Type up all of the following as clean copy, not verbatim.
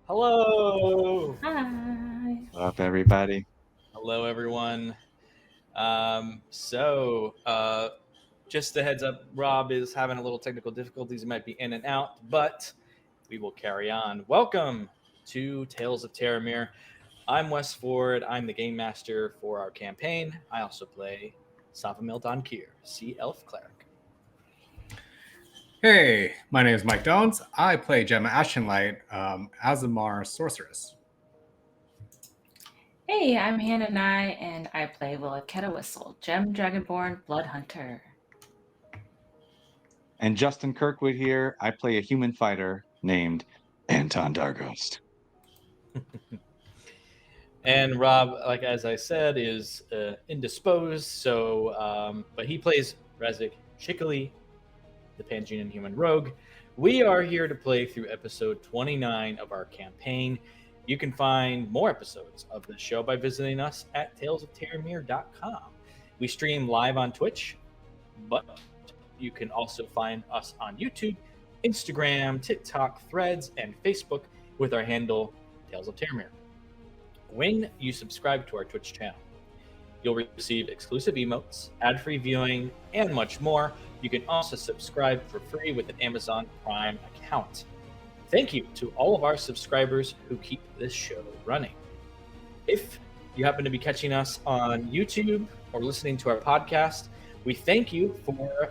Hello. Hi. Up, everybody. Hello, everyone. So, just a heads up, Rob is having a little technical difficulties. He might be in and out, but we will carry on. Welcome to Tales of Terramir. I'm Wes Ford. I'm the game master for our campaign. I also play Savamil Donkir, Sea Elf Cleric. Hey, my name is Mike Jones. I play Gemma Ashenlight, Azamar Sorceress. Hey, I'm Hannah Nye, and I play Willaketa Whistle, Gem Dragonborn Blood Hunter. And Justin Kirkwood here. I play a human fighter named Anton Darghost. And Rob, like as I said, is indisposed. But he plays Razik Shikali, the Pangenian human rogue. We are here to play through episode 29 of our campaign. You can find more episodes of the show by visiting us at talesofterramir.com. We stream live on Twitch, but you can also find us on YouTube, Instagram, TikTok, Threads, and Facebook with our handle Tales of Terramir. When you subscribe to our Twitch channel, you'll receive exclusive emotes, ad-free viewing, and much more. You can also subscribe for free with an Amazon Prime account. Thank you to all of our subscribers who keep this show running. If you happen to be catching us on YouTube or listening to our podcast, we thank you for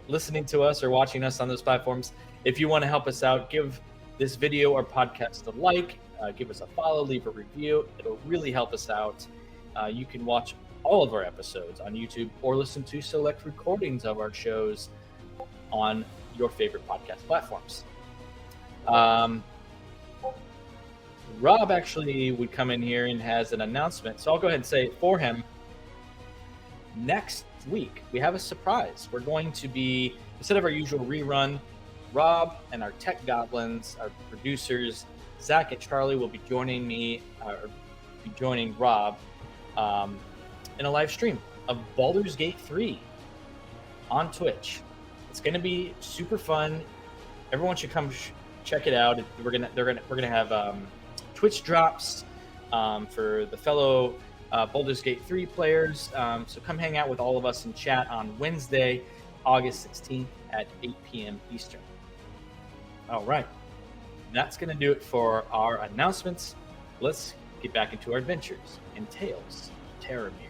listening to us or watching us on those platforms. If you want to help us out, give this video or podcast a like, give us a follow, leave a review. It'll really help us out. You can watch all of our episodes on YouTube or listen to select recordings of our shows on your favorite podcast platforms. Rob actually would come in here and has an announcement, so I'll go ahead and say it for him. Next week, we have a surprise. We're going to be, instead of our usual rerun, Rob and our tech goblins, our producers, Zach and Charlie will be joining Rob in a live stream of Baldur's Gate 3 on Twitch. It's going to be super fun. Everyone should come check it out. We're gonna have Twitch drops for the fellow Baldur's Gate 3 players. So come hang out with all of us in chat on Wednesday, August 16th at 8 p.m. Eastern. All right. That's going to do it for our announcements. Let's get back into our adventures in Tales of Terramir.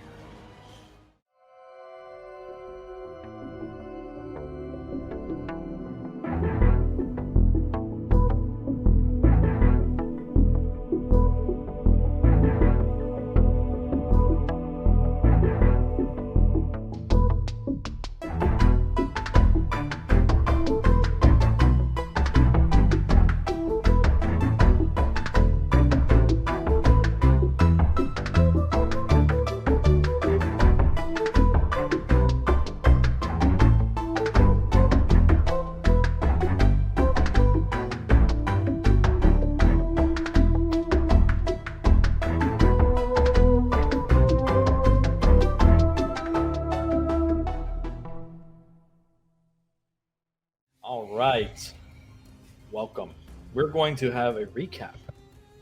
Welcome. We're going to have a recap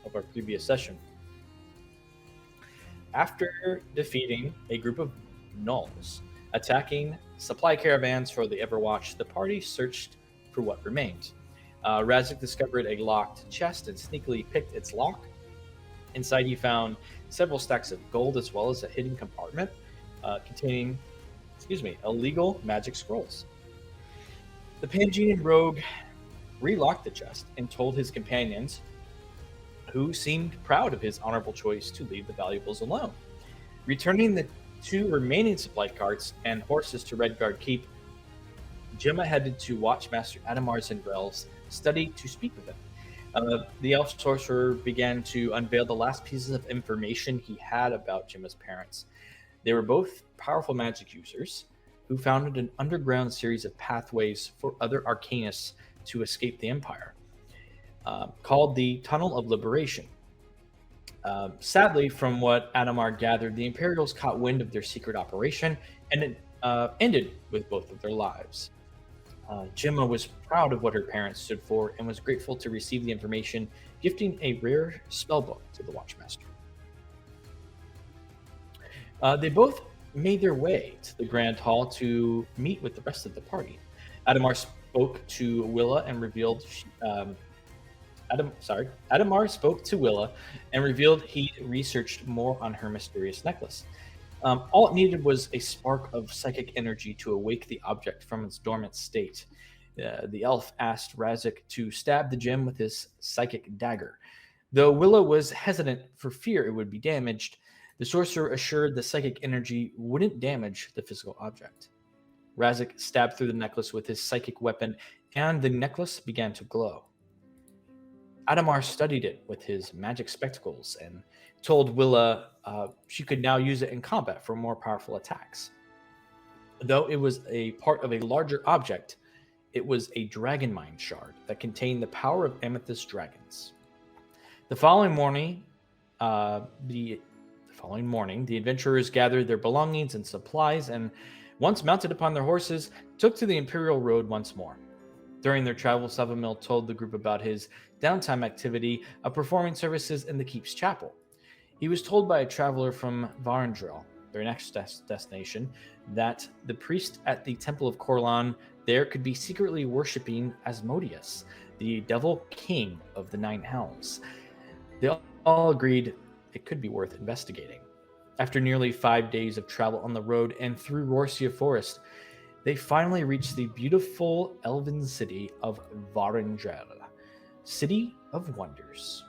of our previous session. After defeating a group of gnolls attacking supply caravans for the Everwatch, the party searched for what remained. Razik discovered a locked chest and sneakily picked its lock. Inside, he found several stacks of gold as well as a hidden compartment containing, illegal magic scrolls. The Pangenian rogue relocked the chest and told his companions, who seemed proud of his honorable choice to leave the valuables alone. Returning the two remaining supply carts and horses to Redguard Keep, Gemma headed to watch Master Adamar Varendrel's study to speak with him. The elf sorcerer began to unveil the last pieces of information he had about Gemma's parents. They were both powerful magic users who founded an underground series of pathways for other arcanists to escape the Empire, called the Tunnel of Liberation. Sadly, from what Adamar gathered, the Imperials caught wind of their secret operation, and it ended with both of their lives. Gemma was proud of what her parents stood for and was grateful to receive the information, gifting a rare spellbook to the Watchmaster. They both made their way to the Grand Hall to meet with the rest of the party. Adamar spoke to Willa and revealed Adamar spoke to Willa and revealed he researched more on her mysterious necklace. All it needed was a spark of psychic energy to awake the object from its dormant state. The elf asked Razik to stab the gem with his psychic dagger. Though Willa was hesitant for fear it would be damaged, the sorcerer assured the psychic energy wouldn't damage the physical object. Razik stabbed through the necklace with his psychic weapon, and the necklace began to glow. Adamar studied it with his magic spectacles and told Willa she could now use it in combat for more powerful attacks. Though it was a part of a larger object, it was a dragon mind shard that contained the power of amethyst dragons. The following morning, the adventurers gathered their belongings and supplies and, once mounted upon their horses, took to the Imperial Road once more. During their travel, Savamil told the group about his downtime activity of performing services in the Keep's chapel. He was told by a traveler from Varendrel, their next destination, that the priest at the Temple of Corellon there could be secretly worshipping Asmodeus, the devil king of the Nine Helms. They all agreed it could be worth investigating. After nearly 5 days of travel on the road and through Rorsia Forest, they finally reached the beautiful elven city of Varendrel, City of Wonders.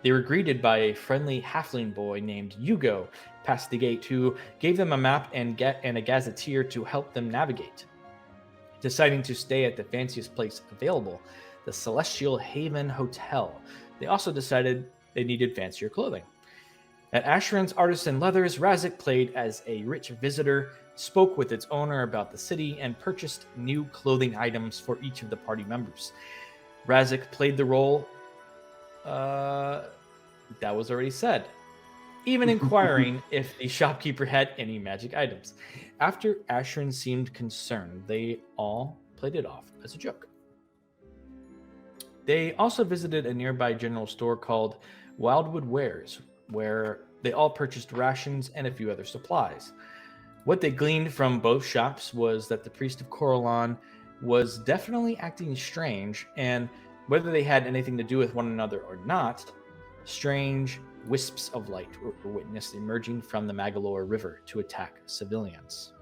They were greeted by a friendly halfling boy named Hugo past the gate, who gave them a map and a gazetteer to help them navigate. Deciding to stay at the fanciest place available, the Celestial Haven Hotel, they also decided they needed fancier clothing. At Ashran's Artisan Leathers, Razik played as a rich visitor, spoke with its owner about the city, and purchased new clothing items for each of the party members. Razik played the role that was already said, even inquiring if the shopkeeper had any magic items. After Ashran seemed concerned, they all played it off as a joke. They also visited a nearby general store called Wildwood Wares, where they all purchased rations and a few other supplies. What they gleaned from both shops was that the priest of Corellon was definitely acting strange, and whether they had anything to do with one another or not, strange wisps of light were witnessed emerging from the Magalore River to attack civilians.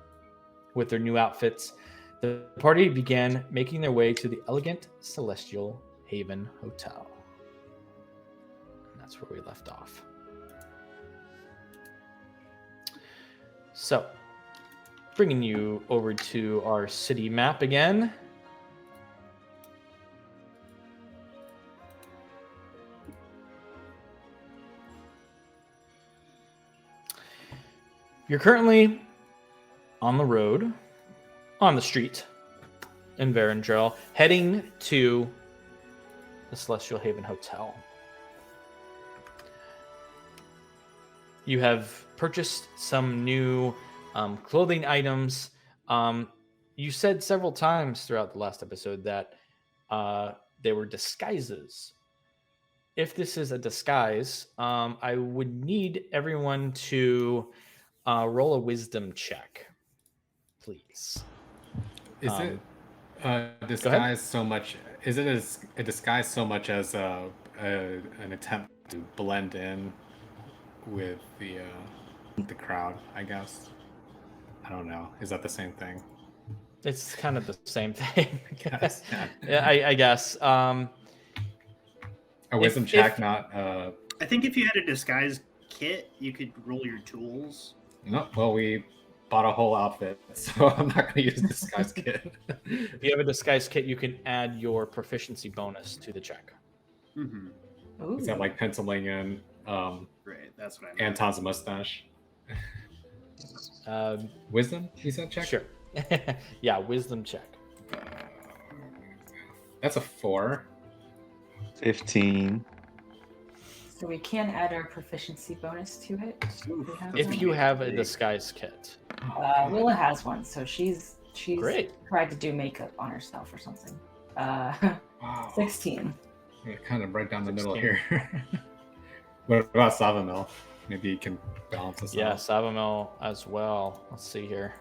With their new outfits, the party began making their way to the elegant Celestial Haven Hotel. And that's where we left off. So, bringing you over to our city map again. You're currently on the road, on the street in Varendrel, heading to the Celestial Haven Hotel. You have purchased some new clothing items. You said several times throughout the last episode that they were disguises. If this is a disguise, I would need everyone to roll a wisdom check, please. Is it a disguise so much? Is it a disguise so much as an attempt to blend in with the crowd? I guess. I don't know. Is that the same thing? It's kind of the same thing. Yes. Yeah, I guess. A wisdom check, not. I think if you had a disguise kit, you could roll your tools. No, well, we bought a whole outfit, so I'm not going to use a disguise kit. If you have a disguise kit, you can add your proficiency bonus to the check. Mm-hmm. Is that like Pennsylvania? Right, that's what I meant. Anton's mustache. Wisdom? You said check? Sure. Yeah, wisdom check. That's a 4. 15. So we can add our proficiency bonus to it. If you have a disguise kit. Willa has one, so she's She's Great. tried to do makeup on herself or something. Wow. 16. Yeah, kind of right down the middle 16. here. What about Savamil? Maybe you can balance us Yeah, out. Savamil as well. Let's see here.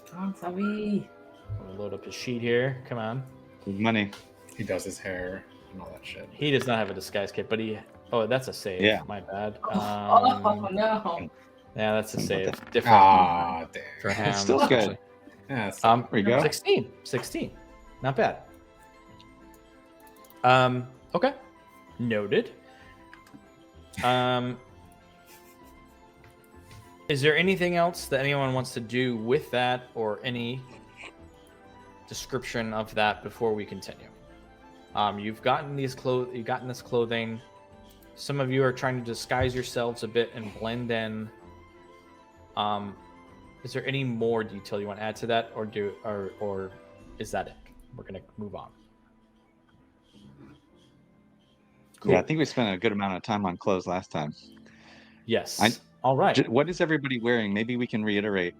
Come on, Sabi. I'm gonna load up his sheet here. Come on. Good money. He does his hair and all that shit. He does not have a disguise kit, but he. Oh, that's a save. Yeah. My bad. Oh no. Yeah, that's a Something save. about Different Ah, damn. for him. It's still good. especially. Yeah, so There you go. 16. 16. Not bad. Okay. Noted. Is there anything else that anyone wants to do with that, or any description of that before we continue? You've gotten this clothing. Some of you are trying to disguise yourselves a bit and blend in. Is there any more detail you want to add to that, or is that it? We're gonna move on. Cool. Yeah, I think we spent a good amount of time on clothes last time. Yes. All right. What is everybody wearing? Maybe we can reiterate.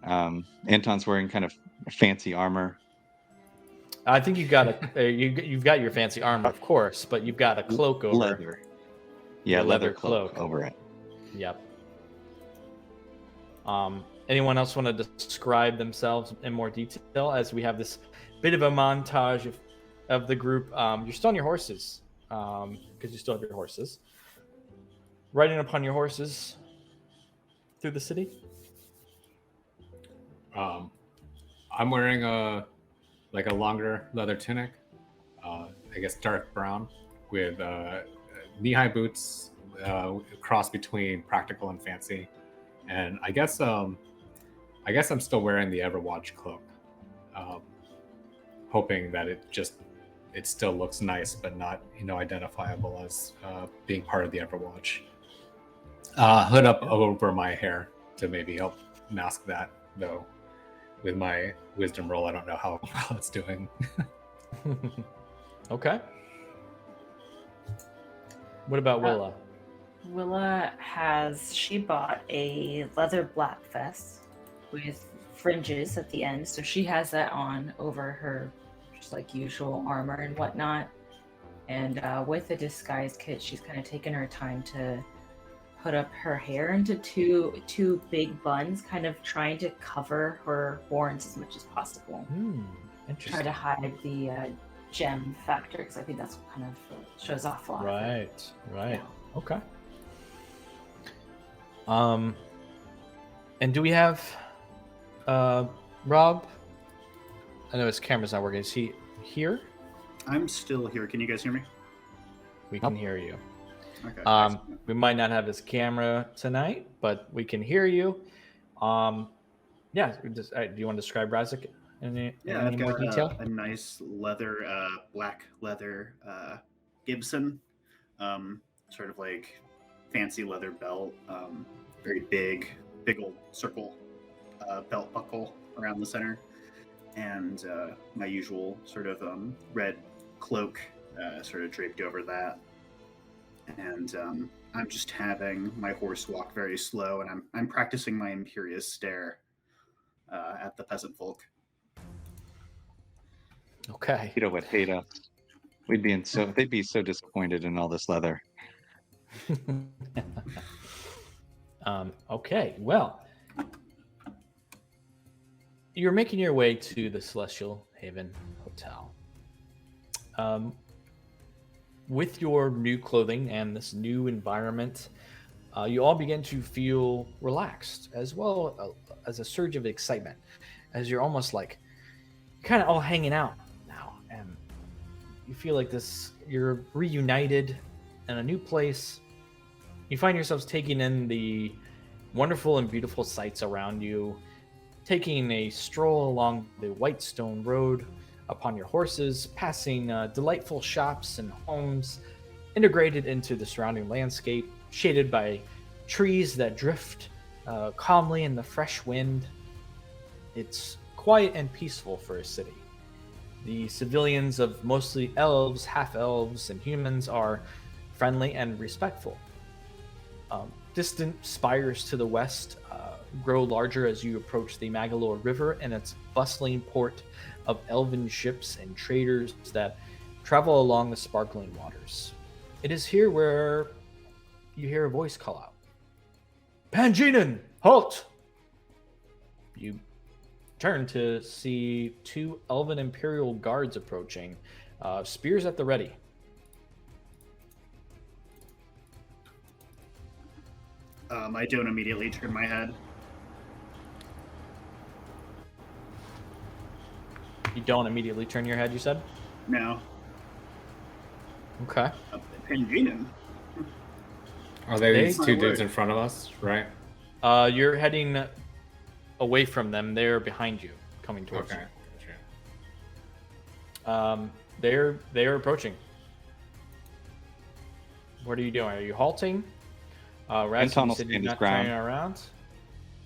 Anton's wearing kind of fancy armor. I think you got you've got your fancy armor, of course, but you've got a cloak over. Leather. Yeah, A leather leather cloak cloak. over it. Yep. Anyone else want to describe themselves in more detail as we have this bit of a montage of the group? You're still on your horses, because you still have your horses. Riding upon your horses through the city. I'm wearing a longer leather tunic, I guess dark brown, with knee-high boots, cross between practical and fancy, and I guess I'm still wearing the Everwatch cloak, hoping that it still looks nice, but not identifiable as being part of the Everwatch. Hood up over my hair to maybe help mask that, though. With my wisdom roll, I don't know how well it's doing. Okay. What about Willa? Willa she bought a leather black vest with fringes at the end, so she has that on over her just like usual armor and whatnot. And with the disguise kit, she's kind of taken her time to put up her hair into two big buns, kind of trying to cover her horns as much as possible. Try Interesting. to hide the gem factor, because I think that's what kind of shows off a lot. Right. Yeah. Okay. And do we have Rob? I know his camera's not working. Is he here? I'm still here. Can you guys hear me? We can hear you. Okay. We might not have his camera tonight, but we can hear you. Yeah. Do you want to describe Razak in any I've more got detail? a nice leather, black leather Gibson, sort of like fancy leather belt, very big old circle belt buckle around the center, and my usual sort of red cloak sort of draped over that. And I'm just having my horse walk very slow, and I'm practicing my imperious stare at the peasant folk. Okay. Peter would hate us. They'd be so disappointed in all this leather. Okay. Well, you're making your way to the Celestial Haven Hotel. With your new clothing and this new environment, you all begin to feel relaxed, as well as a surge of excitement, as you're almost like kind of all hanging out now, and you feel like you're reunited in a new place. You find yourselves taking in the wonderful and beautiful sights around you, taking a stroll along the white stone road upon your horses, passing delightful shops and homes integrated into the surrounding landscape, shaded by trees that drift calmly in the fresh wind. It's quiet and peaceful for a city. The civilians of mostly elves, half-elves, and humans are friendly and respectful. distant spires to the west grow larger as you approach the Magalore River and its bustling port of elven ships and traders that travel along the sparkling waters. It is here where you hear a voice call out, "Panginin, halt!" You turn to see two elven imperial guards approaching, spears at the ready. I don't immediately turn my head. You don't immediately turn your head, you said? No. Okay. Panginin. Are they these My two word. dudes in front of us, right? You're heading away from them. They're behind you, coming towards Okay. you. They're approaching. What are you doing? Are you halting? Raz, Anton you will said stand you're his not ground. turning around.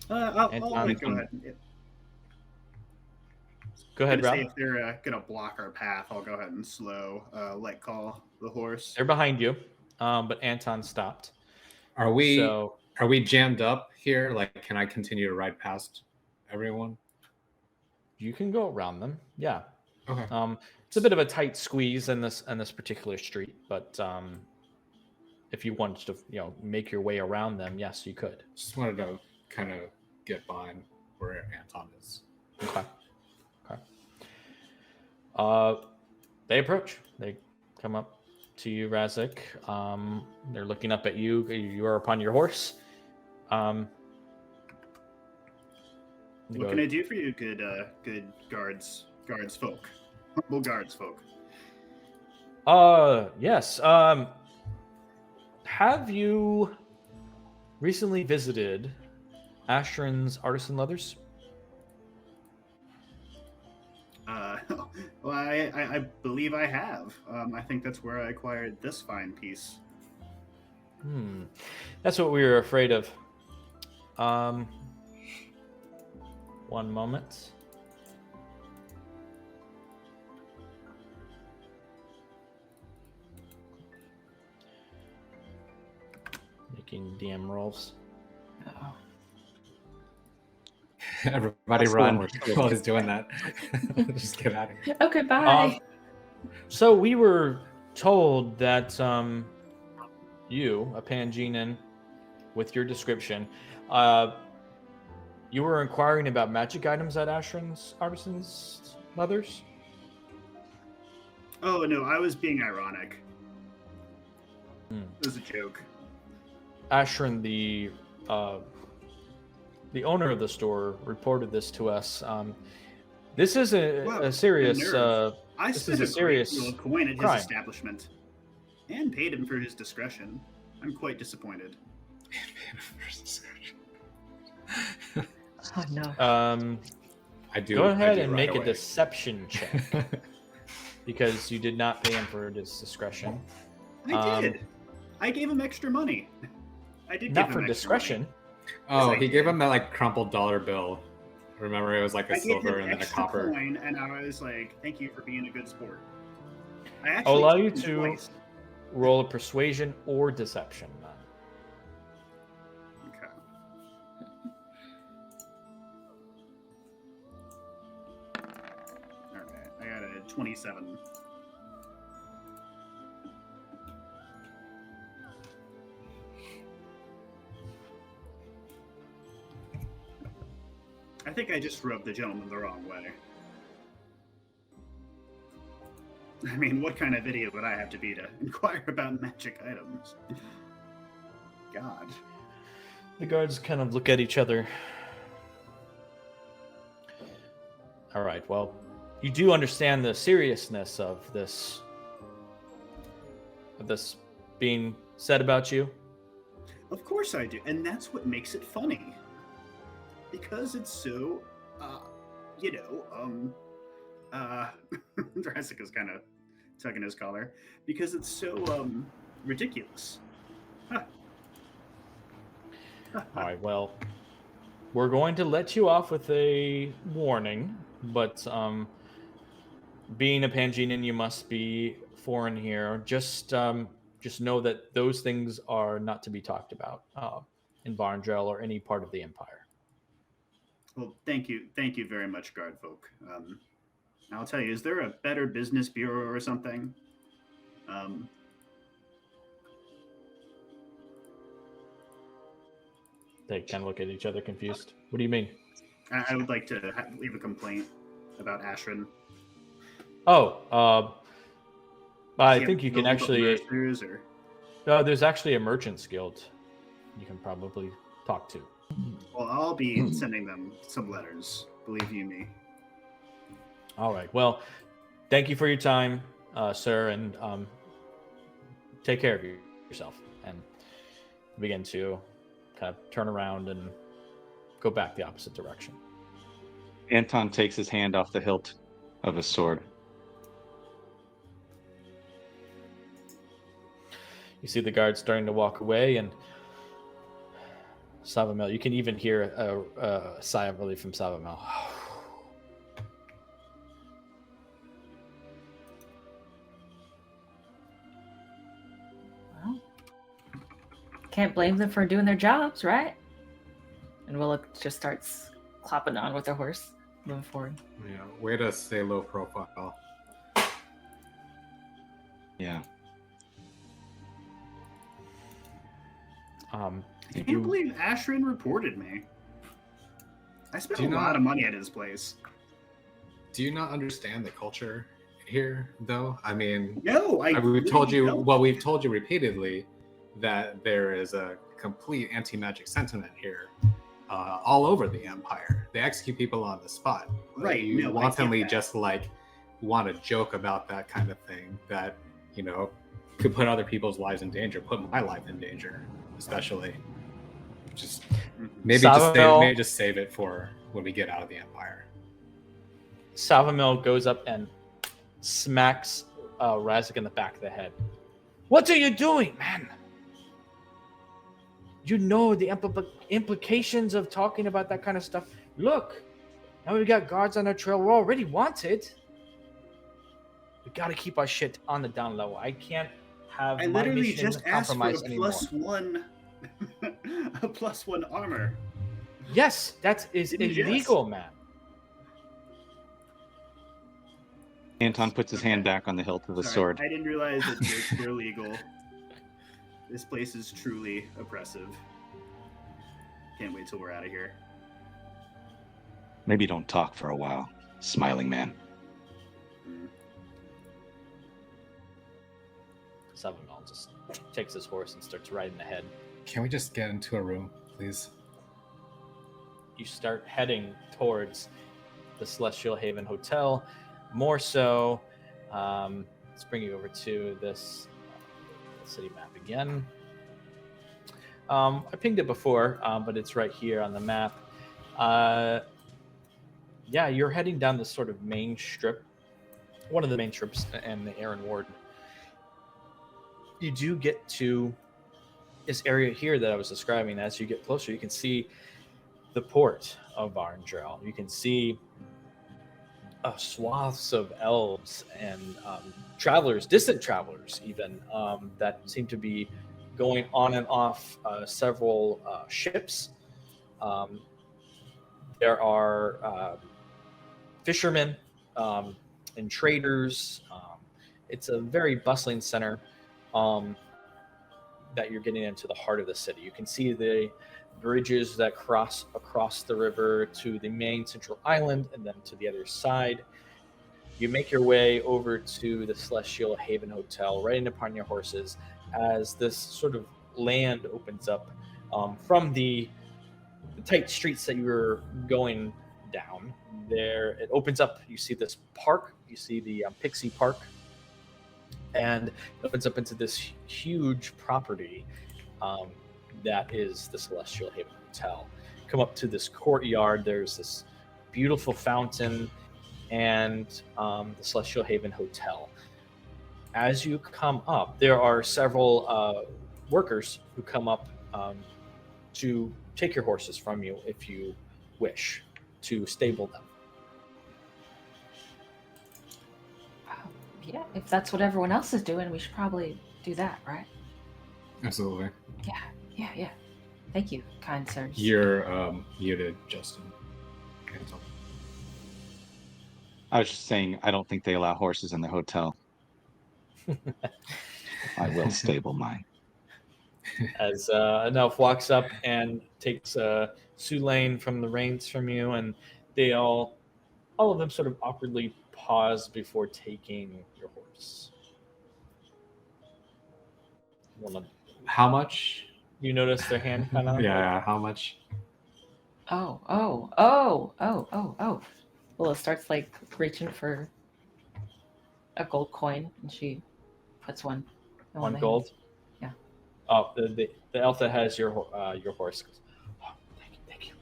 I'll Anton- go ahead. Go ahead, Say Rob. if they're gonna block our path, I'll go ahead and slow let call the horse. They're behind you, but Anton stopped. Are we So jammed up here? Like, can I continue to ride past everyone? you can go around them. Yeah. Okay. It's a bit of a tight squeeze in this particular street, but if you wanted to, make your way around them, yes, you could. Just wanted to kind of get behind where Anton is. Okay. They approach. They come up to you, Razik. They're looking up at you. You are upon your horse. What can I do for you, good guards folk? Humble guards folk. Yes. Have you recently visited Ashran's Artisan Leathers? Well, I believe I have. I think that's where I acquired this fine piece. That's what we were afraid of. One moment. Making DM rolls. Uh-oh. Everybody That's run cool. while he's doing that. Just get out of here. Okay, bye. So we were told that you, a Panginin, with your description, you were inquiring about magic items at Ashran's Artisan's Leathers? Oh no, I was being ironic. Hmm. It was a joke. Ashran, the owner of the store, reported this to us. This is Wow, a serious. the nerve. I This spent is a a serious great deal of coin at crime. his establishment, and paid him for his discretion. I'm quite disappointed. Oh no. I do. Go ahead I do and right make a away. deception check because you did not pay him for his discretion. I did. I gave him extra money. I did. Not give for him extra discretion. money. Oh, Yes, I he gave did. him that like crumpled dollar bill. Remember, it was like a I gave silver him and then a extra copper. coin, and I was like, "Thank you for being a good sport." I I'll actually allow took you him to twice. roll a persuasion or deception. Okay. All right, I got a 27. I think I just rubbed the gentleman the wrong way. I mean, what kind of idiot would I have to be to inquire about magic items? God. The guards kind of look at each other. All right, well, you do understand the seriousness of this being said about you. Of course I do, and that's what makes it funny. Because it's so, Jurassic is kind of tugging his collar. Because it's so, ridiculous. Huh. All right, well, we're going to let you off with a warning, but being a Panginian, you must be foreign here. Just know that those things are not to be talked about. in Varendrel or any part of the Empire. Well, thank you very much, guard folk. I'll tell you, is there a better business bureau or something? They kind of look at each other confused. What do you mean? I would like to leave a complaint about Ashrin. Oh, I think you can actually. Or... No, there's actually a merchant's guild you can probably talk to. Well, I'll be sending them some letters. Believe you me. All right. Well, thank you for your time, sir, and take care of yourself. And begin to kind of turn around and go back the opposite direction. Anton takes his hand off the hilt of his sword. You see the guards starting to walk away, and Savamel, you can even hear a sigh of relief from Savamel. Well, can't blame them for doing their jobs, right? And Willow just starts clapping on with her horse, moving forward. Yeah, way to stay low profile. Yeah. I can't believe Ashrin reported me. I spent a lot of money at his place. Do you not understand the culture here, though? I mean, no, we've told you. Well, we've told you repeatedly that there is a complete anti-magic sentiment here, all over the Empire. They execute people on the spot. Right. You wantonly just like want to joke about that kind of thing that could put other people's lives in danger. Put my life in danger, especially. Just maybe just save it for when we get out of the Empire. Savamel goes up and smacks Razik in the back of the head. What are you doing, man? You know the implications of talking about that kind of stuff. Look, now we got guards on our trail. We're already wanted. We got to keep our shit on the down low. I can't have my mission compromised anymore. A +1 armor. Yes, that is illegal, man. Anton puts his hand back on the hilt of the sword. I didn't realize that jokes were illegal. This place is truly oppressive. Can't wait till we're out of here. Maybe don't talk for a while, smiling man. Savamel just takes his horse and starts riding ahead. Can we just get into a room, please? You start heading towards the Celestial Haven Hotel. More so, let's bring you over to this city map again. I pinged it before, but it's right here on the map. Yeah, you're heading down this sort of main strip, one of the main strips in the Aaron Ward. You do get to this area here that I was describing. As you get closer, you can see the port of Varendrel. You can see swaths of elves and travelers, distant travelers even, that seem to be going on and off several ships. There are fishermen and traders. It's a very bustling center that you're getting into the heart of the city. You can see the bridges that cross across the river to the main central island and then to the other side. You make your way over to the Celestial Haven Hotel, riding upon your horses as this sort of land opens up from the tight streets that you were going down. There, it opens up. You see this park. You see the Pixie Park. And it opens up into this huge property that is the Celestial Haven Hotel. Come up to this courtyard. There's this beautiful fountain and the Celestial Haven Hotel. As you come up, there are several workers who come up to take your horses from you if you wish to stable them. Yeah, if that's what everyone else is doing, we should probably do that, right? Absolutely. Yeah. Thank you, kind sirs. You're muted, Justin. Cancel. I was just saying, I don't think they allow horses in the hotel. I will stable mine. As an elf walks up and takes Sulaine from the reins from you, and they all of them sort of awkwardly pause before taking your horse. How much? You notice their hand kind of Yeah, how much? Oh. Well, it starts like reaching for a gold coin, and she puts one. In one of the gold. hands. Yeah. Oh, the elf that has your horse goes, oh, thank you.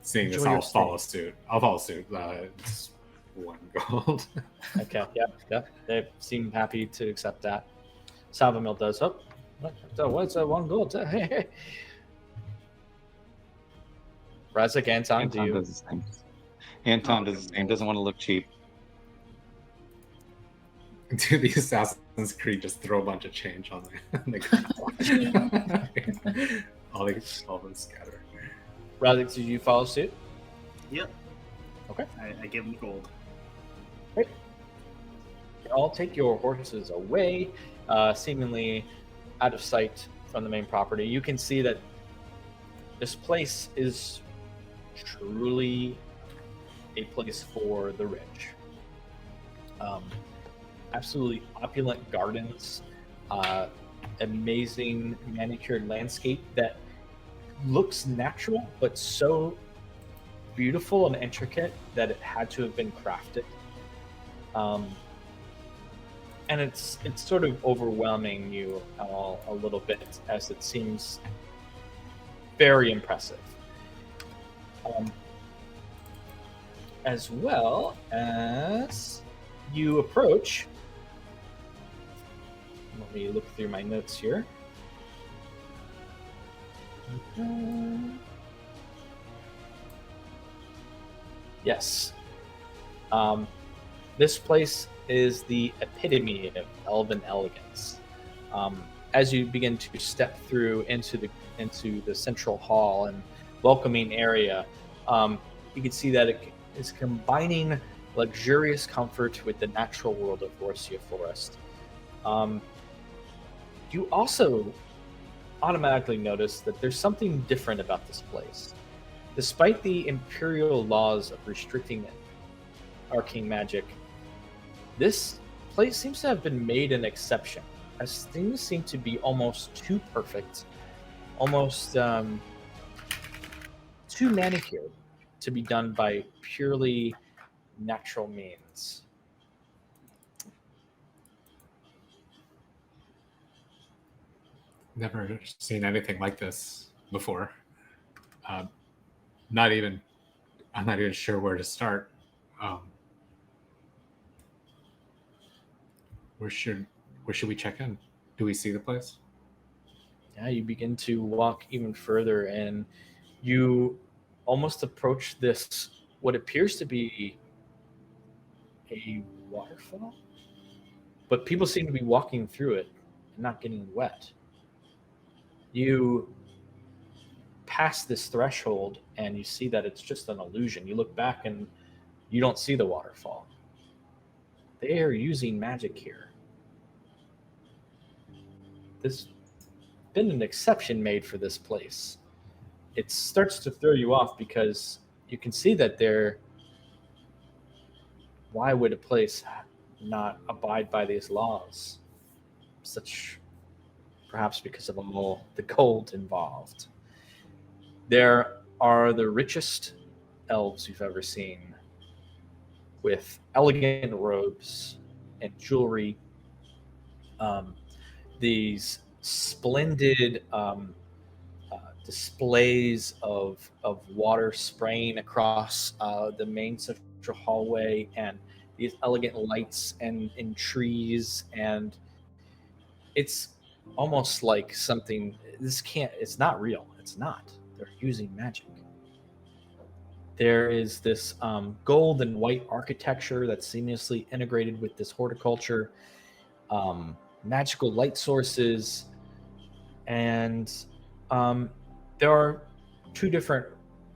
Seeing Enjoy this, your I'll stay. follow suit. I'll follow suit. It's 1 gold. Okay, yep. They seem happy to accept that. Salvamil does. Oh, what's 1 gold? Hey. Razak, Anton, do Anton you? does the same. Anton does the same. Doesn't want to look cheap. Do the Assassin's Creed just throw a bunch of change on the ground? all them scatter. Razak, did you follow suit? Yep. Okay. I give him gold. Great. I'll take your horses away, seemingly out of sight from the main property. You can see that this place is truly a place for the rich. Absolutely opulent gardens, amazing manicured landscape that looks natural, but so beautiful and intricate that it had to have been crafted. And it's sort of overwhelming you all a little bit, as it seems very impressive. As well as you approach, let me look through my notes here. Yes. This place is the epitome of elven elegance. As you begin to step through into the central hall and welcoming area, you can see that it is combining luxurious comfort with the natural world of Vorsia Forest. You also automatically notice that there's something different about this place. Despite the imperial laws of restricting arcane magic, this place seems to have been made an exception, as things seem to be almost too perfect, almost too manicured to be done by purely natural means. Never seen anything like this before. I'm not even sure where to start. Where should we check in? Do we see the place? Yeah, you begin to walk even further, and you almost approach this, what appears to be a waterfall, but people seem to be walking through it and not getting wet. You pass this threshold and you see that it's just an illusion. You look back and you don't see the waterfall. They are using magic here. There's been an exception made for this place. It starts to throw you off because you can see that why would a place not abide by these laws? Perhaps because of all the gold involved. There are the richest elves you've ever seen, with elegant robes and jewelry, these splendid displays of water spraying across the main central hallway, and these elegant lights and in trees, and it's almost like something it's not real. It's not. They're using magic. There is this gold and white architecture that's seamlessly integrated with this horticulture, magical light sources, and there are two different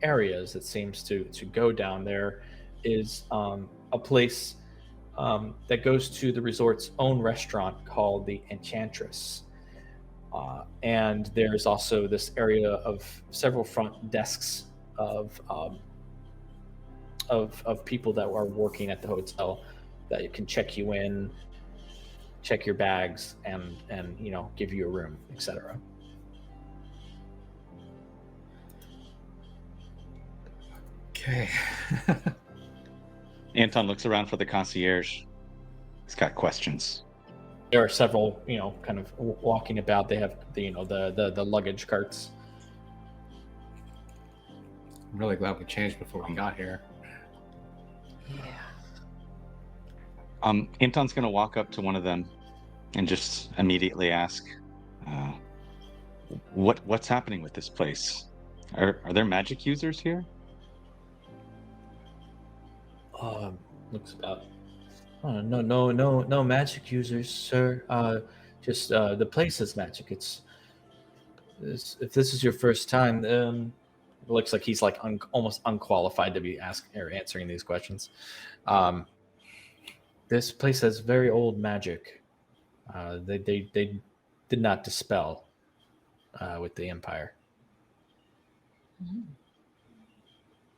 areas that seems to go down. There is a place that goes to the resort's own restaurant called the Enchantress. And there's also this area of several front desks of people that are working at the hotel that can check you in, check your bags, and give you a room, etc. Okay. Anton looks around for the concierge. He's got questions. There are several, kind of walking about. They have the luggage carts. I'm really glad we changed before we got here. Yeah. Anton's going to walk up to one of them and just immediately ask, what's happening with this place? Are there magic users here? Looks about. Oh, no magic users, sir. Just the place is magic. It's if this is your first time, it looks like he's like almost unqualified to be answering these questions. This place has very old magic. They did not dispel with the Empire.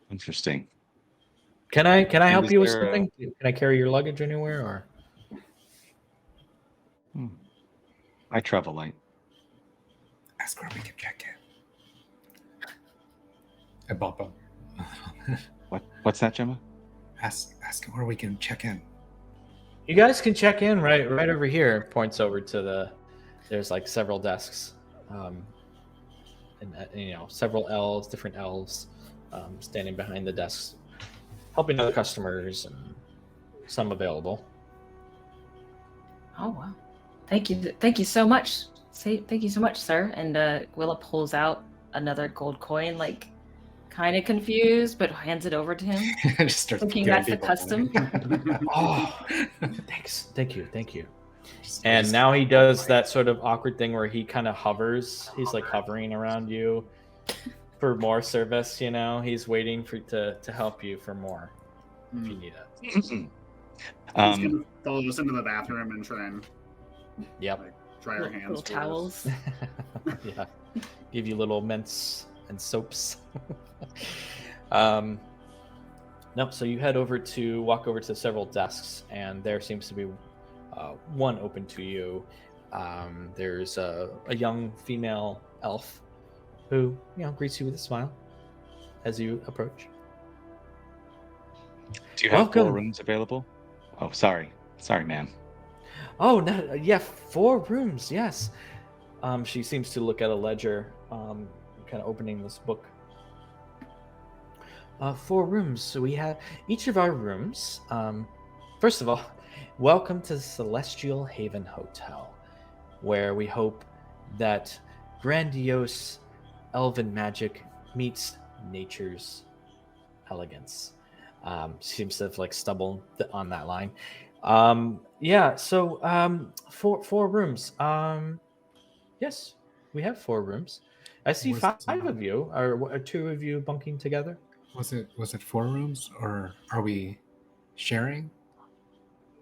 Interesting. Can I help is you with there, something? Can I carry your luggage anywhere, or? I travel light. Ask where we can check in. I bump him. What's that, Gemma? Ask where we can check in. You guys can check in right over here. Points over to there's like several desks, and several different elves, standing behind the desks, helping other customers, and some available. Oh wow! Thank you so much. Thank you so much, sir. And Willa pulls out another gold coin, like kind of confused, but hands it over to him. Just starts Thinking giving that's the people custom. money. Oh, thank you. And now he does that sort of awkward thing where he kind of hovers. He's like hovering around you for more service. He's waiting to help you for more if you need it. He's gonna follow us into the bathroom and try and dry our hands. Little towels. Yeah, give you little mints and soaps. Nope. So you walk over to several desks, and there seems to be one open to you. There's a young female elf who greets you with a smile as you approach. Do you have Welcome. 4 rooms available? Oh, sorry, ma'am. Oh, no, yeah, 4 rooms. Yes. She seems to look at a ledger, kind of opening this book. 4 rooms. So we have each of our rooms. First of all, welcome to the Celestial Haven Hotel, where we hope that grandiose elven magic meets nature's elegance. Seems to have stumbled on that line. So 4 rooms. Yes, we have 4 rooms. I see 5 of you. Are 2 of you bunking together? Was it 4 rooms, or are we sharing?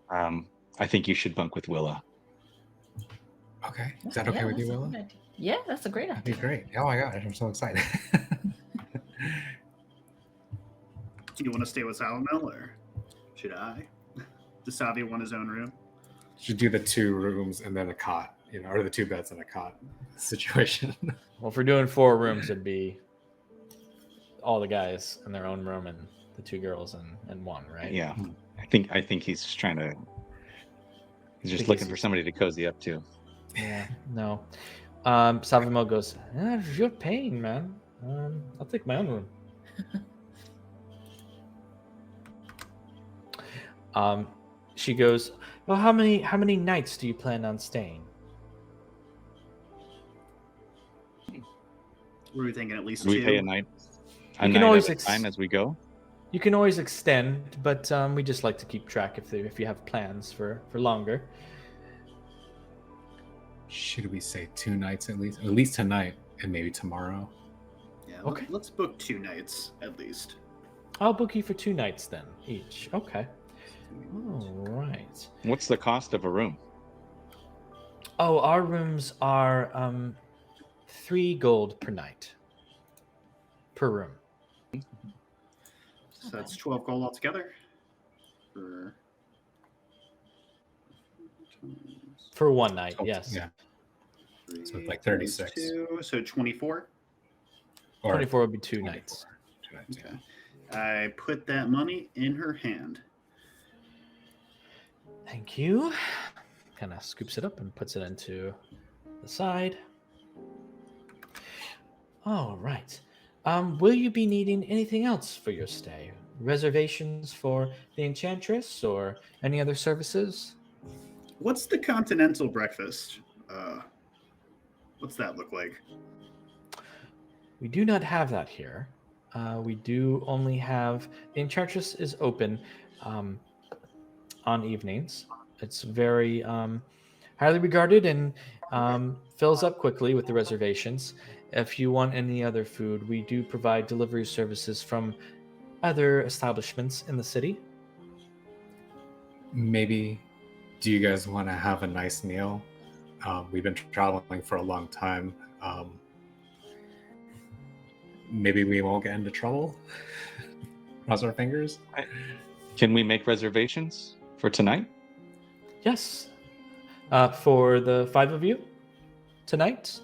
I think you should bunk with Willa. Okay. Is that okay with you, Willa? Yeah, that's a great idea. That'd be great. Oh my god, I'm so excited. Do you want to stay with Salamel, or should I? Does Savi want his own room? Should do the 2 rooms and then a cot, or the 2 beds and a cot situation. Well, if we're doing 4 rooms, it'd be all the guys in their own room and the 2 girls and 1, right? Yeah, I think he's just trying to. He's just looking for somebody to cozy up to. Yeah, no. Savimo goes, you're paying, man. I'll take my own room. She goes, well, how many nights do you plan on staying? Were we thinking at least Do we 2? pay a night? You can always at a time as we go. You can always extend, but we just like to keep track if you have plans for longer. Should we say 2 nights at least? At least tonight, and maybe tomorrow. Yeah. Okay. Let's book 2 nights at least. I'll book you for 2 nights then, each. Okay. All right. What's the cost of a room? Oh, our rooms are 3 gold per night. Per room. So that's 12 gold altogether. For 1 night, Oh, yes. Yeah. Three So it's like times 36. 2, so 24. Or 24 would be 2 24. nights. 2 nights, Okay. yeah. I put that money in her hand. Thank you. Kind of scoops it up and puts it into the side. All right. Will you be needing anything else for your stay? Reservations for the Enchantress or any other services? What's the continental breakfast? What's that look like? We do not have that here. We do only have the Enchantress is open on evenings. It's very highly regarded and fills up quickly with the reservations. If you want any other food, we do provide delivery services from other establishments in the city. Maybe, do you guys want to have a nice meal? We've been traveling for a long time. Maybe we won't get into trouble. Cross our fingers. Can we make reservations for tonight? Yes. For the 5 of you tonight.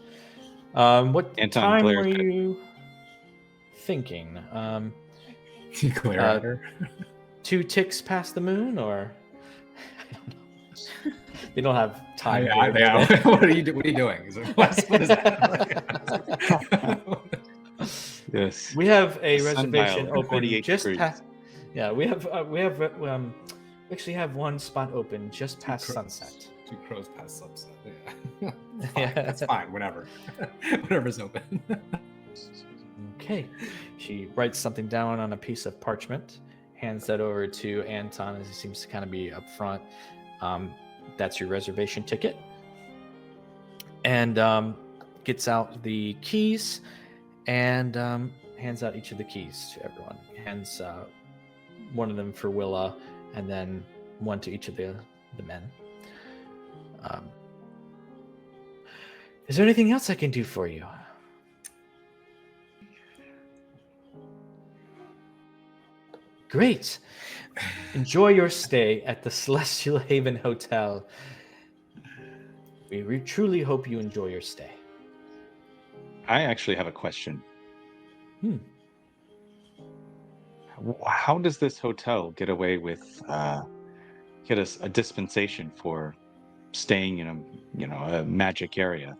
What Anton time glares were at- you thinking? You glare at her. 2 ticks past the moon, or I don't know. They don't have time. What are you doing? What is that? Yes. We have a A reservation sundial, open 48 just degrees. past. Yeah, we actually have one spot open just past sunset. 2 crows past sunset. Yeah. Fine. Yeah. That's fine. Whenever. Whatever's open. Okay. She writes something down on a piece of parchment, hands that over to Anton as he seems to kind of be up front. That's your reservation ticket. And gets out the keys and hands out each of the keys to everyone. Hands one of them for Willa and then one to each of the men. Is there anything else I can do for you? Great. Enjoy your stay at the Celestial Haven Hotel. We truly hope you enjoy your stay. I actually have a question. Hmm. How does this hotel get away with get us a dispensation for staying in a magic area?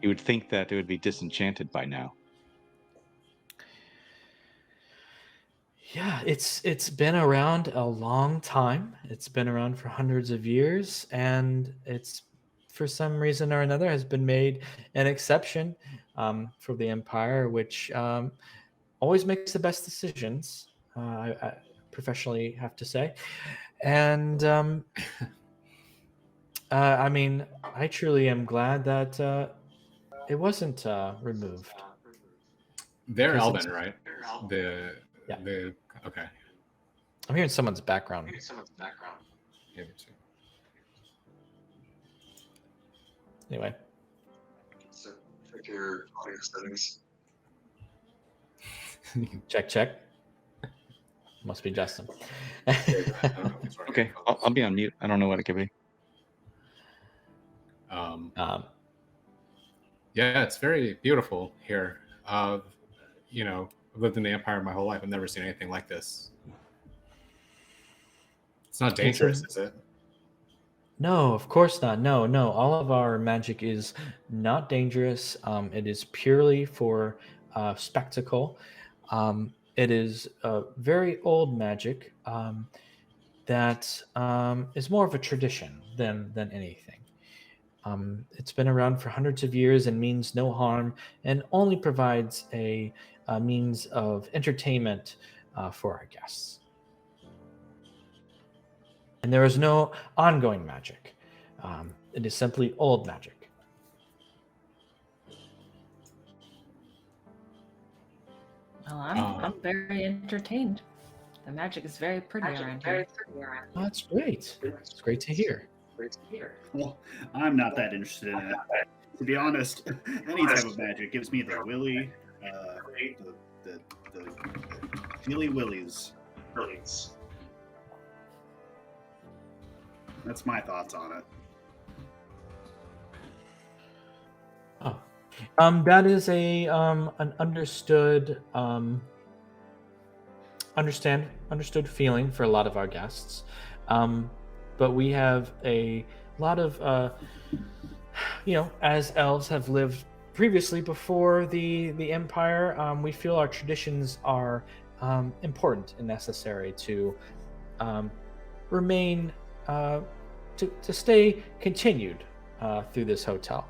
You would think that it would be disenchanted by now. Yeah, it's been around a long time. It's been around for hundreds of years, and it's for some reason or another has been made an exception for the Empire, which always makes the best decisions. I professionally have to say, and I mean, I truly am glad that it wasn't removed. They're Because Elven, it's- right? Yeah. Okay. I'm hearing someone's background. Yeah, me too. Anyway, So, check your audio settings. check. Must be Justin. Okay, I'll be on mute. I don't know what it could be. Yeah, it's very beautiful here. I've lived in the Empire my whole life. I've never seen anything like this. It's not dangerous, is it? No, of course not. No. All of our magic is not dangerous. It is purely for spectacle. It is very old magic that is more of a tradition than anything. It's been around for hundreds of years and means no harm, and only provides a means of entertainment for our guests. And there is no ongoing magic. It is simply old magic. Well, I'm very entertained. The magic is very pretty around here. Oh, that's great. It's great to hear. Well, I'm not that interested in it. To be honest, any type of magic gives me the willy, the feely willies. That's my thoughts on it. Oh, that is an understood understood feeling for a lot of our guests, but we have a lot of as elves have lived previously before the empire. We feel our traditions are important and necessary to remain to stay continued through this hotel.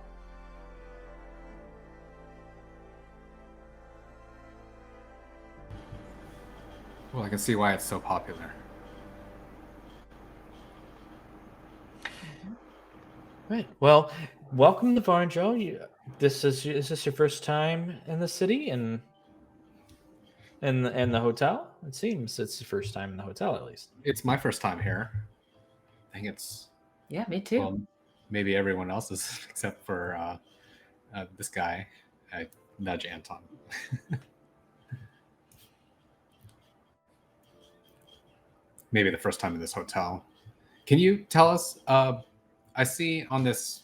Well, I can see why it's so popular. Right. Well, welcome to Varendrel. Is this your first time in the city and in the hotel? It seems it's the first time in the hotel, at least. It's my first time here. I think it's me too. Well, maybe everyone else's except for this guy. I nudge Anton. Maybe the first time in this hotel. Can you tell us? I see on this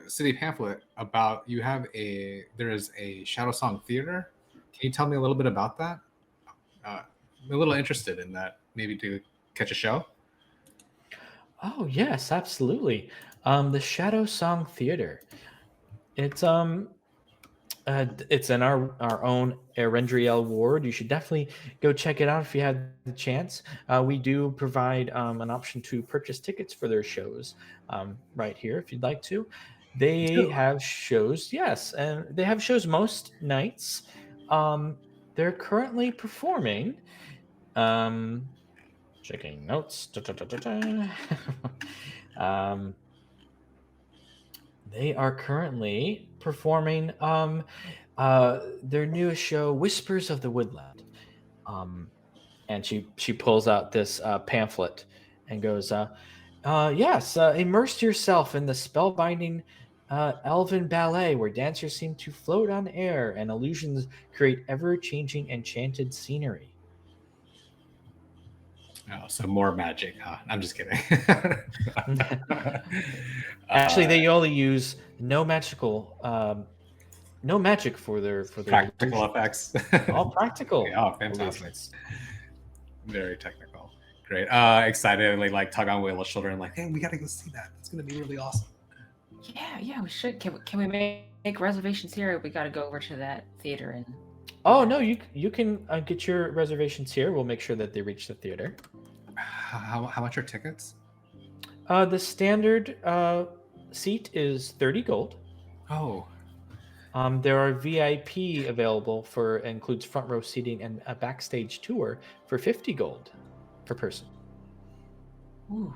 city pamphlet about there is a Shadow Song Theater. Can you tell me a little bit about that? I'm a little interested in that. Maybe to catch a show. Oh yes, absolutely. The Shadow Song Theater. It's in our own Varendrel ward. You should definitely go check it out if you have the chance. We do provide an option to purchase tickets for their shows right here if you'd like to. They have shows, yes, and they have shows most nights. They're currently performing. Checking notes. They are currently performing their newest show, Whispers of the Woodland. And she pulls out this pamphlet and goes, yes, immerse yourself in the spellbinding elven ballet where dancers seem to float on air and illusions create ever-changing enchanted scenery. Oh, so more magic, huh? I'm just kidding. Actually, they only use no magic for their practical effects. All practical. Oh, fantastic! Illusions. Very technical. Great. Excitedly, tug on Will's shoulder and hey, we gotta go see that. It's gonna be really awesome. Yeah, we should. Can we make reservations here? Or we got to go over to that theater and. Oh no, you can get your reservations here. We'll make sure that they reach the theater. How much are tickets? The standard seat is 30 gold. Oh. There are VIP available includes front row seating and a backstage tour for 50 gold per person. Ooh,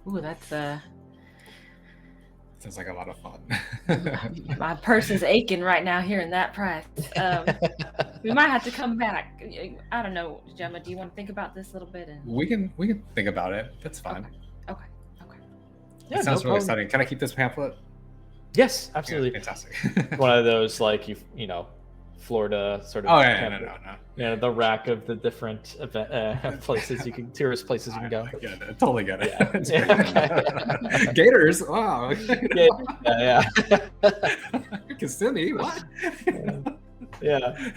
that's Sounds like a lot of fun. my purse is aching right now hearing that price. We might have to come back. I don't know, Gemma. Do you want to think about this a little bit? We can think about it. That's fine. Okay. Yeah, it sounds really exciting. Can I keep this pamphlet? Yes, absolutely. Yeah, fantastic. One of those Florida sort of. Oh no. Yeah, the rack of the different places tourist places you can go. I totally get it. Yeah. Gators. Wow. Yeah. Kissimmee. What? Yeah.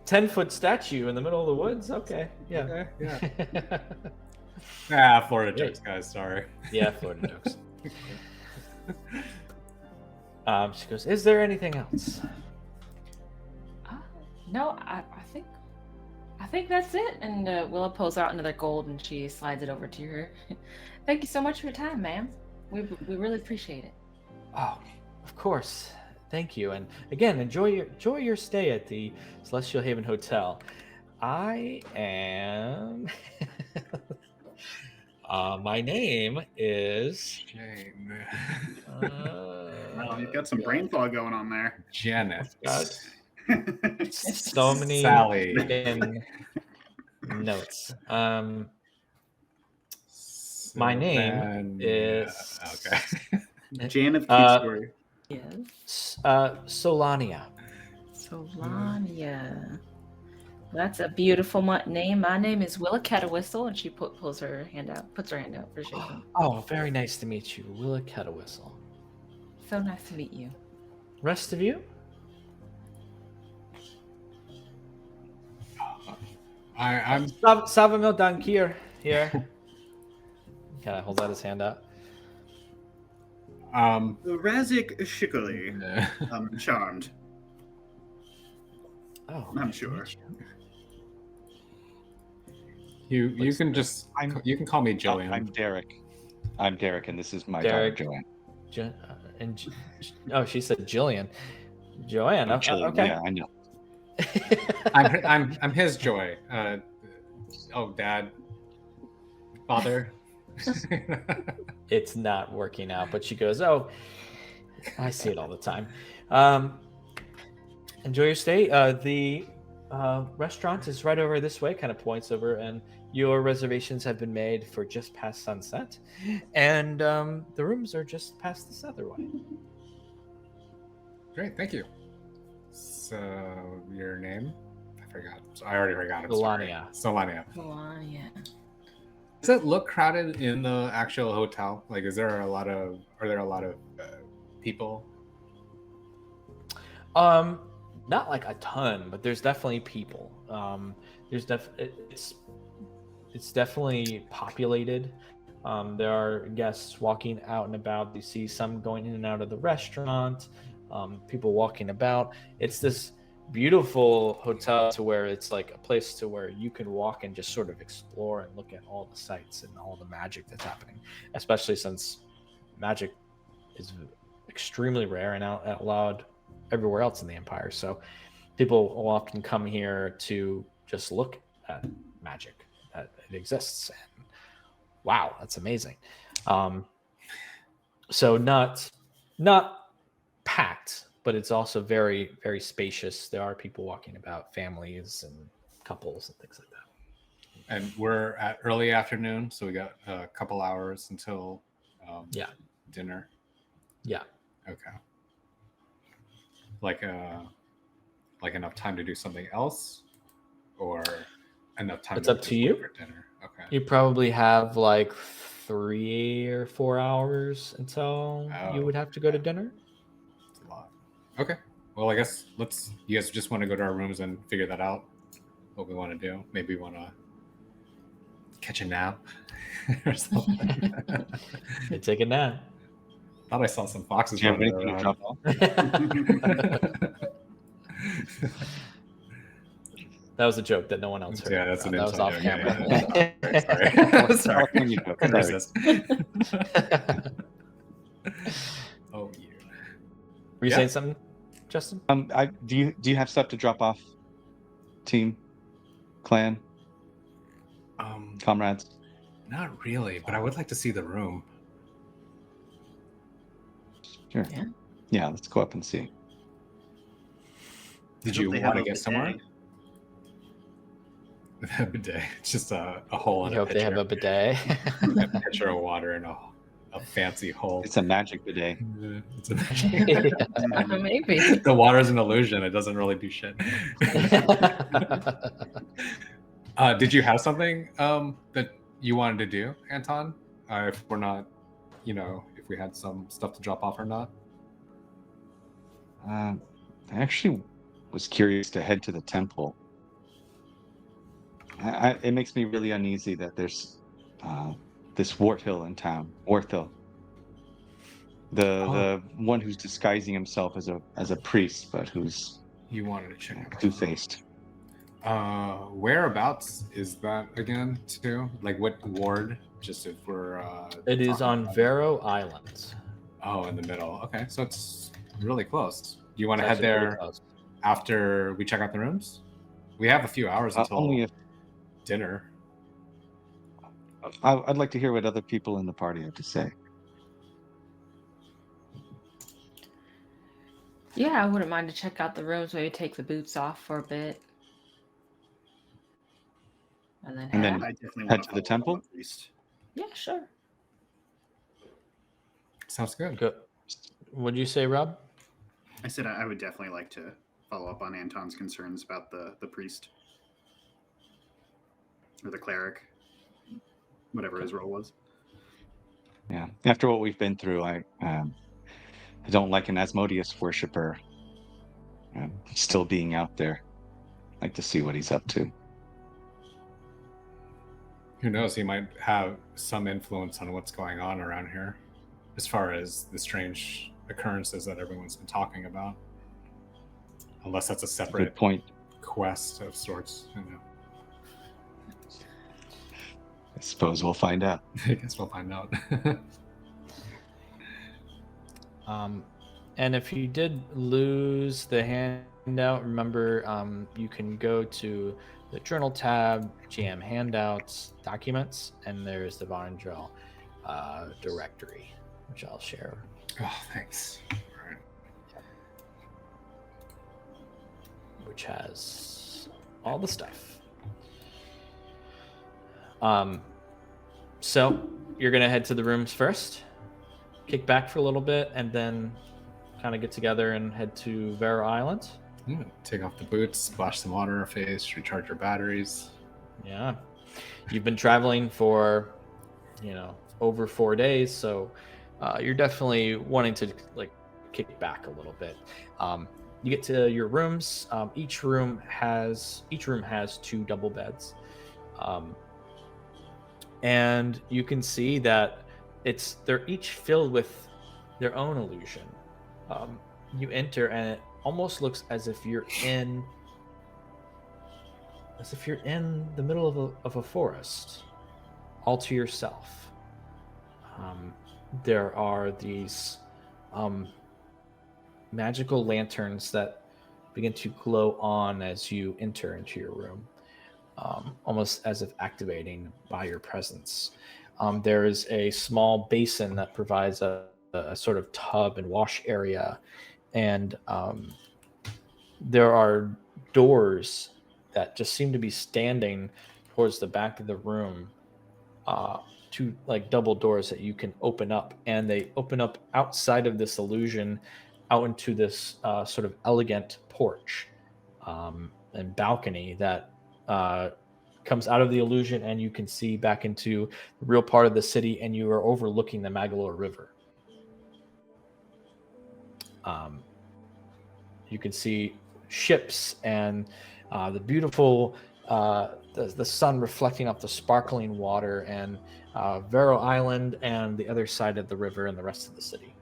10-foot statue in the middle of the woods. Okay. Yeah. Yeah. Florida jokes, guys. Sorry. Yeah, Florida jokes. She goes, "Is there anything else?" No, I think that's it. And Willow pulls out another gold and she slides it over to her. Thank you so much for your time, ma'am. We really appreciate it. Oh, of course. Thank you. And again, enjoy your stay at the Celestial Haven Hotel. I am. My name is Jane. Well, you've got some brain fog going on there. Janet. So many Sally. freaking notes. My name is okay. Jan of Kingsbury. Yes. Solania. Solania. That's a beautiful name. My name is Willa Catawhistle, and she puts her hand out for shaking. Oh, very nice to meet you, Willa Catawhistle. So nice to meet you. Rest of you? I'm Savamil Dankir here. Kind of holds out his hand out. Razik Shikoli. Charmed. Oh, I'm sure. You can just you can call me Jillian. I'm Derek. I'm Derek, and this is my Derek. daughter Joanne. She said Jillian. Joanne. Jillian, okay. Yeah, I know. I'm his joy. Dad, father. It's not working out, but she goes, "Oh, I see it all the time." Enjoy your stay. The restaurant is right over this way. Kind of points over, and your reservations have been made for just past sunset, and the rooms are just past this other way. Great, thank you. So your name? I forgot. I already forgot it. Solania. Solania. Solania. Does it look crowded in the actual hotel? Like, are there a lot of people? Not like a ton, but there's definitely people. It's definitely populated. There are guests walking out and about. You see some going in and out of the restaurant. People walking about. It's this beautiful hotel to where it's like a place to where you can walk and just sort of explore and look at all the sights and all the magic that's happening, especially since magic is extremely rare and out loud everywhere else in the Empire. So people will often come here to just look at magic that it exists. And wow, that's amazing. So not packed, but it's also very, very spacious. There are people walking about, families and couples and things like that. And we're at early afternoon, so we got a couple hours until dinner. Yeah. Okay. Like enough time to do something else, or enough time? It's up to you. For dinner. Okay. You probably have like 3 or 4 hours until you would have to go to dinner. That's a lot. Okay. Well, I guess you guys just want to go to our rooms and figure that out. What we want to do. Maybe we want to catch a nap or something. You take a nap. Thought I saw some foxes. Do you have anything to drop off? That was a joke that no one else heard. Yeah, that's an that was inside off joke. camera. Yeah. Sorry. Couldn't resist. Oh, you. Were you saying something, Justin? Do you have stuff to drop off, team, clan, comrades? Not really, but I would like to see the room. Sure. Yeah, let's go up and see. Did you want to get somewhere? A bidet. It's just a hole in I hope they have a bidet. A pitcher of water and a fancy hole. It's a magic bidet. It's a magic. Maybe. The water's an illusion. It doesn't really do shit. Did you have something that you wanted to do, Anton? If we're not, if we had some stuff to drop off or not? I actually was curious to head to the temple. It makes me really uneasy that there's this Wart Hill in town. Wart Hill. The one who's disguising himself as a priest, but who's you wanted to check out two-faced. Whereabouts is that again too? Like what ward? Just if we're it is on Vero Islands. Oh, in the middle. Okay, so it's really close. Do you want to head there after we check out the rooms? We have a few hours until only if dinner. I'd like to hear what other people in the party have to say. Yeah, I wouldn't mind to check out the rooms, maybe take the boots off for a bit. And then And head then out. I definitely head want to the follow up on temple? the priest. Yeah, sure. Sounds good. Go. What'd you say, Rob? I said I would definitely like to follow up on Anton's concerns about the priest or the cleric, whatever his role was. Yeah. After what we've been through, I don't like an Asmodeus worshiper still being out there. I'd like to see what he's up to. Who knows? He might have some influence on what's going on around here, as far as the strange occurrences that everyone's been talking about. Unless that's a Good separate point. quest of sorts. I suppose we'll find out. I guess we'll find out. And if you did lose the handout, remember you can go to the journal tab, GM handouts, documents, and there's the Varendrel directory, which I'll share. Oh, thanks. All right. Which has all the stuff. So you're gonna head to the rooms first, kick back for a little bit, and then kind of get together and head to Vero Island. Yeah, take off the boots, splash some water in our face, recharge your batteries. Yeah, you've been traveling for, over 4 days, so you're definitely wanting to kick back a little bit. You get to your rooms. Each room has 2 double beds, and you can see that they're each filled with their own illusion. You enter, and it almost looks as if you're in the middle of a forest, all to yourself. There are these magical lanterns that begin to glow on as you enter into your room, almost as if activating by your presence. There is a small basin that provides a sort of tub and wash area, and there are doors that just seem to be standing towards the back of the room, 2 double doors that you can open up, and they open up outside of this illusion out into this sort of elegant porch and balcony that comes out of the illusion, and you can see back into the real part of the city, and you are overlooking the Magalore River. You can see ships and the beautiful the sun reflecting off the sparkling water, and Vero Island and the other side of the river and the rest of the city.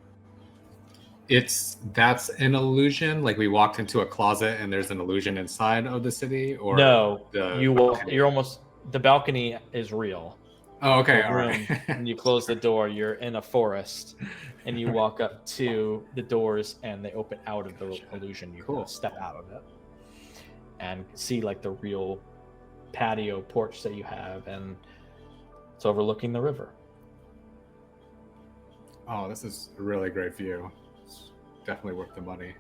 That's an illusion. Like we walked into a closet and there's an illusion inside of the city, or No, balcony? you're almost, the balcony is real. Oh, okay, The all room, right. when you close the door, you're in a forest, and you walk up to the doors, and they open out of the illusion. You Cool. can step out of it and see the real patio porch that you have, and it's overlooking the river. Oh, this is a really great view. It's definitely worth the money.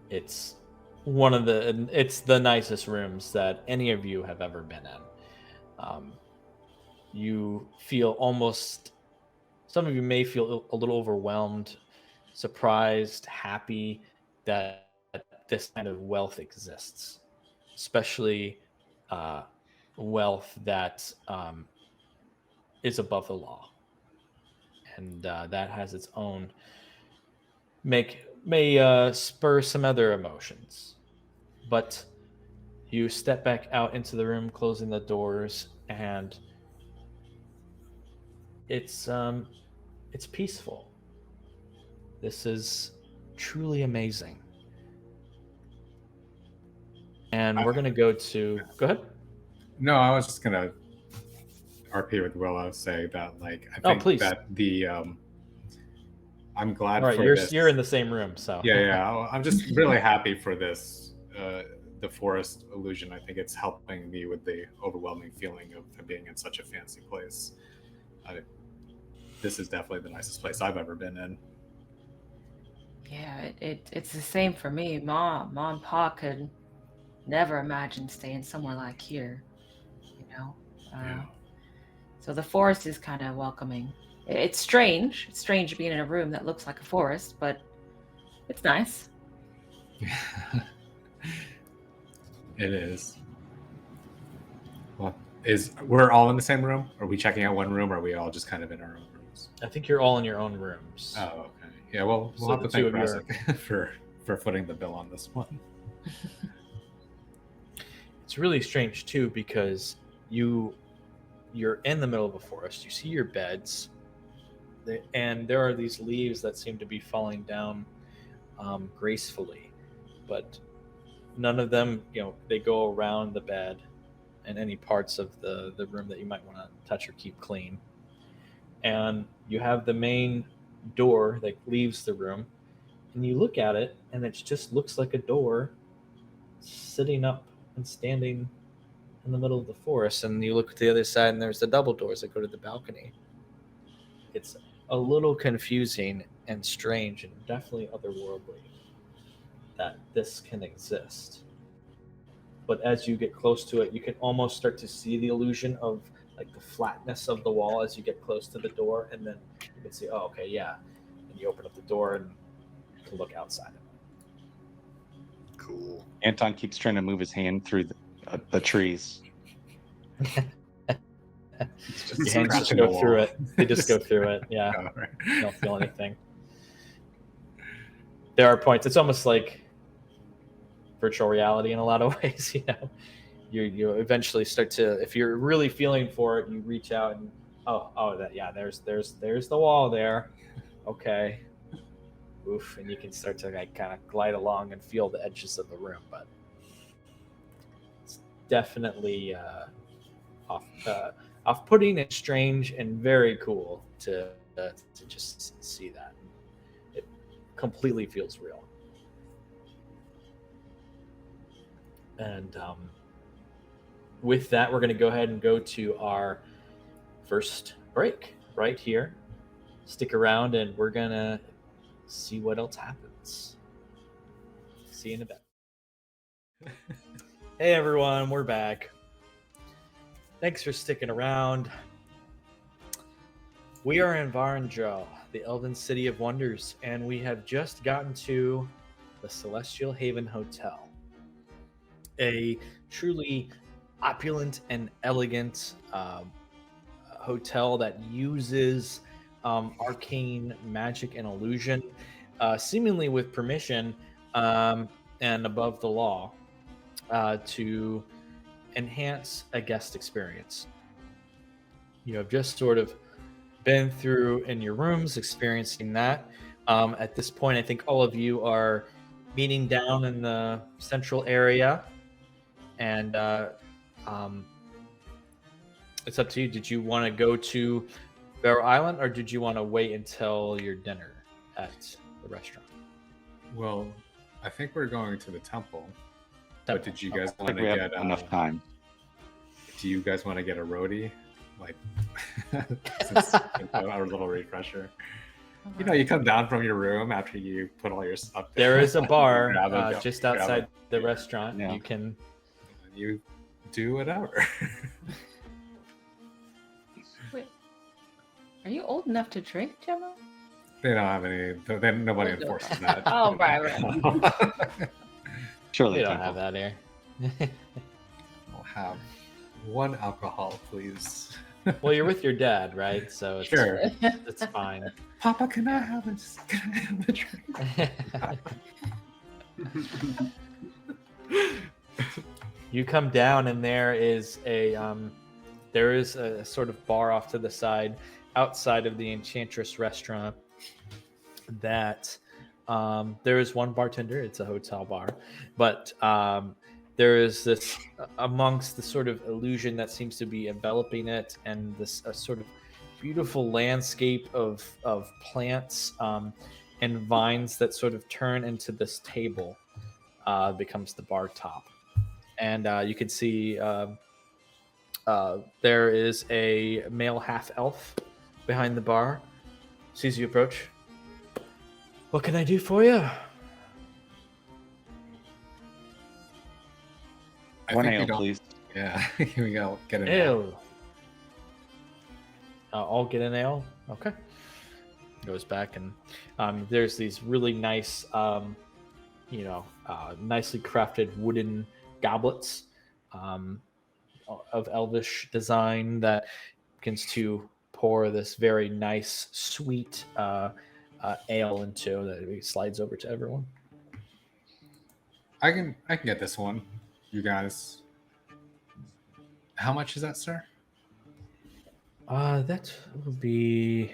It's it's the nicest rooms that any of you have ever been in. You feel some of you may feel a little overwhelmed, surprised, happy that this kind of wealth exists, especially wealth that is above the law, and that has its own may spur some other emotions. But you step back out into the room, closing the doors, and it's peaceful. This is truly amazing. And we're gonna go ahead. No, I was just gonna RP with Willow, say that I think please. that the I'm glad All right, for this. you're in the same room, so Yeah. I'm just really happy for this. The forest illusion. I think it's helping me with the overwhelming feeling of being in such a fancy place. This is definitely the nicest place I've ever been in. Yeah, it's the same for me. Mom and Pa could never imagine staying somewhere like here, you know. Yeah. So the forest is kind of welcoming. It's strange. It's strange being in a room that looks like a forest, but it's nice. It is. Well, we're all in the same room? Are we checking out one room, or are we all just kind of in our own rooms? I think you're all in your own rooms. Oh, okay. Yeah, well, we'll So have to the two thank of you Razek for footing the bill on this one. It's really strange too because you're in the middle of a forest. You see your beds, and there are these leaves that seem to be falling down gracefully, but none of them, they go around the bed and any parts of the room that you might want to touch or keep clean. And you have the main door that leaves the room, and you look at it, and it just looks like a door sitting up and standing in the middle of the forest. And you look at the other side, and there's the double doors that go to the balcony. It's a little confusing and strange and definitely otherworldly that this can exist. But as you get close to it, you can almost start to see the illusion of like the flatness of the wall as you get close to the door, and then you can see, oh, okay, yeah. And you open up the door and you can look outside of it. Cool. Anton keeps trying to move his hand through the trees. Your hands just go through it. They just go through it. Yeah. Oh, right. You don't feel anything. There are points. It's almost like virtual reality in a lot of ways. You eventually start to, if you're really feeling for it, you reach out and there's the wall there. Okay. Oof, and you can start to like kind of glide along and feel the edges of the room, but it's definitely off-putting and strange and very cool to just see that. It completely feels real. And with that, we're going to go ahead and go to our first break right here. Stick around, and we're going to see what else happens. See you in a bit. Hey, everyone. We're back. Thanks for sticking around. We are in Varendrel, the Elven City of Wonders, and we have just gotten to the Celestial Haven Hotel. A truly opulent and elegant hotel that uses arcane magic and illusion, seemingly with permission and above the law, to enhance a guest experience. You have just sort of been through in your rooms, experiencing that. At this point, I think all of you are meeting down in the central area. And it's up to you. Did you want to go to Barrow Island, or did you want to wait until your dinner at the restaurant? Well, I think we're going to the temple. But did you guys I want think to we get have enough time. Do you guys want to get a roadie? Like, since our little refresher. You come down from your room after you put all your stuff down. There is a bar grab just outside the restaurant. Yeah. You can. You do whatever. Wait, are you old enough to drink, Gemma? They don't have any. Nobody enforces that. Oh, right. Sure, We they don't can. have that here. I'll have one alcohol, please. Well, you're with your dad, right? So it's, Sure. it's fine. Papa, can I have a drink? You come down, and there is a sort of bar off to the side, outside of the Enchantress restaurant. That there is one bartender. It's a hotel bar, but there is this amongst the sort of illusion that seems to be enveloping it, and this sort of beautiful landscape of plants and vines that sort of turn into this table becomes the bar top. And you can see there is a male half elf behind the bar. Sees you approach. What can I do for you? One think we ale, don't- please. Yeah, here we go. Get an Ale. I'll get an ale. Okay. Goes back and there's these really nice, nicely crafted wooden goblets of elvish design that begins to pour this very nice, sweet ale into that he slides over to everyone. I can get this one, you guys. How much is that, sir? That will be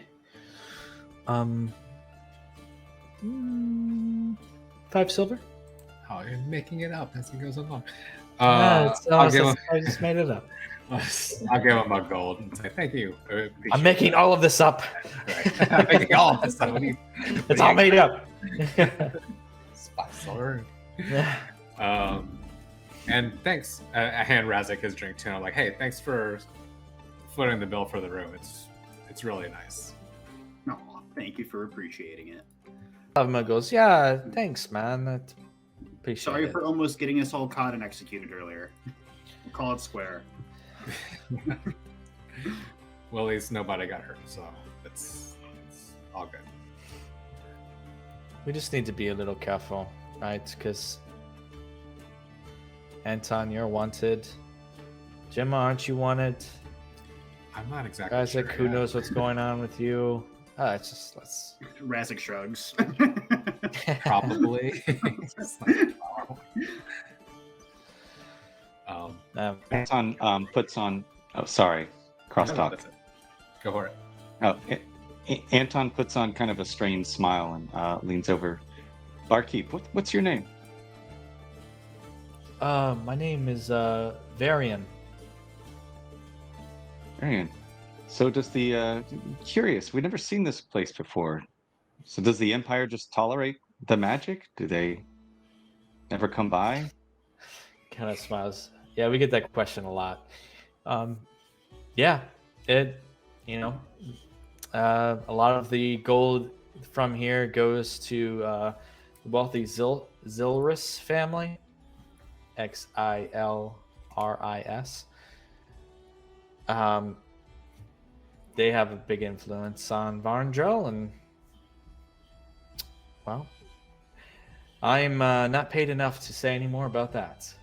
5 silver. Oh, you're making it up as it goes along. I I'll give him. just made it up. I'll give him a gold and say thank you. I'm making all of this up. Right. I'm making all of this stuff. It's all made up. 5 silver. And thanks. I hand Razik his drink too. I'm like, hey, thanks for footing the bill for the room. It's really nice. No, thank you for appreciating it. Avma goes, yeah, thanks, man. I appreciate Sorry it. for almost getting us all caught and executed earlier. We'll call it square. Well, at least nobody got hurt, so it's all good. We just need to be a little careful, right? Because Anton, you're wanted. Gemma, aren't you wanted? I'm not exactly Isaac, sure who yet. knows what's going on with you? It's just let's. Razik shrugs. Probably. Just like, Anton puts on. Oh, sorry, no, crosstalk. that's it. Go for it. Oh, Anton puts on kind of a strained smile and leans over. Barkeep, what's your name? My name is Varian. Arian. So does the curious? We've never seen this place before. So does the Empire just tolerate the magic? Do they never come by? Kind of smiles. Yeah, we get that question a lot. Yeah, it. A lot of the gold from here goes to the wealthy Zilris family. Xilris. They have a big influence on Varendrel, and well, I'm not paid enough to say any more about that.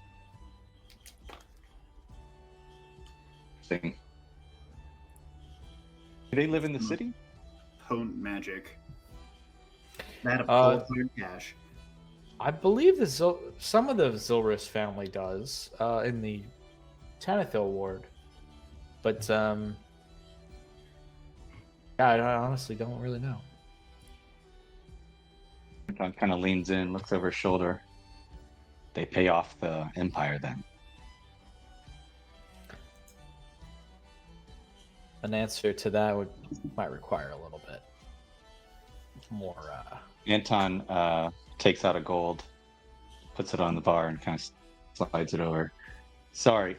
Thing. Do they live in the city? Potent magic. That of cold cash. I believe some of the Zilris family does in the Tanithil ward, but yeah, I honestly don't really know. Anton kind of leans in, looks over his shoulder. They pay off the Empire then. An answer to that might require a little bit more. Anton takes out a gold, puts it on the bar, and kind of slides it over. Sorry,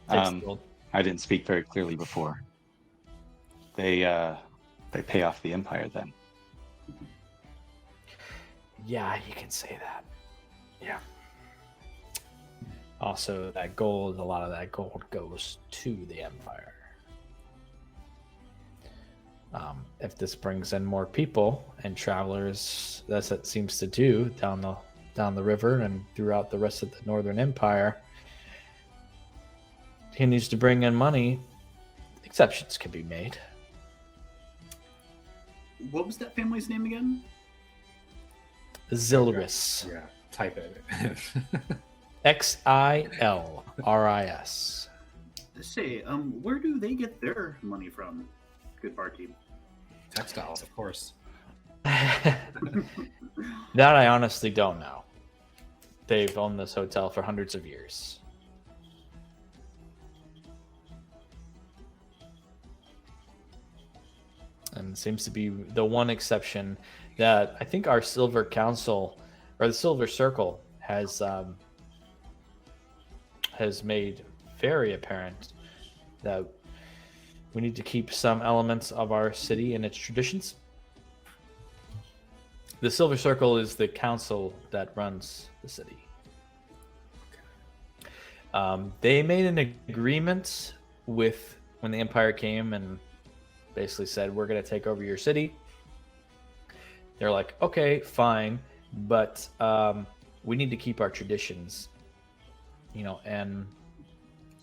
Gold. I didn't speak very clearly before. They pay off the Empire then. Yeah, you can say that. Yeah. Also, a lot of that gold goes to the Empire. If this brings in more people and travelers, that's what it seems to do down the river and throughout the rest of the Northern Empire, continues to bring in money, exceptions can be made. What was that family's name again? Zilris. Yeah, type it. Xilris. Say, where do they get their money from? Good barkeep. Textiles, of course. That I honestly don't know. They've owned this hotel for hundreds of years. And seems to be the one exception that I think our Silver Council or the Silver Circle has made very apparent that we need to keep some elements of our city and its traditions. The Silver Circle is the council that runs the city. They made an agreement with when the Empire came and basically said, we're going to take over your city. They're like, okay, fine, but we need to keep our traditions, and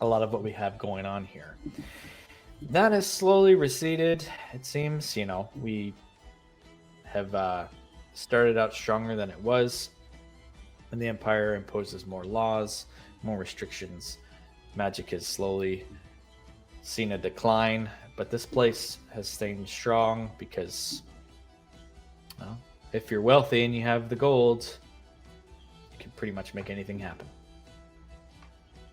a lot of what we have going on here. That has slowly receded, it seems. We have started out stronger than it was, and the Empire imposes more laws, more restrictions. Magic has slowly seen a decline, but this place has stayed strong because, well, if you're wealthy and you have the gold, you can pretty much make anything happen.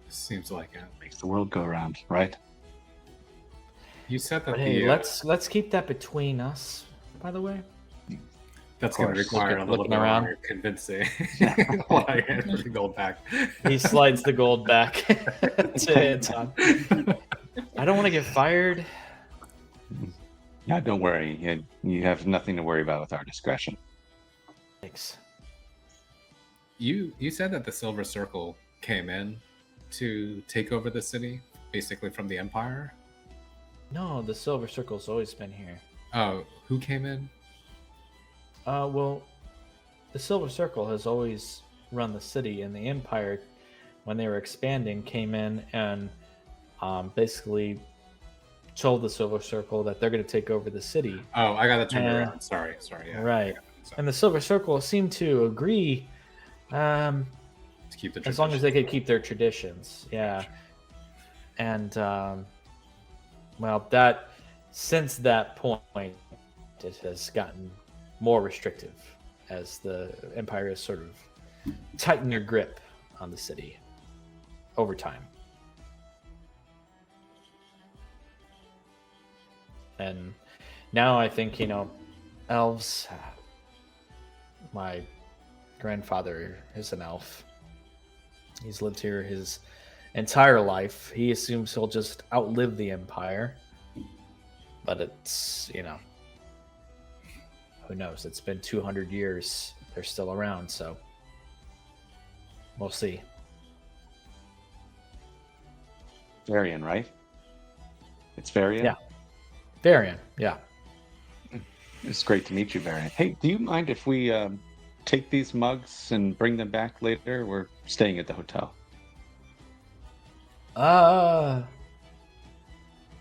Seems like it Makes the world go around, right? You said that. But hey, let's keep that between us. By the way, that's going to require a little bit more convincing. While I get the gold back. He slides the gold back to Anton. I don't want to get fired. Yeah, don't worry. You have nothing to worry about with our discretion. Thanks. You said that the Silver Circle came in to take over the city, basically from the Empire? No, the Silver Circle's always been here. Oh, who came in? Well, the Silver Circle has always run the city, and the Empire, when they were expanding, came in and basically told the Silver Circle that they're going to take over the city. Oh, I got that turned around. Sorry. Yeah, right. And the Silver Circle seemed to agree to keep the as long as they could keep their traditions. Yeah. And, well, that since that point, it has gotten more restrictive as the Empire has sort of tightened their grip on the city over time. And now I think, elves, my grandfather is an elf. He's lived here his entire life. He assumes he'll just outlive the Empire. But it's, who knows? It's been 200 years. They're still around, so we'll see. Varian, right? It's Varian? Yeah. Varian, yeah. It's great to meet you, Varian. Hey, do you mind if we take these mugs and bring them back later? We're staying at the hotel. Yeah,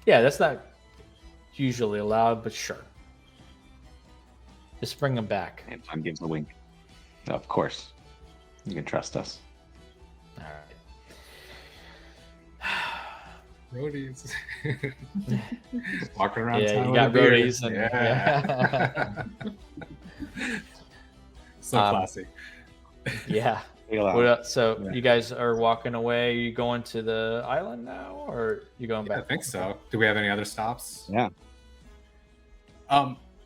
that's not usually allowed, but sure. Just bring them back. Anton gives a wink. Of course. You can trust us. All right. Roadies. Walking around Yeah, town you with got a beard. roadies. And, yeah. So classy. Yeah. So you guys are walking away. Are you going to the island now, or you going back? I think so. Do we have any other stops? Yeah.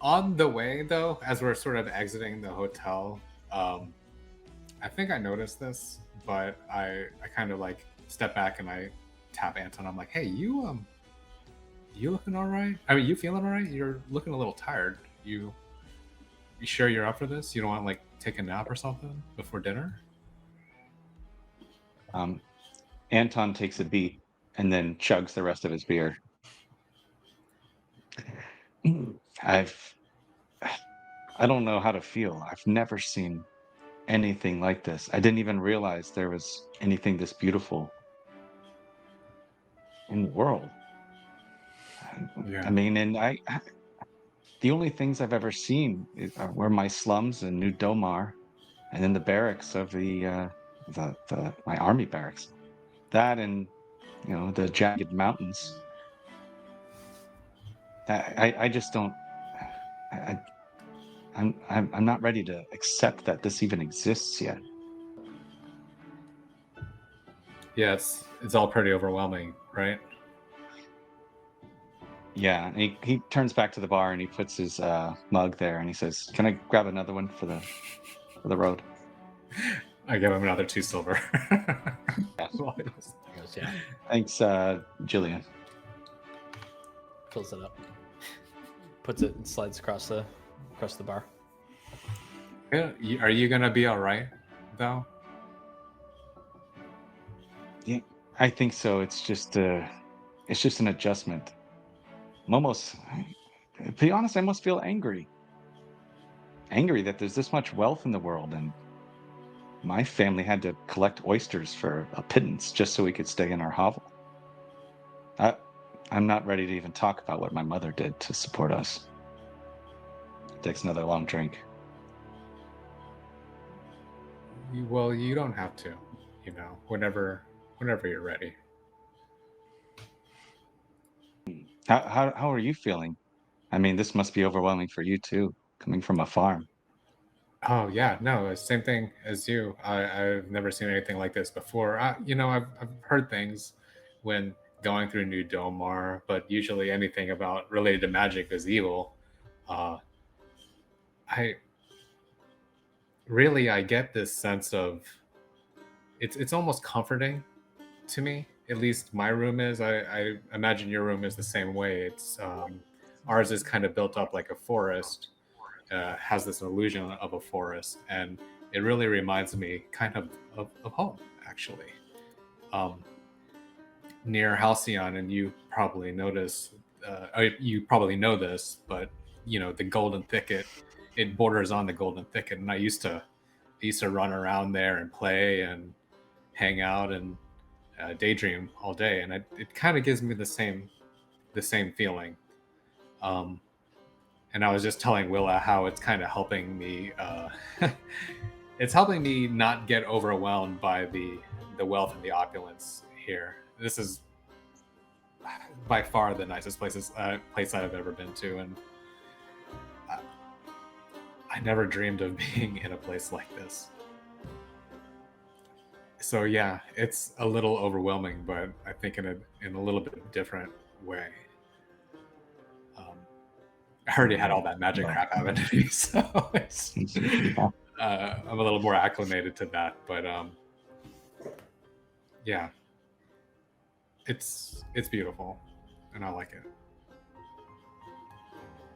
On the way, though, as we're sort of exiting the hotel, I think I noticed this, but I kind of like step back and I tap Anton. I'm like, hey, you looking all right? I mean, you feeling all right? You're looking a little tired. You sure you're up for this? You don't want to like take a nap or something before dinner? Anton takes a beat and then chugs the rest of his beer. I don't know how to feel. I've never seen anything like this. I didn't even realize there was anything this beautiful in the world. Yeah. I mean, and I the only things I've ever seen were my slums in New Domar, and then the barracks of my army barracks. That and the jagged mountains. I just don't. I'm not ready to accept that this even exists yet. Yeah, it's all pretty overwhelming, right? Yeah, and he turns back to the bar and he puts his mug there and he says, "Can I grab another one for the road?" I give him another 2 silver. Yeah. Thanks, Jillian. Fills it up. Puts it and slides across the bar. Are you gonna be all right, though? Yeah, I think so. It's just an adjustment. I'm almost, to be honest, I almost feel angry. Angry that there's this much wealth in the world, and my family had to collect oysters for a pittance just so we could stay in our hovel. I'm not ready to even talk about what my mother did to support us. Takes another long drink. Well, you don't have to. Whenever you're ready. How are you feeling? I mean, this must be overwhelming for you too, coming from a farm. Oh yeah, no, same thing as you. I've never seen anything like this before. I've heard things when going through New Domar, but usually anything about related to magic is evil. Uh, I I get this sense of it's almost comforting to me. At least my room is. I imagine your room is the same way. It's ours is kind of built up like a forest. Has this illusion of a forest, and it really reminds me kind of home, actually. Near Halcyon, and you probably you probably know this, but the Golden Thicket, it borders on the Golden Thicket, and I used to run around there and play and hang out and daydream all day, and it kind of gives me the same feeling. And I was just telling Willa how it's kind of helping me. It's helping me not get overwhelmed by the wealth and the opulence here. This is by far the nicest place I've ever been to, and I never dreamed of being in a place like this. So yeah, it's a little overwhelming, but I think in a little bit different way. I already had all that magic crap happen to me, so I'm a little more acclimated to that. But yeah, it's beautiful, and I like it.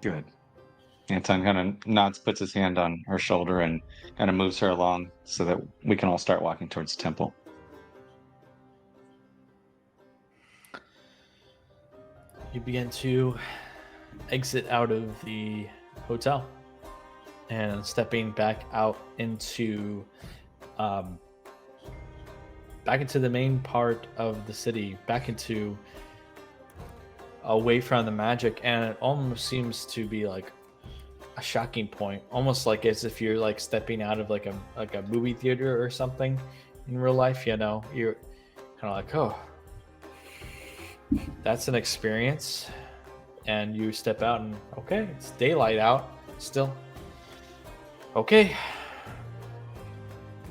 Good. Anton kind of nods, puts his hand on her shoulder, and kind of moves her along so that we can all start walking towards the temple. You begin to exit out of the hotel and stepping back out into the main part of the city, back into away from the magic, and it almost seems to be like a shocking point, almost like as if you're like stepping out of like a movie theater or something in real life. You're kind of like, oh, that's an experience. And you step out and, okay, it's daylight out still. Okay.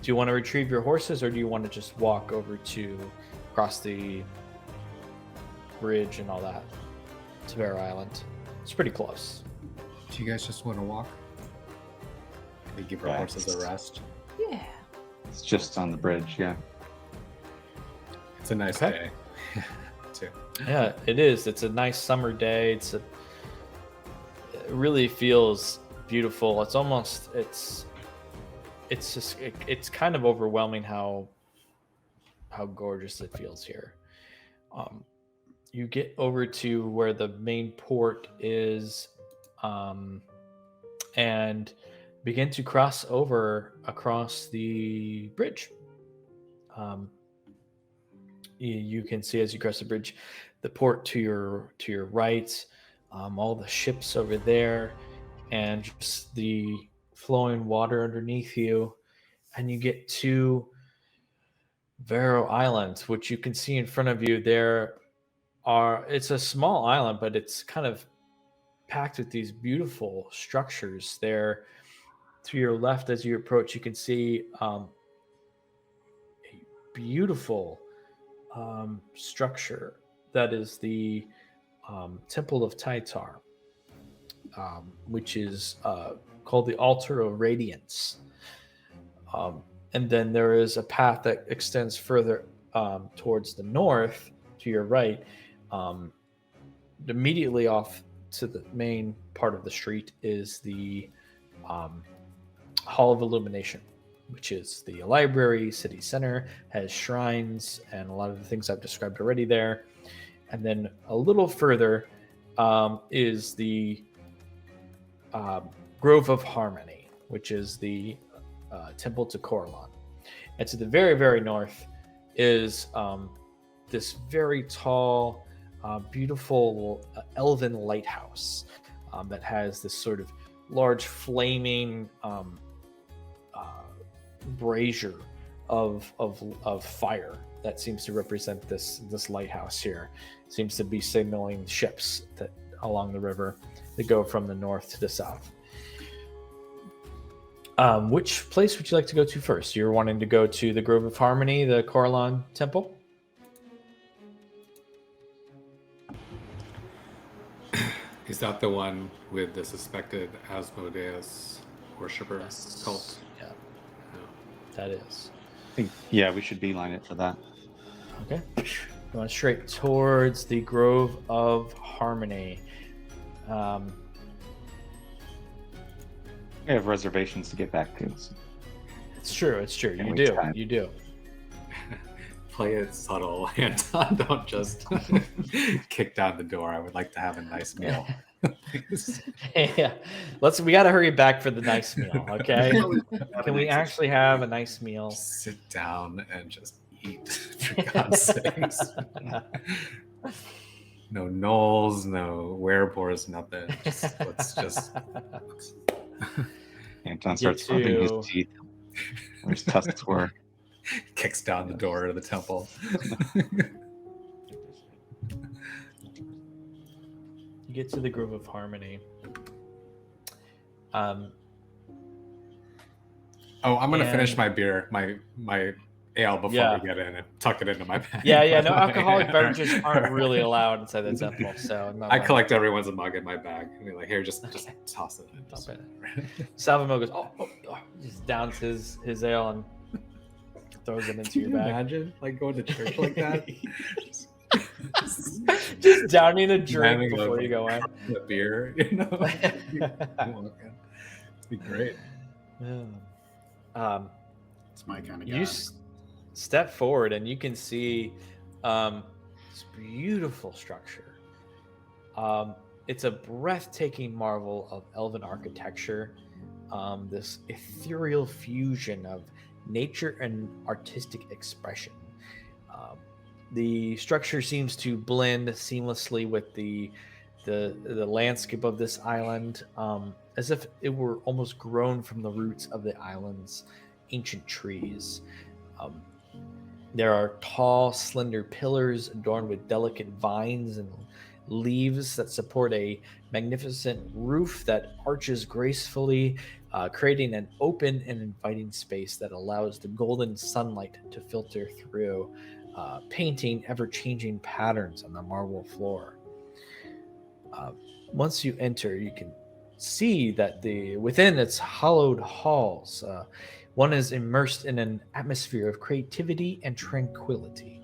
Do you want to retrieve your horses, or do you want to just walk over to cross the bridge and all that to Bear Island? It's pretty close. Do you guys just want to walk? We give our horses a rest. Yeah. It's just on the bridge, yeah. It's a nice day. Too. Yeah, it is. It's a nice summer day. It really feels beautiful. It's almost it's kind of overwhelming how gorgeous it feels here. You get over to where the main port is, and begin to cross over across the bridge. You can see as you cross the bridge, the port to your right, all the ships over there, and just the flowing water underneath you, and you get to Vero Island, which you can see in front of you. It's a small island, but it's kind of packed with these beautiful structures. There, to your left as you approach, you can see a beautiful structure that is the Temple of Tytar, which is called the Altar of Radiance. And then there is a path that extends further towards the north to your right. Immediately off to the main part of the street is the Hall of Illumination, which is the library, city center, has shrines, and a lot of the things I've described already there. And then a little further is the Grove of Harmony, which is the temple to Corellon. And to the very, very north is this very tall, beautiful elven lighthouse that has this sort of large flaming brazier of fire that seems to represent this lighthouse here. It seems to be signaling ships that along the river that go from the north to the south. Which place would you like to go to first? You're wanting to go to the Grove of Harmony, the Corellon Temple? Is that the one with the suspected Asmodeus worshipper cult? Yeah, that is. I think, yeah, we should beeline it for that. Okay. Going straight towards the Grove of Harmony. I have reservations to get back to. So. It's true. And You we do. try. You do. Play it subtle, Anton. Don't just kick down the door. I would like to have a nice meal. Yeah. We got to hurry back for the nice meal, okay? Can we actually have a nice meal? Just sit down and just eat, for God's sakes. No gnolls, no werebores, nothing. Let's Anton starts rubbing his teeth where his tusks were. kicks down the door of the temple. You get to the Grove of Harmony. I'm gonna finish my beer, my ale before we get in and tuck it into my bag. Yeah. No alcoholic beverages aren't really allowed inside the temple, so I collect everyone's mug in my bag. I mean, like, here, just toss it in. Dump it. Salvamo goes, oh, just downs his ale and throws it into your bag. Imagine like going to church like that. Just downing a drink before you go in. The beer, you know. It'd be great. It's my kind of guy. You step forward and you can see this beautiful structure. It's a breathtaking marvel of elven architecture. This ethereal fusion of nature and artistic expression. The structure seems to blend seamlessly with the landscape of this island, as if it were almost grown from the roots of the island's ancient trees. There are tall, slender pillars adorned with delicate vines and leaves that support a magnificent roof that arches gracefully, creating an open and inviting space that allows the golden sunlight to filter through, painting ever-changing patterns on the marble floor. Once you enter, you can see that within its hollowed halls, one is immersed in an atmosphere of creativity and tranquility.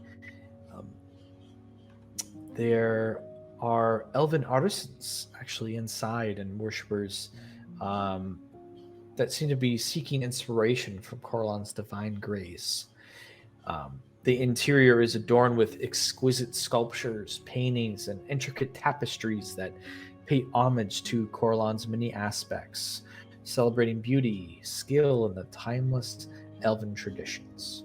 There are elven artisans actually inside and worshippers that seem to be seeking inspiration from Corellon's divine grace. The interior is adorned with exquisite sculptures, paintings, and intricate tapestries that pay homage to Corellon's many aspects, celebrating beauty, skill, and the timeless elven traditions.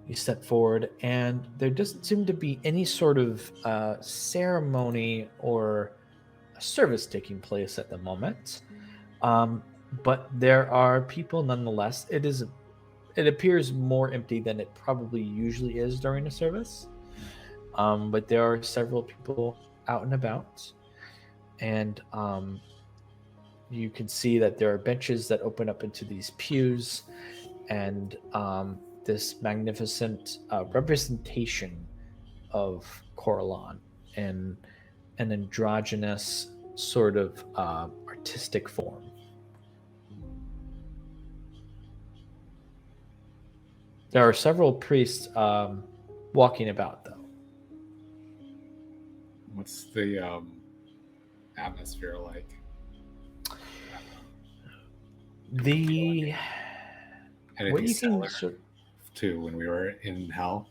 You step forward, and there doesn't seem to be any sort of ceremony or service taking place at the moment. But there are people nonetheless. It appears more empty than it probably usually is during a service. But there are several people out and about. And you can see that there are benches that open up into these pews. And this magnificent representation of Corellon in an androgynous sort of artistic form. There are several priests walking about, though. What's the atmosphere like? The Anything what you similar can to when we were in hell,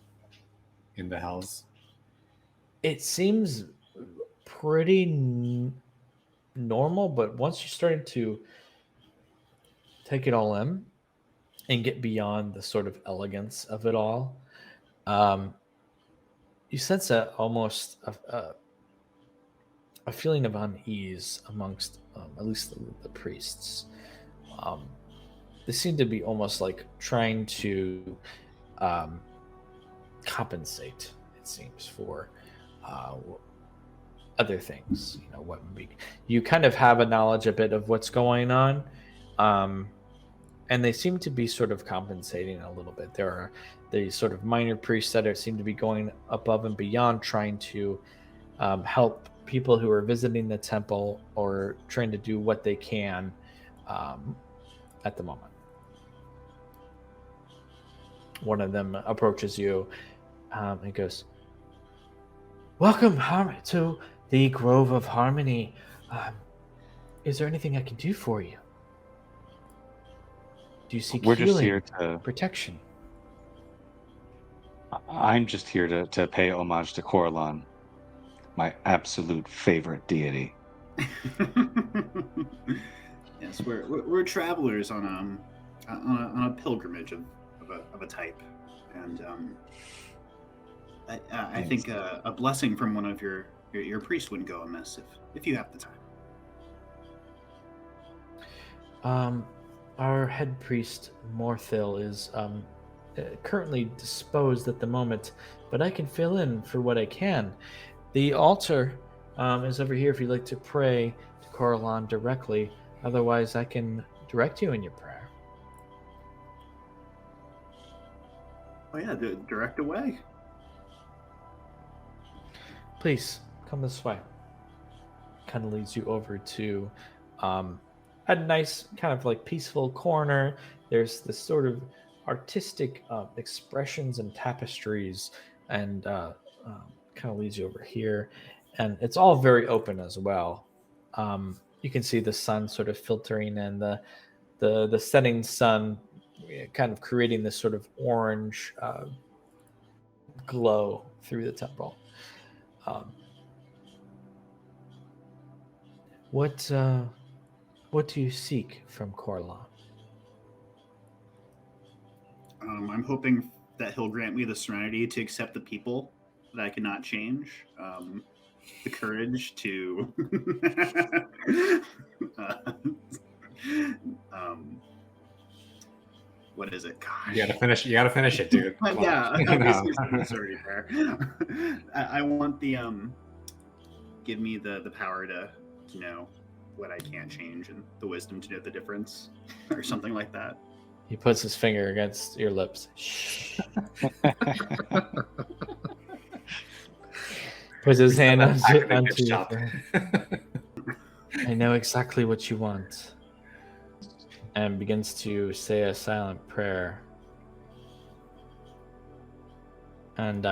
in the hells? it seems pretty normal, but once you started to take it all in and get beyond the sort of elegance of it all, um, you sense almost a feeling of unease amongst at least the priests. Um, they seem to be almost like trying to um, compensate, it seems, for other things. You know, what would be, you kind of have a knowledge a bit of what's going on, and they seem to be sort of compensating a little bit. There are the sort of minor priests that seem to be going above and beyond, trying to help people who are visiting the temple or trying to do what they can at the moment. One of them approaches you and goes, "Welcome to the Grove of Harmony. Is there anything I can do for you? Do you seek We're healing, just here to. protection?" I'm just here to pay homage to Corellon, my absolute favorite deity. Yes, we're travelers on a pilgrimage of a type, and I think a blessing from one of your priests wouldn't go amiss if you have the time. Our head priest Morthil is currently disposed at the moment, but I can fill in for what I can. The altar is over here if you'd like to pray to Corellon directly. Otherwise, I can direct you in your prayer. Oh yeah, direct away. Please, come this way. Kind of leads you over to a nice kind of like peaceful corner. There's this sort of artistic expressions and tapestries, and kind of leads you over here. And it's all very open as well. You can see the sun sort of filtering and the setting sun kind of creating this sort of orange glow through the temple. What do you seek from Corellon? I'm hoping that he'll grant me the serenity to accept the people that I cannot change, the courage to what is it? Gosh. You gotta finish it, dude. Yeah, obviously it's already there. I want the give me the power to know what I can't change and the wisdom to know the difference, or something like that. He puts his finger against your lips. Shh. Puts his hand onto your thing. I know exactly what you want. And begins to say a silent prayer. And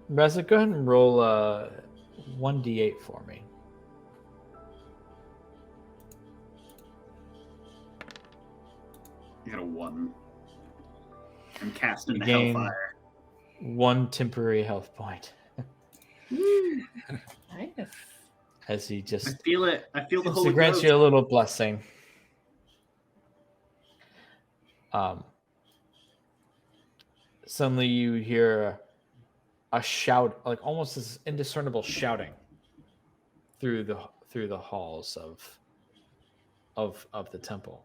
Reza, go ahead and roll 1d8 for me. You got a 1. I'm cast into gain hellfire. 1 temporary health point. Nice. As he just I feel it. I feel the he Holy grants Ghost. you a little blessing. Suddenly you hear a shout, like almost this indiscernible shouting through the halls of the temple.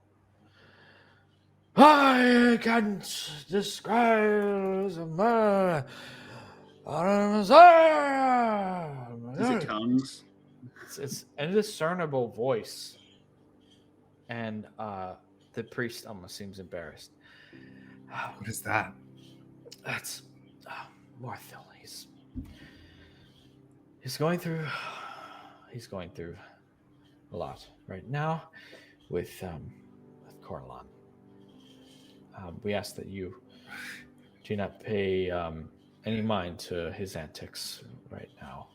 I can't disguise my Is it tongues? It's an indiscernible voice, and the priest almost seems embarrassed. What is that? That's Morthil. He's going through a lot right now with Corellon. We ask that you do not pay any mind to his antics right now.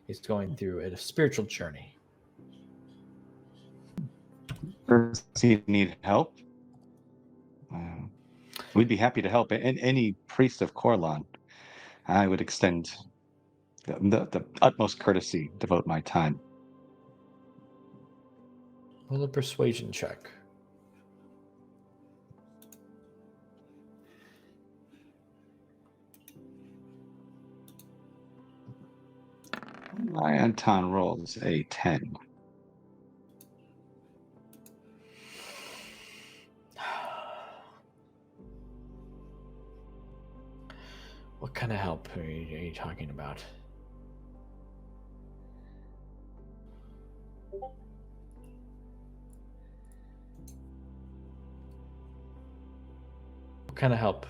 He's going through a spiritual journey. you need help, we'd be happy to help. And any priest of Corellon, I would extend the utmost courtesy, devote my time. Roll a persuasion check. My Anton rolls a 10. What kind of help are you talking about? What kind of help?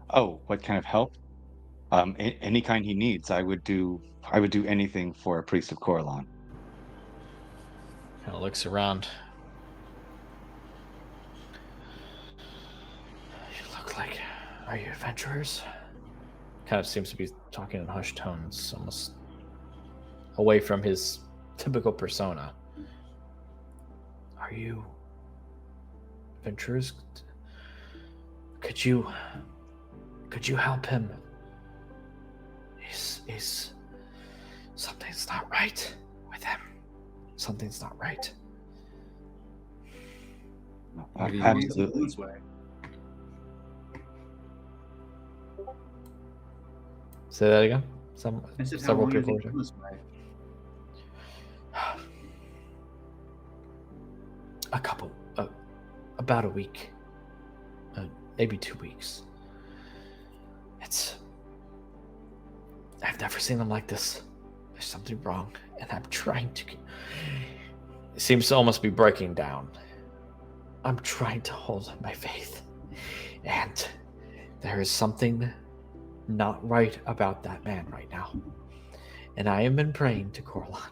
Oh, what kind of help? Any kind he needs. I would do anything for a priest of Corellon. Kind of looks around. You look like, are you adventurers? Kind of seems to be talking in hushed tones, almost away from his typical persona. Are you adventurers? Could you help him? He's something's not right with him. Something's not right. Absolutely. This way. Say that again. I said, how Several long have people. you been this way? About a week, maybe 2 weeks. I've never seen him like this. There's something wrong, and I'm trying to. It seems to almost be breaking down. I'm trying to hold my faith, and there is something not right about that man right now. And I have been praying to Corellon.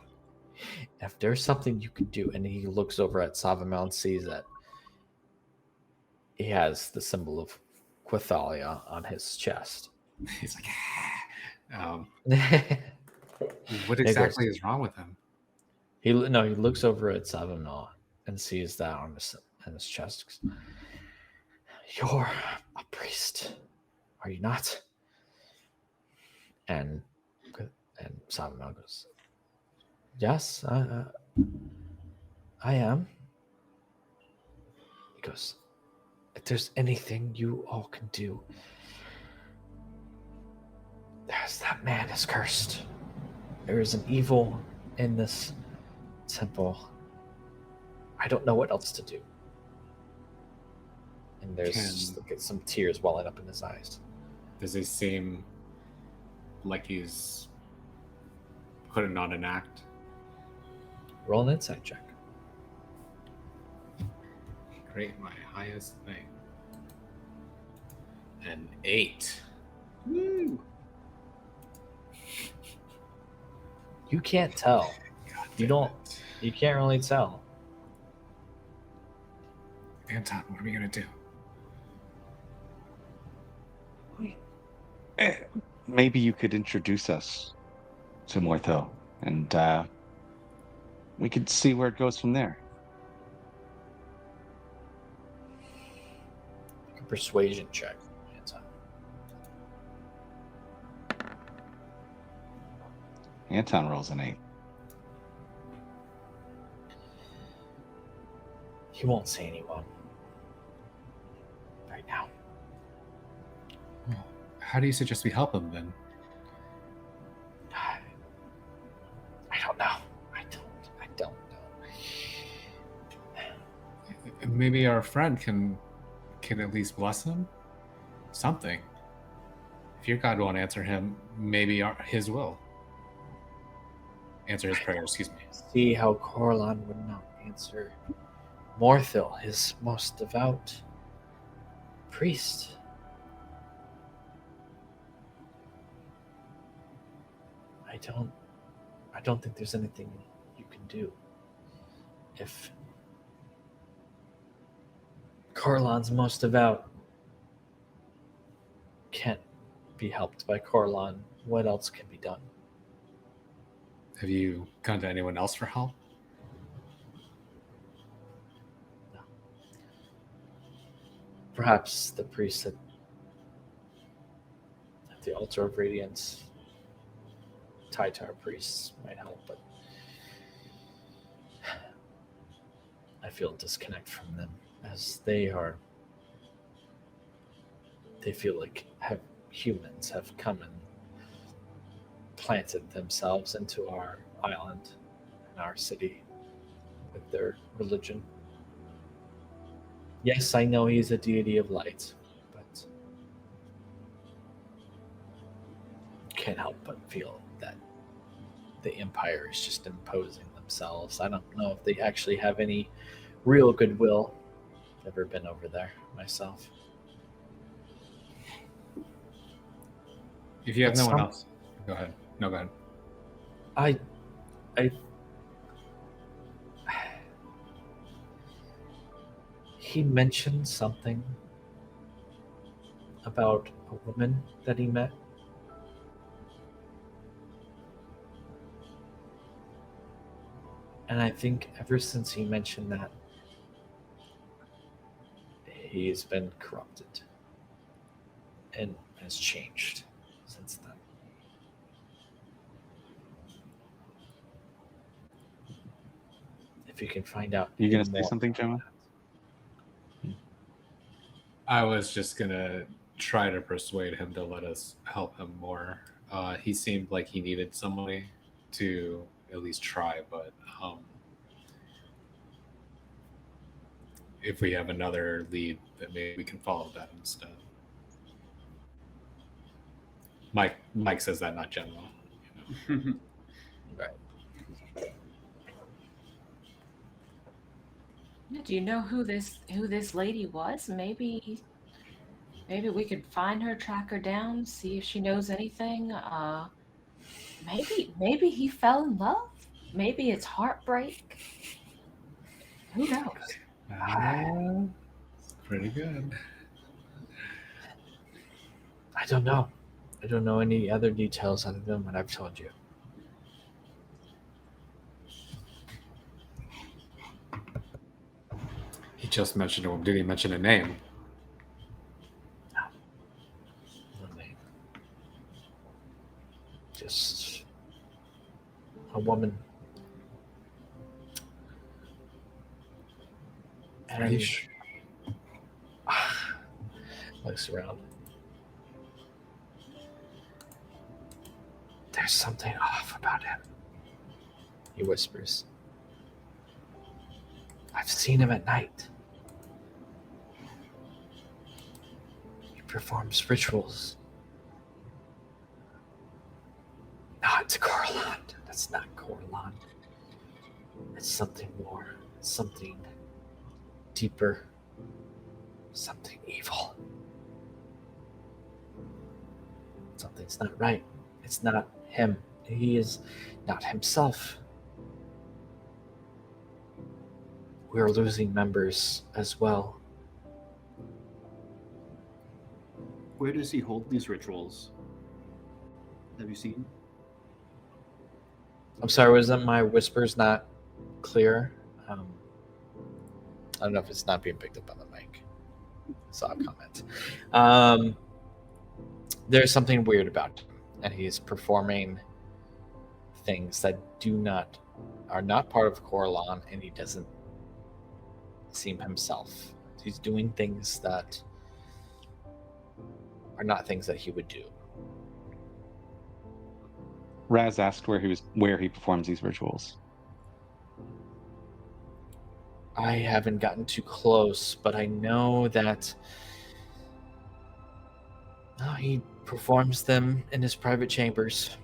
If there's something you can do, and he looks over at Savamel and sees that he has the symbol of Quithalia on his chest. He's like, what exactly is wrong with him? He looks over at Savamel and sees that on his chest. You're a priest, are you not? And Savamel goes, yes, I am. He goes, if there's anything you all can do, that man is cursed. There is an evil in this temple. I don't know what else to do. And there's some tears welling up in his eyes. Does he seem like he's putting on an act? Roll an insight check. Great, my highest thing. An 8. Woo! You can't tell. You can't really tell. Anton, what are we gonna do? Maybe you could introduce us to Mortho, and we could see where it goes from there. A persuasion check. Anton rolls an 8. He won't say anyone right now. How do you suggest we help him then? I don't know. I don't know. Maybe our friend can at least bless him? Something. If your God won't answer him, maybe his will. Answer his prayer, excuse me. See how Corellon would not answer Morthil, his most devout priest. I don't think there's anything you can do. If Corellon's most devout can't be helped by Corellon, what else can be done? Have you gone to anyone else for help? Perhaps the priest at the altar of radiance tied to our priests might help, but I feel a disconnect from them as they feel like humans have come and planted themselves into our island and our city with their religion. Yes, I know he's a deity of light, but can't help but feel that the Empire is just imposing themselves. I don't know if they actually have any real goodwill. Never been over there myself. If you have But no one else, go ahead. No, go ahead. I he mentioned something about a woman that he met. And I think ever since he mentioned that, he's been corrupted and has changed since then. If you can find out. You going to more say something, about Gemma? that. I was just gonna try to persuade him to let us help him more. He seemed like he needed somebody to at least try, but if we have another lead, then maybe we can follow that instead. Mike says that, not General. Right. Do you know who this lady was? Maybe we could find her, track her down, see if she knows anything. Maybe he fell in love. Maybe it's heartbreak. Who knows? Pretty good. I don't know. I don't know any other details other than what I've told you. He just mentioned a woman. Did he mention a name? No name. Just a woman. And looks around. There's something off about him, he whispers. I've seen him at night. He performs rituals. Not Corellon. That's not Corellon. It's something more. Something deeper. Something evil. Something's not right. It's not him. He is not himself. We're losing members as well. Where does he hold these rituals? Have you seen? I'm sorry, wasn't my whispers not clear? I don't know if it's not being picked up on the mic. So I'll comment. There's something weird about him, and he's performing things that are not part of Corellon, and he doesn't seem himself. He's doing things that are not things that he would do. Raz asked where he performs these rituals. I haven't gotten too close, but I know that he performs them in his private chambers.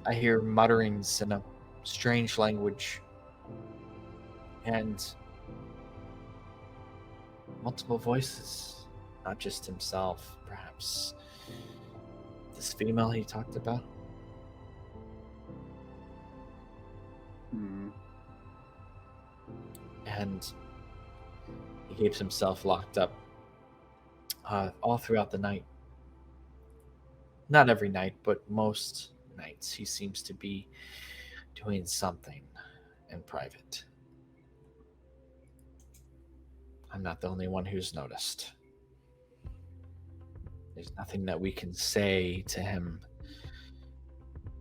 I hear mutterings in a strange language and multiple voices, not just himself, perhaps this female he talked about. And he keeps himself locked up all throughout the night. Not every night, but most nights he seems to be doing something in private. I'm not the only one who's noticed. There's nothing that we can say to him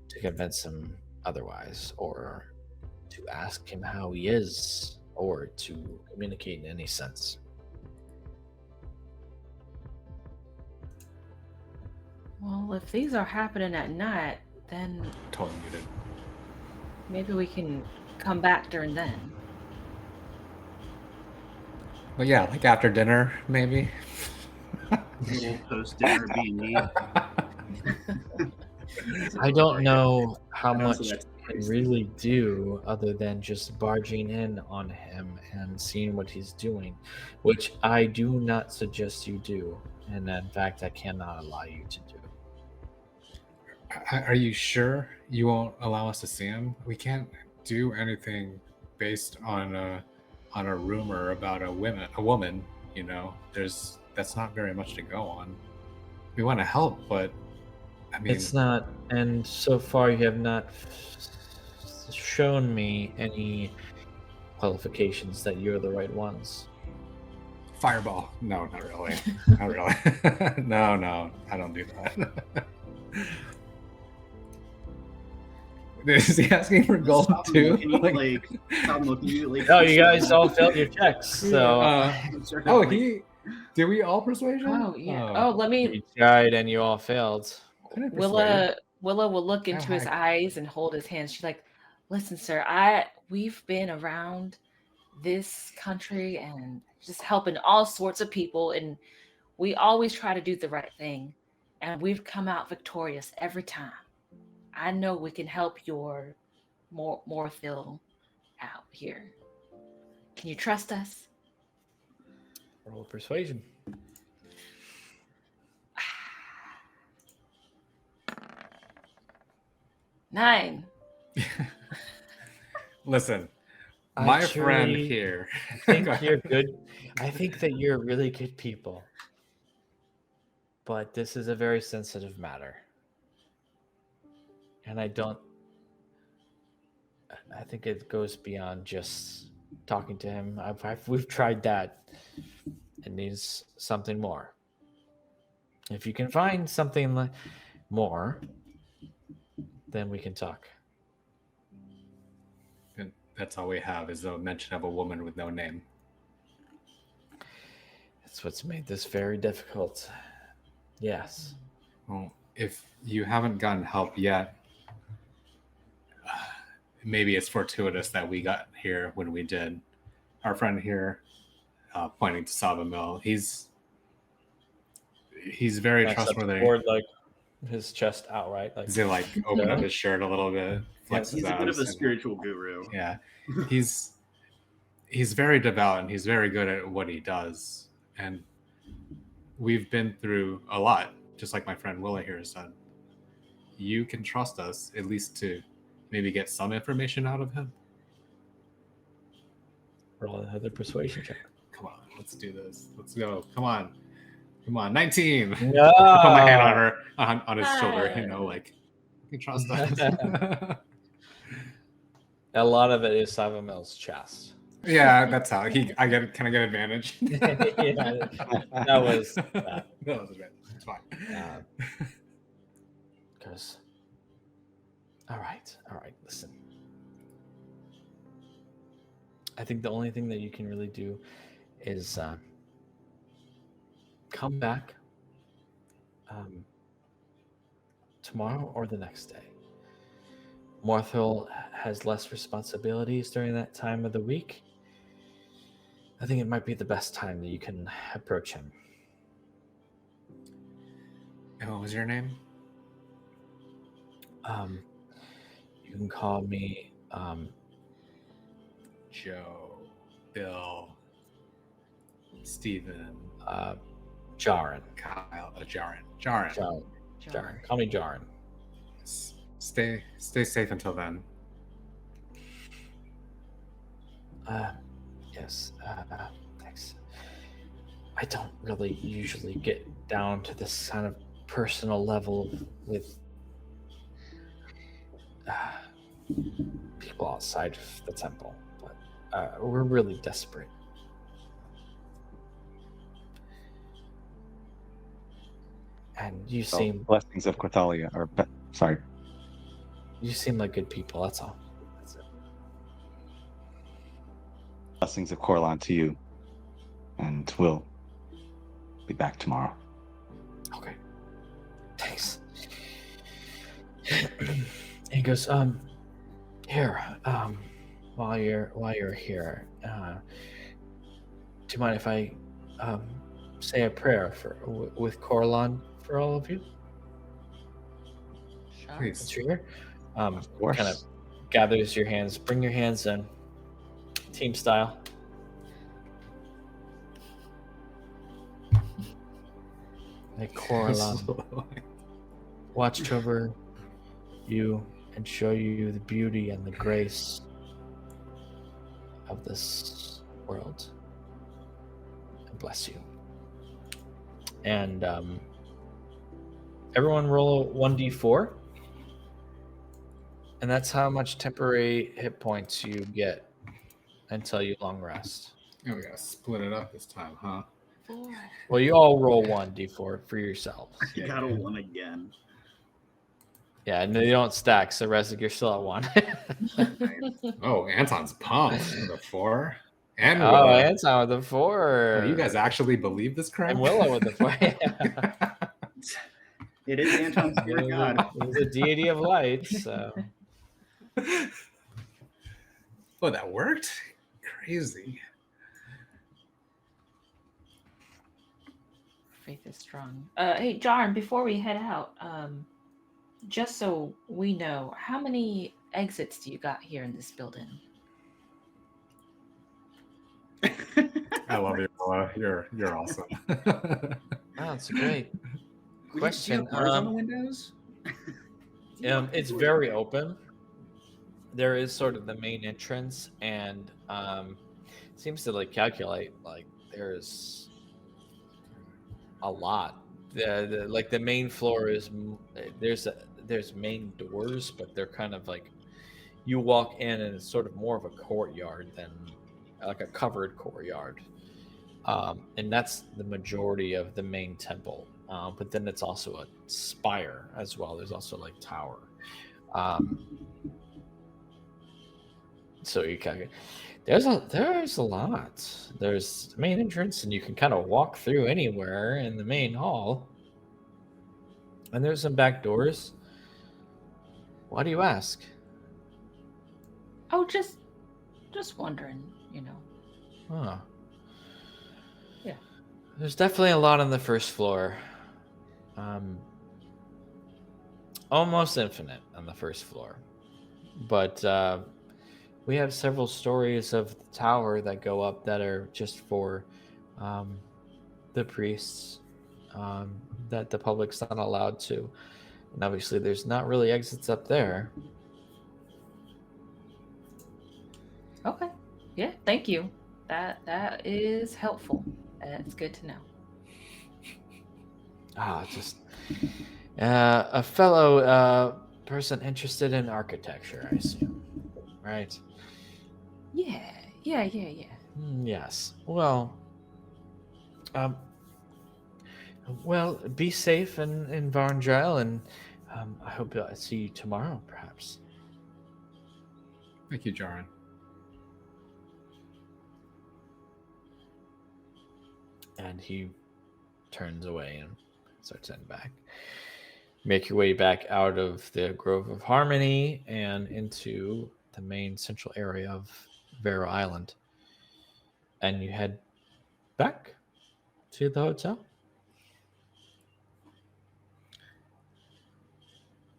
to convince him otherwise, or to ask him how he is, or to communicate in any sense. Well, if these are happening at night, then Totally muted. maybe we can come back during then. But yeah, like after dinner, maybe. Little post-dinner B&E. I don't know how And much also you that's can crazy. really do other than just barging in on him and seeing what he's doing, which I do not suggest you do. And in fact, I cannot allow you to do. Are you sure you won't allow us to see him? We can't do anything based on a rumor about a woman. You know, that's not very much to go on. We want to help, but I mean, It's not, and so far you have not shown me any qualifications that you're the right ones. fireball. No, not really. Not really. No, I don't do that. Is he asking for gold Stop too? looking, stop looking, like, No, you guys all failed your checks, so Did we all persuasion? Oh yeah. Oh, let me. you tried and you all failed. I didn't persuade. Willa will look into his eyes and hold his hands. She's like, "Listen, sir, we've been around this country and just helping all sorts of people, and we always try to do the right thing, and we've come out victorious every time. I know we can help your Morthil out here. Can you trust us?" Roll persuasion. Nine. Listen, I my truly friend here. think you're good. I think that you're really good people. But this is a very sensitive matter. And I think it goes beyond just talking to him. We've tried that. It needs something more. If you can find something more, then we can talk. And that's all we have is a mention of a woman with no name. That's what's made this very difficult. Yes. Well, if you haven't gotten help yet, maybe it's fortuitous that we got here when we did. Our friend here, pointing to Sava Mill, he's very trustworthy. Or like his chest outright. Like, does he like open up his shirt a little bit? Flexes he's a bit of a and, spiritual guru. Yeah, he's very devout and he's very good at what he does. And we've been through a lot, just like my friend Willa here said. You can trust us at least to maybe get some information out of him. roll another persuasion check. Come on, let's do this. Let's go. Come on, 19. No. I put my hand on her on his shoulder. You know, like you can trust us. A lot of it is Sava Mill's chest. Yeah, that's how can I get advantage? Yeah, that was bad. No, that's bad. It's fine. Because all right, listen. I think the only thing that you can really do is come back tomorrow or the next day. Morthil has less responsibilities during that time of the week. I think it might be the best time that you can approach him. And what was your name? You can call me Joe, Bill, Steven, Jaren. Kyle, Jaren. Jaren. Call me Jaren. Stay safe until then. Yes. Thanks. I don't really usually get down to this kind of personal level with people outside of the temple, but we're really desperate. And you So, seem blessings of Corthalia, sorry. You seem like good people. That's all. That's it. Blessings of Corellon to you. And we'll be back tomorrow. Okay. Thanks. He goes, here, while you're here, do you mind if I say a prayer with Corellon for all of you? Please. Since you're here. Of course. Kind of gathers your hands. Bring your hands in. Team style. Like Corellon watched over you and show you the beauty and the grace of this world. And bless you. And everyone roll 1d4. And that's how much temporary hit points you get until you long rest. Oh, we gotta split it up this time, huh? Well, you all roll 1d4 for yourselves. You got a 1 again. Yeah, and they don't stack, so Rezik, you're still at 1. Oh, Anton's pumped with a 4. And Oh, Willow. Anton with the 4. Oh, you guys actually believe this crap? And Willow with the 4. It is Anton's dear God. He's a deity of light, so. Oh, that worked? Crazy. Faith is strong. Hey, Jarn, before we head out, just so we know, how many exits do you got here in this building? I love you, Willow. You're awesome. Oh, that's a great question. Do you have bars on the windows? It's very open. There is sort of the main entrance, and it seems to calculate there's a lot. The main floor is there's main doors, but they're kind of you walk in and it's sort of more of a courtyard than like a covered courtyard, and that's the majority of the main temple. But then it's also a spire as well. There's also tower. So you calculate. There's a lot. There's the main entrance, and you can kind of walk through anywhere in the main hall. And there's some back doors. Why do you ask? Oh, just wondering, Huh. Yeah. There's definitely a lot on the first floor. Almost infinite on the first floor. But we have several stories of the tower that go up that are just for the priests, that the public's not allowed to. And obviously there's not really exits up there. Okay. Yeah, thank you. That is helpful. That's good to know. Just a fellow person interested in architecture, I assume. Right? Yeah. Yes. Well, be safe in Varendrel, and I hope I see you tomorrow, perhaps. Thank you, Jaron. And he turns away and starts heading back. Make your way back out of the Grove of Harmony and into the main central area of Vero Island. And you head back to the hotel.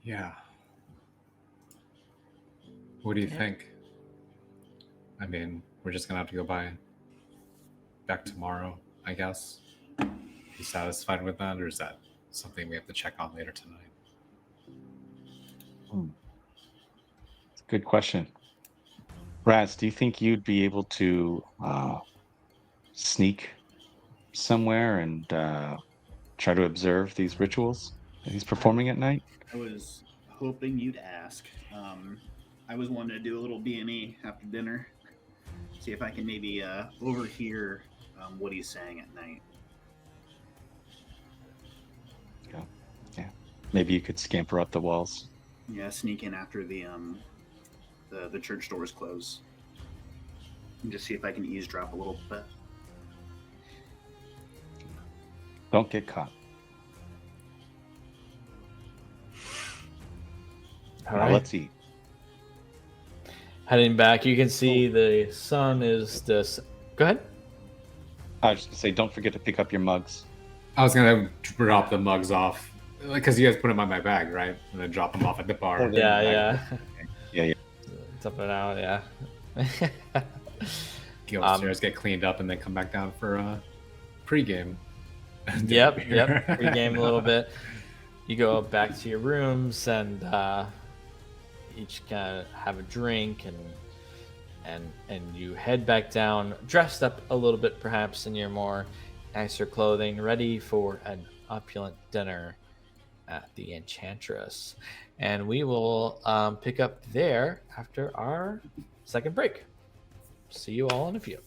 Yeah. What do you think? I mean, we're just gonna have to go back tomorrow, I guess. You satisfied with that, or is that something we have to check on later tonight? Good question. Raz, do you think you'd be able to sneak somewhere and try to observe these rituals that he's performing at night? I was hoping you'd ask. I was wanting to do a little B&E after dinner. See if I can maybe overhear what he's saying at night. Yeah. Maybe you could scamper up the walls. Yeah, sneak in after the church doors close, and just see if I can eavesdrop a little bit. Don't get caught. All Now right. let's eat. Heading back, you can see the sun is this. Go ahead. I was just gonna say, don't forget to pick up your mugs. I was gonna drop the mugs off, because you guys put them on my bag, right? And then drop them off at the bar. Oh, Yeah. Yeah. Dump it out, yeah. Go upstairs, get cleaned up, and then come back down for pregame. Yep. Pre-game a little bit. You go back to your rooms and each kind of have a drink and you head back down, dressed up a little bit perhaps in your more nicer clothing, ready for an opulent dinner at the Enchantress. And we will pick up there after our second break. See you all in a few.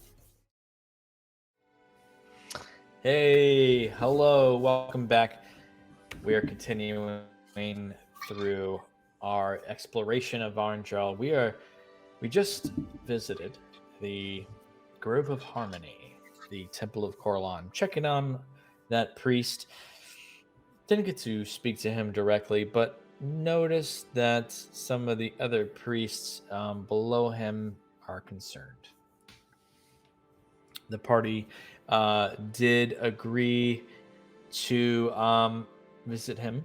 Hey, hello, welcome back. We are continuing through our exploration of Varendrel. We just visited the Grove of Harmony, the Temple of Corellon, checking on that priest. Didn't get to speak to him directly, but noticed that some of the other priests below him are concerned. The party did agree to visit him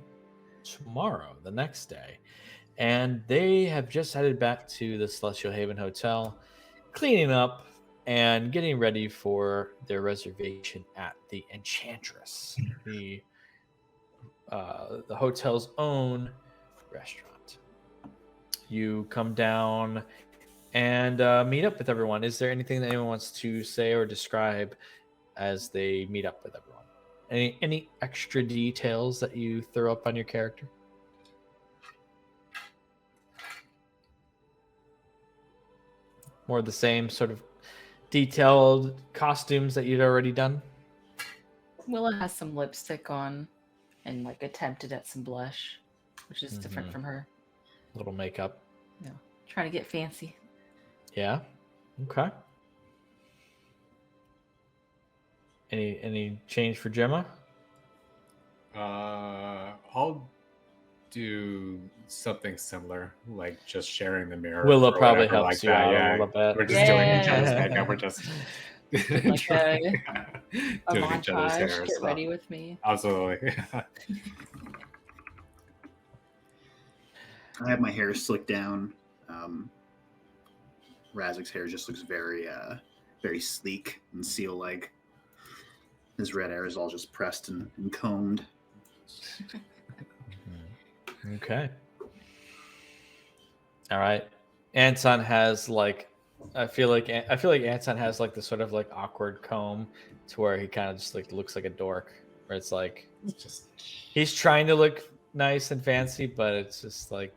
tomorrow, the next day. And they have just headed back to the Celestial Haven Hotel, cleaning up and getting ready for their reservation at the Enchantress, the hotel's own restaurant. You come down and meet up with everyone. Is there anything that anyone wants to say or describe as they meet up with everyone? Any extra details that you throw up on your character? More of the same sort of detailed costumes that you'd already done? Willa has some lipstick on and like attempted at some blush, which is different from her. Little makeup. Yeah. Trying to get fancy. Yeah. Okay. Any change for Gemma? I'll do something similar, like just sharing the mirror. Willa or probably whatever helps like you that. out Yeah, a little bit. we're just doing each other's Yeah. makeup. We're just Like doing a each other's montage. hair. Get stuff. ready with me. Absolutely. I have my hair slicked down. Razik's hair just looks very sleek and seal-like. His red hair is all just pressed and combed. Okay. All right. Anton has like, I feel like Anton has like this sort of like awkward comb to where he kind of just like looks like a dork, where it's like he's trying to look nice and fancy, but it's just like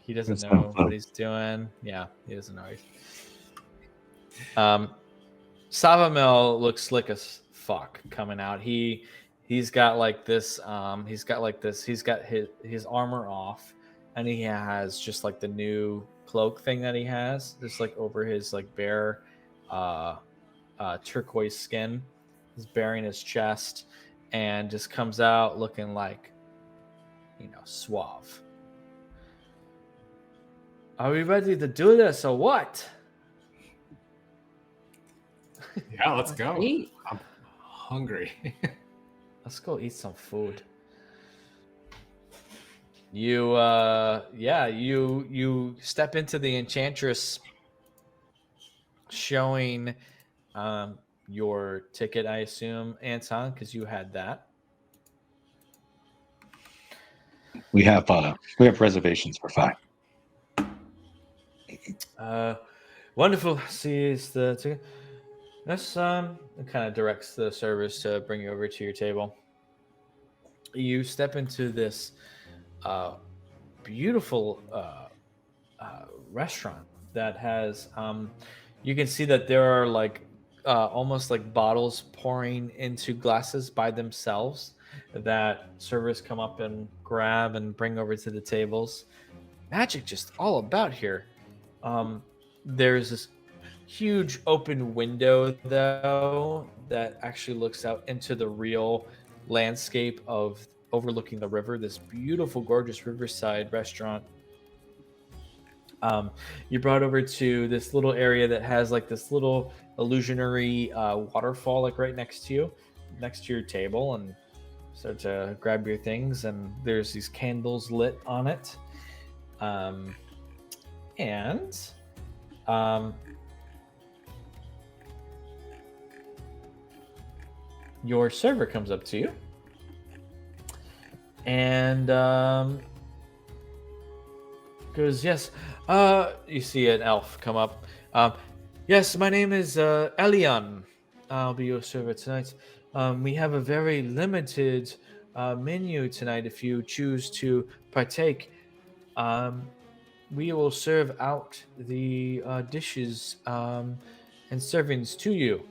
he doesn't know what he's doing. Yeah, he doesn't know. Savamel looks slick as fuck coming out. He's got like this he's got his armor off, and he has just like the new cloak thing that he has just like over his like bare turquoise skin. He's bearing his chest and just comes out looking like, suave. Are we ready to do this or what? Yeah, let's go. Eat. I'm hungry. Let's go eat some food. You step into the Enchantress, showing your ticket, I assume, Anton, because you had that. We have reservations for 5. Wonderful. See, is the ticket. This it kind of directs the servers to bring you over to your table. You step into this beautiful restaurant that has you can see that there are like almost like bottles pouring into glasses by themselves. that servers come up and grab and bring over to the tables. Magic just all about here. There's this huge open window, though, that actually looks out into the real landscape of overlooking the river. This beautiful, gorgeous riverside restaurant. You're brought over to this little area that has like this little illusionary waterfall, like right next to you, next to your table, and start to grab your things. And there's these candles lit on it. Your server comes up to you and goes, yes, you see an elf come up. Yes, my name is Elion. I'll be your server tonight. We have a very limited menu tonight if you choose to partake. We will serve out the dishes and servings to you.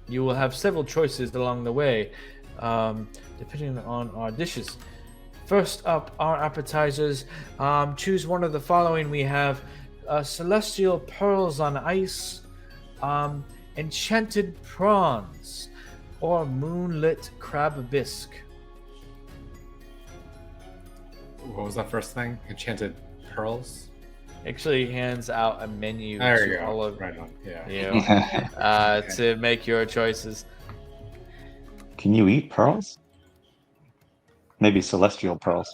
You will have several choices along the way, depending on our dishes. First up, our appetizers. Choose one of the following. We have celestial pearls on ice, enchanted prawns, or moonlit crab bisque. What was that first thing? Enchanted pearls? Actually hands out a menu There you to go. all of Right on. Yeah. you to make your choices. Can you eat pearls? Maybe celestial pearls.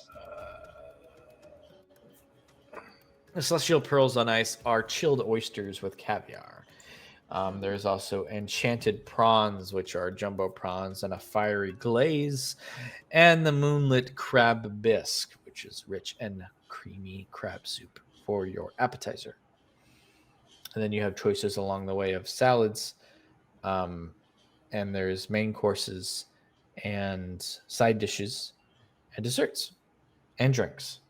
The celestial pearls on ice are chilled oysters with caviar. There's also enchanted prawns, which are jumbo prawns and a fiery glaze, and the moonlit crab bisque, which is rich and creamy crab soup for your appetizer. And then you have choices along the way of salads, and there's main courses and side dishes and desserts and drinks.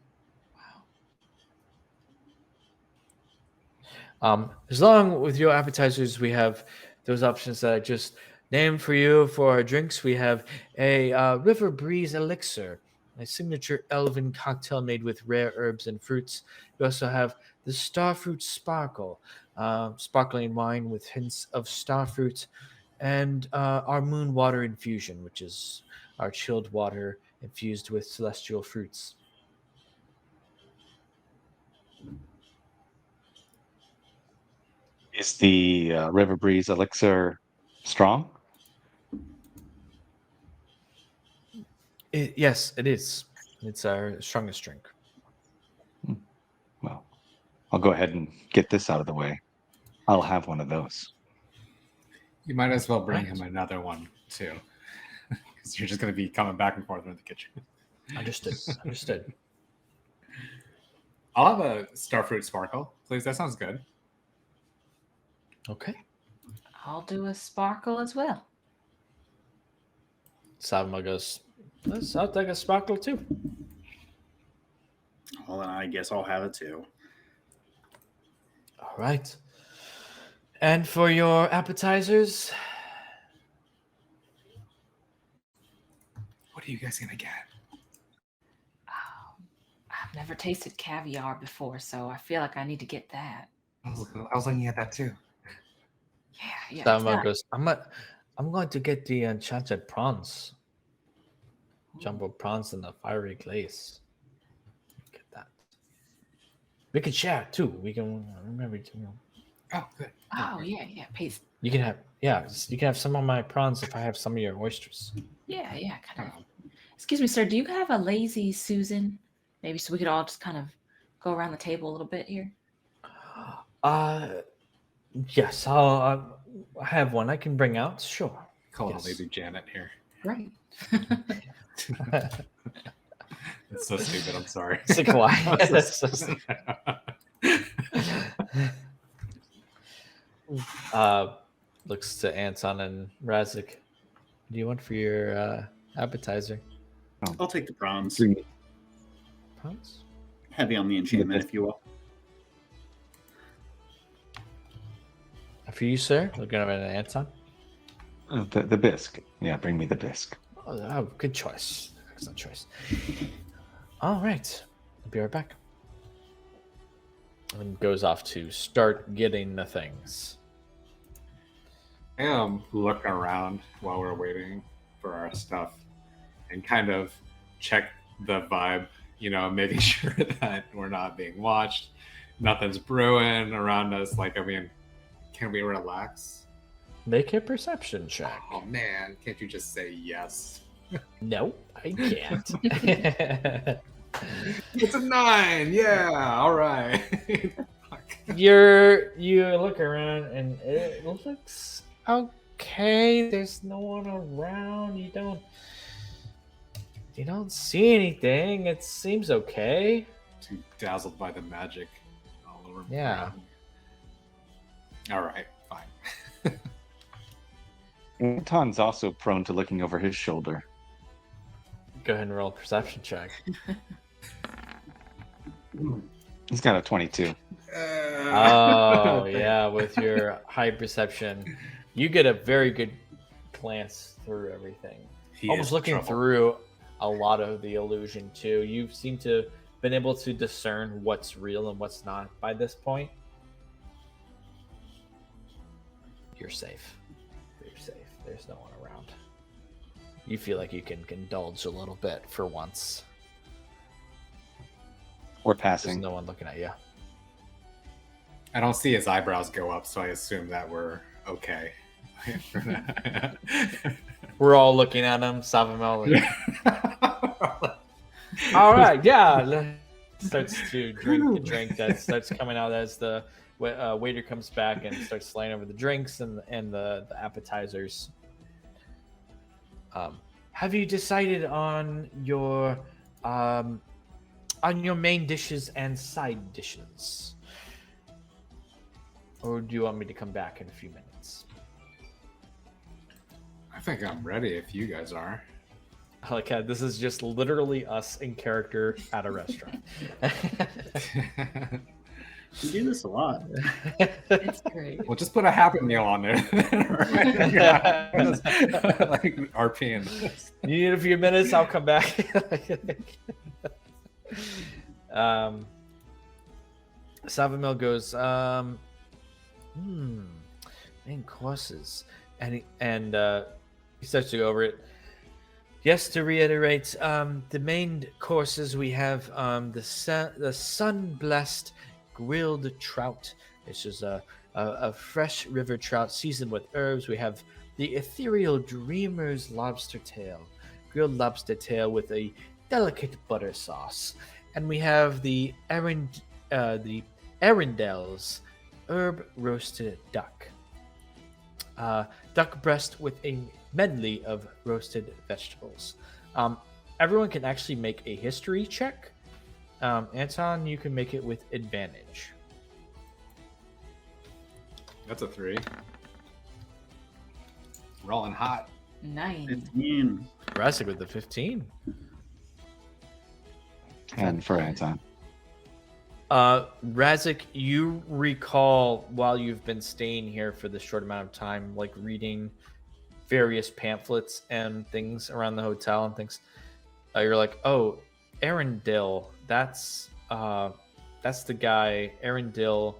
As long with your appetizers, we have those options that I just named for you. For our drinks, we have a River Breeze Elixir, a signature elven cocktail made with rare herbs and fruits. We also have the Starfruit Sparkle, sparkling wine with hints of starfruit, and our Moon Water Infusion, which is our chilled water infused with celestial fruits. Is the River Breeze elixir strong? Yes, it is. It's our strongest drink. Well, I'll go ahead and get this out of the way. I'll have one of those. You might as well bring Right. him another one, too. Because you're just going to be coming back and forth in the kitchen. Understood. I'll have a Starfruit Sparkle, please. That sounds good. Okay. I'll do a sparkle as well. Savma goes, I'll take a sparkle too. Well, then I guess I'll have it too. All right. And for your appetizers, What are you guys going to get? I've never tasted caviar before, so I feel like I need to get that. I was looking at that, too. Yeah. Savma goes, I'm going to get the enchanted prawns. Jumbo prawns and the fiery glaze. Get that. We can share too. We can remember to. Oh, good. Oh, yeah. Please. You can have some of my prawns if I have some of your oysters. Yeah, kind of. Excuse me, sir. Do you have a lazy Susan? Maybe so we could all just kind of go around the table a little bit here. Yes, I'll have one I can bring out. Sure. Calling Yes. Lady Janet here. Right. It's so stupid. I'm sorry. It's like, why? Looks to Anton and Razik. What do you want for your appetizer? I'll take the prawns. Prawns? Heavy on the enchantment, if you will. For you, sir? Looking over at Anton. The bisque. Yeah, bring me the bisque. Oh, good choice. Excellent choice. All right. I'll be right back. And goes off to start getting the things. I am looking around while we're waiting for our stuff and kind of check the vibe, making sure that we're not being watched, nothing's brewing around us. Like, I mean, can we relax? Make a perception check. Oh man, can't you just say yes? No, I can't. It's a 9. Yeah, all right. You look around and it looks okay. There's no one around. You don't see anything. It seems okay. Too dazzled by the magic all over me. Yeah. All right, fine. Anton's also prone to looking over his shoulder. Go ahead and roll a perception check. He's got a 22. Oh, yeah, with your high perception, you get a very good glance through everything. He Almost is looking trouble. through a lot of the illusion, too. You seem to been able to discern what's real and what's not by this point. You're safe. You're safe. There's no one around. You feel like you can indulge a little bit for once. We're There's passing. no one looking at you. I don't see his eyebrows go up, so I assume that we're okay. We're all looking at him. Savamel. All right, yeah. Starts to drink the drink that starts coming out as the waiter comes back and starts slaying over the drinks and the appetizers. Have you decided on your main dishes and side dishes, or do you want me to come back in a few minutes? I think I'm ready if you guys are. Okay, this is just literally us in character at a restaurant. We do this a lot. It's great. We'll just put a Happy Meal on there. Like RP. You need a few minutes, I'll come back. Savamil goes, main courses. And he starts to go over it. Yes, to reiterate, the main courses we have the sun-blessed grilled trout. This is a fresh river trout seasoned with herbs. We have the ethereal dreamer's lobster tail, grilled lobster tail with a delicate butter sauce, and we have the Varendral's herb roasted duck. Duck breast with a medley of roasted vegetables. Everyone can actually make a history check. Anton, you can make it with advantage. That's a 3. Rolling hot. 9. 15. Razik with the 15. And for Anton. Razik, you recall while you've been staying here for this short amount of time, like reading various pamphlets and things around the hotel and things. You're like, oh, Varendrel, that's the guy, Varendrel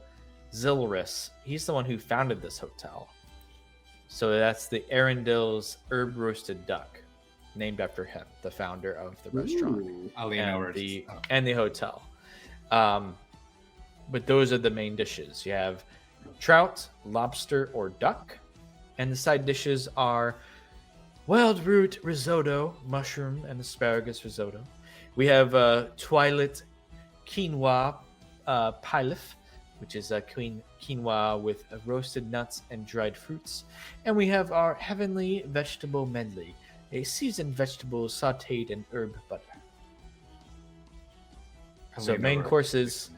Zilris. He's the one who founded this hotel. So that's the Varendrel's herb roasted duck, named after him, the founder of the restaurant. I'll lean over. And the hotel. But those are the main dishes. You have trout, lobster, or duck. And the side dishes are wild root risotto, mushroom and asparagus risotto. We have Twilight quinoa pilaf, which is a quinoa with roasted nuts and dried fruits. And we have our heavenly vegetable medley, a seasoned vegetable sauteed in herb butter. So main courses,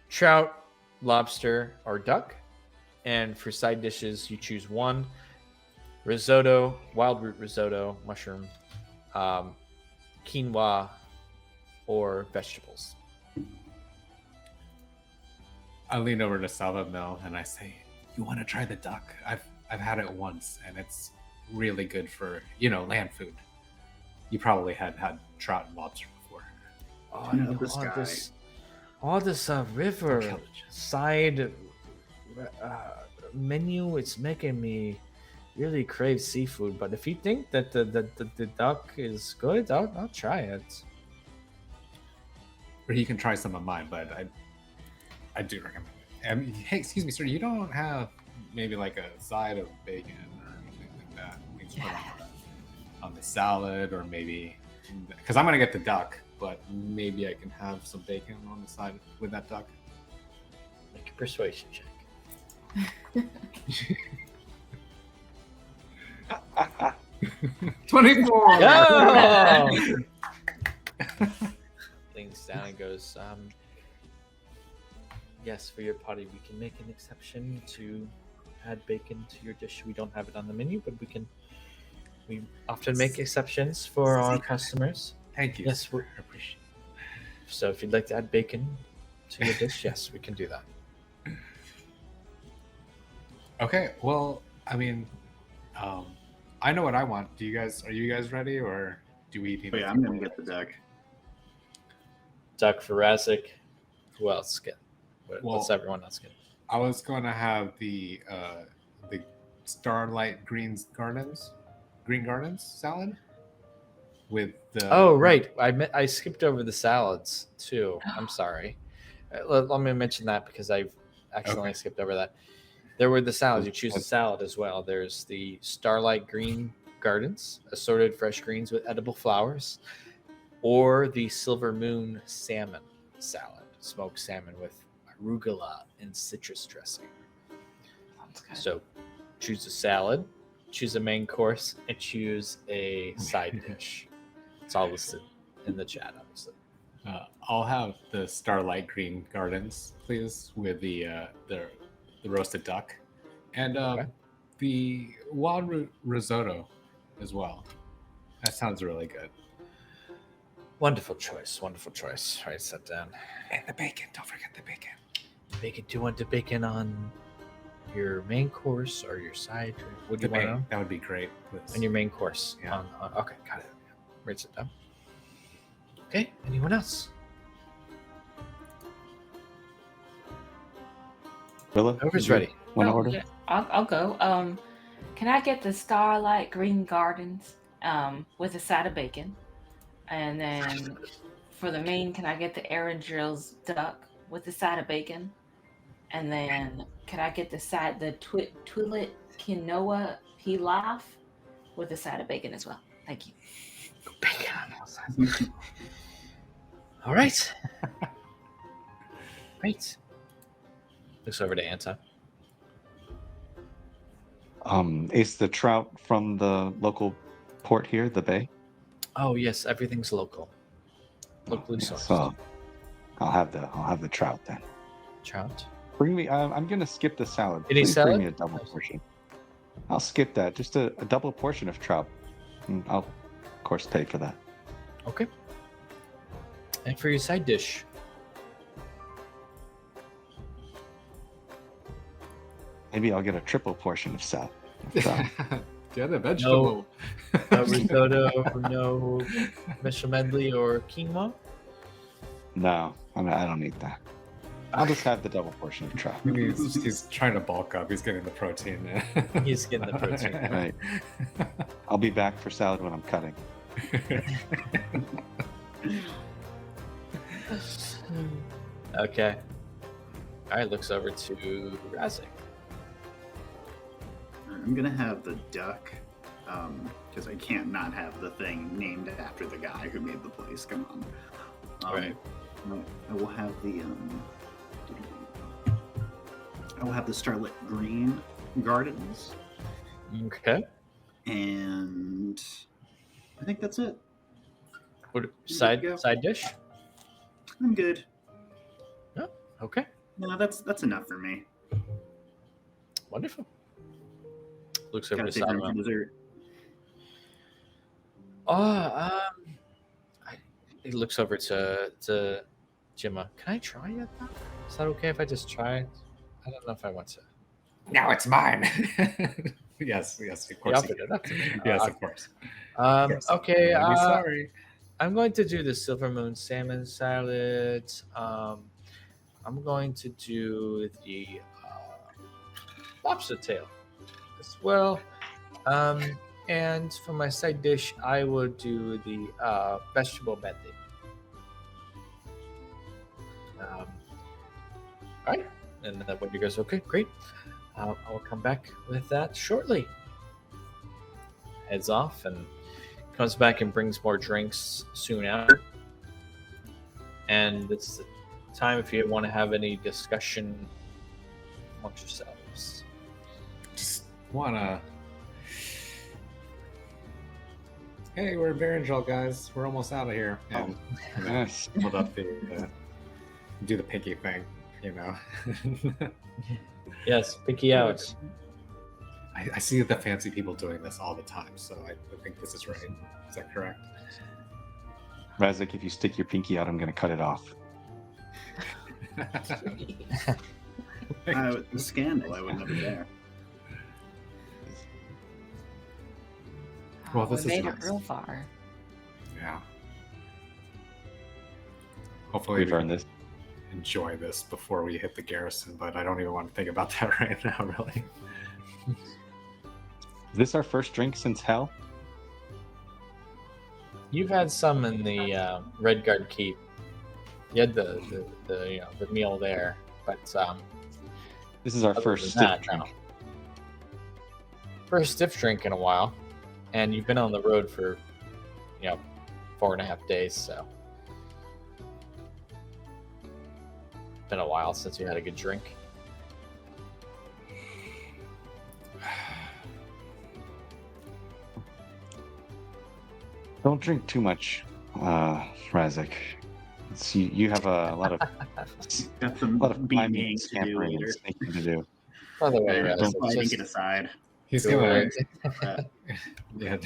trout, lobster, or duck. And for side dishes, you choose one. Risotto, wild root risotto, mushroom, quinoa, or vegetables. I lean over to Salva Mill and I say, "You want to try the duck? I've had it once and it's really good for, you know, land food. You probably had trout and lobster before. Oh, You know, this guy. all this river Intelligence. side menu, it's making me really crave seafood. But if you think that the duck is good, I'll try it. Or you can try some of mine, but I do recommend it. Hey, excuse me, sir, you don't have maybe like a side of bacon or anything like that? We can put on the salad, or maybe, because I'm gonna get the duck, but maybe I can have some bacon on the side with that duck. Make a persuasion check. 24. Oh! Leans down and goes, yes, for your party, we can make an exception to add bacon to your dish. We don't have it on the menu, but we often make exceptions for our customers. Thank you. Yes, I appreciate it. so if you'd like to add bacon to your dish, yes, we can do that. Okay, well, I mean, I know what I want. Are you guys ready, or do we need Oh, yeah, I'm gonna get the duck. Duck for Razik. Who else get? What's Well, everyone else get? I was going to have the Starlight Green Gardens salad with the. Oh, right. I skipped over the salads too. I'm sorry. Let me mention that because I've accidentally skipped over that. There were the salads. You choose a salad as well. There's the Starlight Green Gardens, assorted fresh greens with edible flowers, or the Silver Moon Salmon salad, smoked salmon with arugula and citrus dressing. So choose a salad, choose a main course, and choose a side dish. It's all listed in the chat, obviously. I'll have the Starlight Green Gardens, please, with the roasted duck, and the wild risotto as well. That sounds really good. Wonderful choice. Wonderful choice. All right, sit down. And the bacon. Don't forget the bacon. Bacon. Do you want the bacon on your main course or your side? What do you want on? That would be great. On your main course. Yeah. Okay, got it. Write it down. Okay. Anyone else? Willa, Whoever's ready. Want to Oh, order? yeah, I'll go. Can I get the Starlight Green Gardens with a side of bacon? And then for the main, can I get the Varendrel's duck with the side of bacon? And then can I get the Twilit quinoa pilaf with a side of bacon as well? Thank you. Bacon on all sides. All right. Great. Looks over to Anta. Is the trout from the local port here, the bay? Oh yes, everything's local. Locally sourced. So I'll have the trout then. Trout. Bring me. I'm gonna skip the salad. Any Please salad? Bring me a double portion. I'll skip that. Just a double portion of trout. And I'll, of course, pay for that. Okay. And for your side dish. Maybe I'll get a triple portion of salad. Get a vegetable. No risotto, no Mr. Medley or quinoa. No, I don't need that. I'll just have the double portion of trout. He's trying to bulk up. He's getting the protein. He's getting the protein. Right. I'll be back for salad when I'm cutting. Okay. All right, looks over to Razik. I'm gonna have the duck, because I can't not have the thing named after the guy who made the place. Come on. All right. I will have the Starlit Green Gardens, Okay. and I think that's it. What side go. side dish? I'm good. Oh, okay. No, that's enough for me. Wonderful. Looks over Gotta to take room for Salma. dessert. He looks over to Jimma. Can I try it now? Is that okay if I just try it? I don't know if I want to. Now it's mine. Yes, of You course. offered it up to me. Yes, of course. Okay. I'm really sorry. I'm going to do the silver moon salmon salad. I'm going to do the lobster tail as well. And for my side dish, I will do the vegetable method. All right. And when you guys okay, great. I will come back with that shortly. Heads off and comes back and brings more drinks soon after. And it's the time if you want to have any discussion amongst yourselves. Just wanna. Hey, we're Varendrel, guys. We're almost out of here. And Yes. hold up the do the pinky thing, you know. Yes, pinky out. I see the fancy people doing this all the time, so I think this is right. Is that correct? Razik, if you stick your pinky out, I'm going to cut it off. The scandal, I would never dare. Well, Oh, this we is made nice. it real far. Yeah. Hopefully We've we earned can this. enjoy this before we hit the garrison, but I don't even want to think about that right now, really. Is this our first drink since hell? You've had some in the Redguard Keep. You had the meal there, but This is our other first than stiff that, no. drink. First stiff drink in a while, and you've been on the road for 4.5 days, so been a while since you had a good drink. Don't drink too much, Razik. You have a lot of Got some climbing, beating to do scampering, and later. sneaking to do. By the way, Yeah, Raz, don't it's think just- it aside. He's Go gonna, ahead. yeah,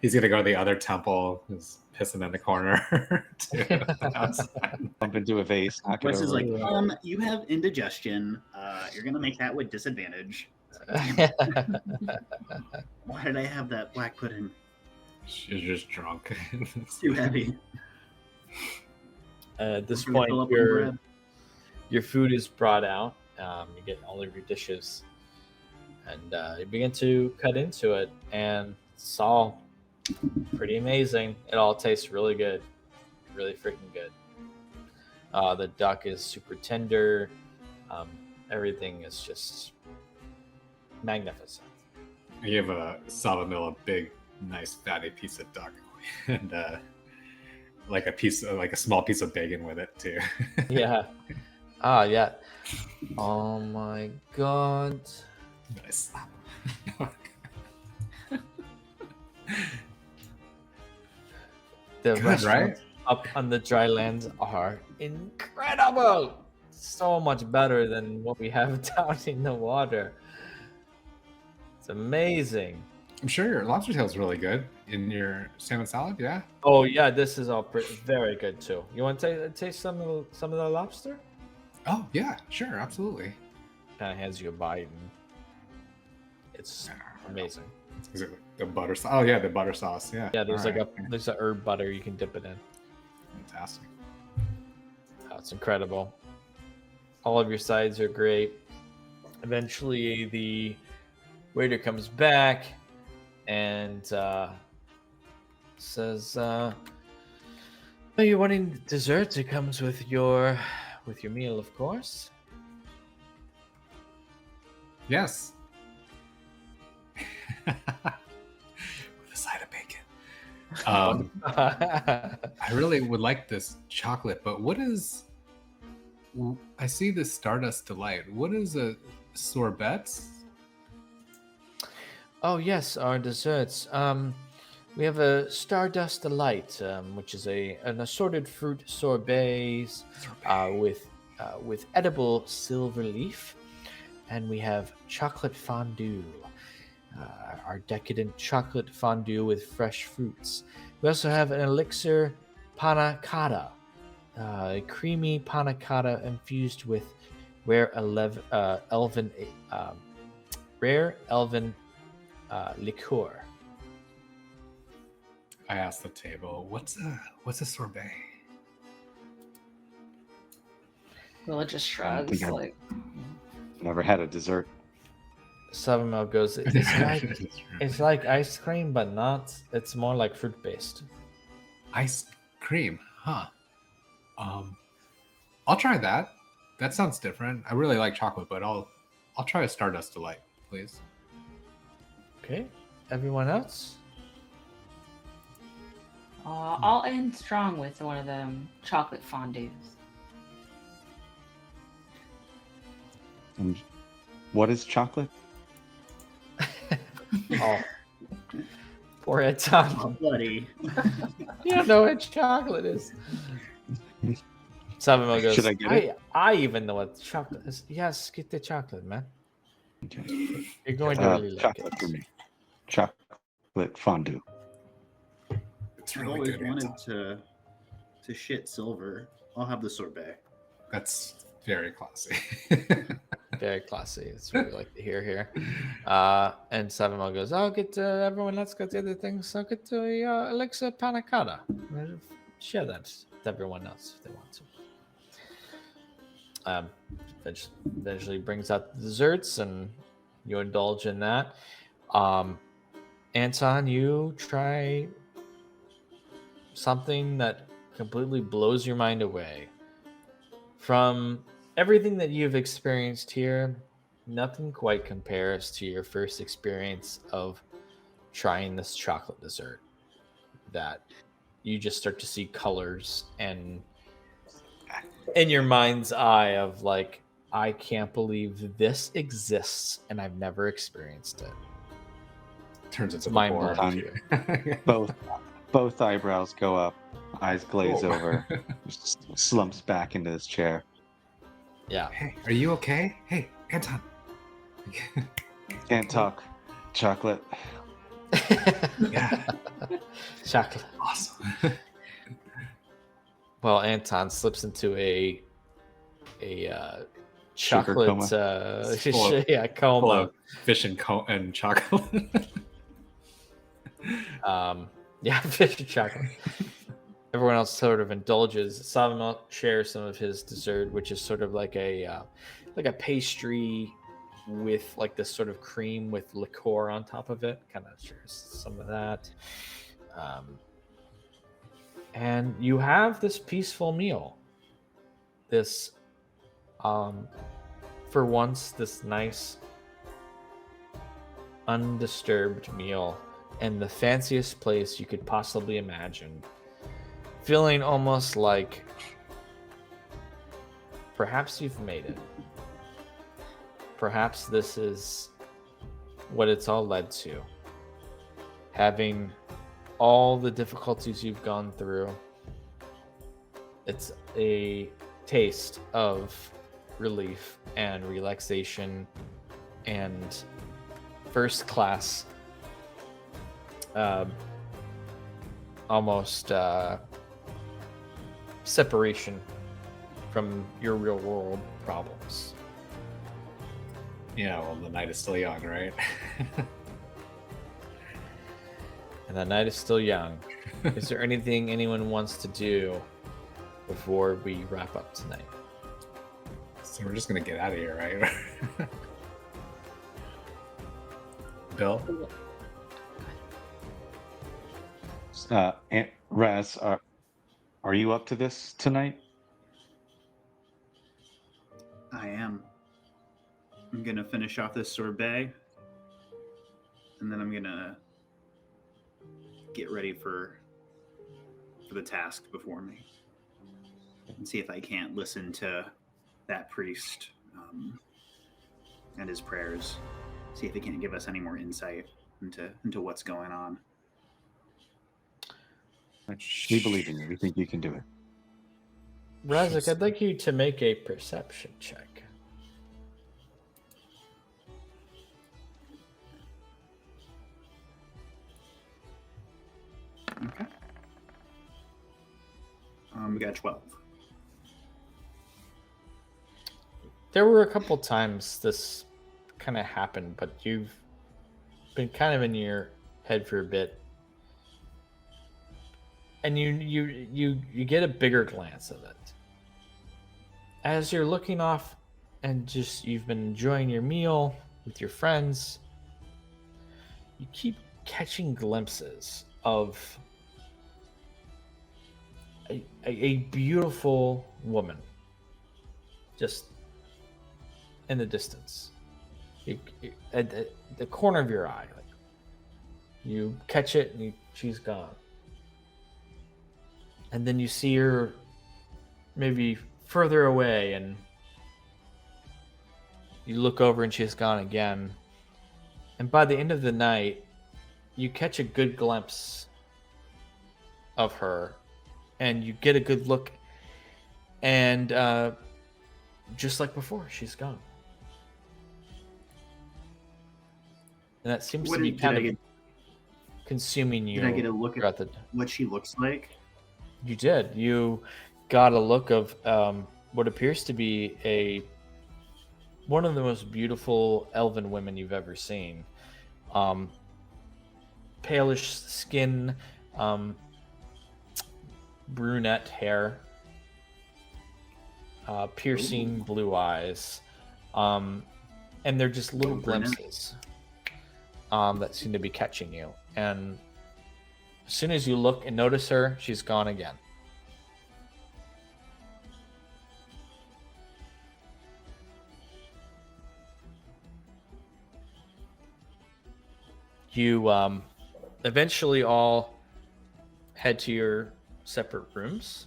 he's gonna go to the other temple. He's pissing in the corner. Outside. Bump into a vase, knock it Wes is over. like, you have indigestion. You're gonna make that with disadvantage. Why did I have that black pudding? She's just drunk. It's too heavy. At this Gonna point, fill up on bread. your food is brought out. You get all of your dishes, and you begin to cut into it, and it's all pretty amazing. It all tastes really good, really freaking good. The duck is super tender. Everything is just magnificent. I give a Savamil a big, nice, fatty piece of duck, and like a small piece of bacon with it too. Yeah. Yeah. Oh my god. Nice. The Good, restaurants up on the dry lands are incredible. So much better than what we have down in the water. It's amazing. I'm sure your lobster tail is really good in your salmon salad. Yeah. Oh yeah, this is all very good too. You want to taste some of the lobster? Oh yeah, sure, absolutely. Kind of hands you a bite, and it's amazing. Is it the butter sauce? Oh yeah, the butter sauce. Yeah. Yeah, there's All like right. there's a herb butter you can dip it in. Fantastic. Oh, it's incredible. All of your sides are great. Eventually, the waiter comes back and says, "Are you wanting dessert? It comes with your meal, of course." Yes. With a side of bacon. I really would like this chocolate, but what is? I see this Stardust Delight. What is a sorbet? Oh yes, our desserts. We have a Stardust Delight, which is an assorted fruit sorbets with edible silver leaf, and we have chocolate fondue, our decadent chocolate fondue with fresh fruits. We also have an elixir panna cotta, a creamy panna cotta infused with rare elven liqueur. I asked the table, "What's a sorbet?" Willa just I don't think shrugs, I've- like, Never had a dessert. Savamel goes, it's like ice cream, but not. It's more like fruit based. Ice cream, huh? I'll try that. That sounds different. I really like chocolate, but I'll try a Stardust Delight, please. Okay. Everyone else? I'll end strong with one of them chocolate fondues. And what is chocolate? Oh. Poor Anton. Oh, buddy. You don't know what chocolate is. Savamel goes, Should I get it? I even know what chocolate is. Yes, get the chocolate, man. Okay. You're going to really like Chocolate it. for me. Chocolate fondue. It's I've really always good. wanted Anton. to shit silver. I'll have the sorbet. That's very classy. Very classy. It's what we like to hear here. And Savamel goes, I'll get everyone, let's get the other things. I'll get the elixir panna cotta. Share that with everyone else if they want to. Eventually brings out the desserts and you indulge in that. Anton, you try something that completely blows your mind away. From everything that you've experienced here, nothing quite compares to your first experience of trying this chocolate dessert. That you just start to see colors and in your mind's eye of like, I can't believe this exists and I've never experienced it. Turns into mind the blowing. board. Both eyebrows go up, eyes glaze Oh. over, slumps back into his chair. Yeah. Hey, are you okay? Hey, Anton. Can't talk. Chocolate. Yeah, Chocolate. awesome. Well, Anton slips into a Sugar chocolate coma. Full of- Full coma. of fish and chocolate. Yeah, fish and chocolate. Everyone else sort of indulges. Savamel shares some of his dessert, which is sort of like a pastry with like this sort of cream with liqueur on top of it. Kind of shares some of that. And you have this peaceful meal. This, for once, this nice, undisturbed meal in the fanciest place you could possibly imagine. Feeling almost like perhaps you've made it. Perhaps this is what it's all led to. Having all the difficulties you've gone through, it's a taste of relief and relaxation and first class, almost separation from your real world problems. Yeah, well, the night is still young, right? And the night is still young. Is there anything anyone wants to do before we wrap up tonight? So we're just gonna get out of here, right? Bill? Aunt Raz, are you up to this tonight? I am. I'm gonna finish off this sorbet, and then I'm gonna get ready for the task before me, and see if I can't listen to that priest and his prayers. See if he can't give us any more insight into what's going on. We believe in you. We think you can do it. Razik, I'd like you to make a perception check. Okay. We got 12. There were a couple times this kind of happened, but you've been kind of in your head for a bit, and you get a bigger glance of it as you're looking off, and just you've been enjoying your meal with your friends. You keep catching glimpses of a beautiful woman just in the distance. At the corner of your eye. Like, you catch it and she's gone. And then you see her maybe further away, and you look over and she's gone again. And by the end of the night, you catch a good glimpse of her, and you get a good look, and just like before, she's gone. And that seems to be kind of consuming you. Did I get a look at the... what she looks like? You did. You got a look of what appears to be one of the most beautiful elven women you've ever seen. Palish skin, brunette hair, piercing blue eyes, and they're just little glimpses that seem to be catching you. And as soon as you look and notice her, she's gone again. You eventually all head to your separate rooms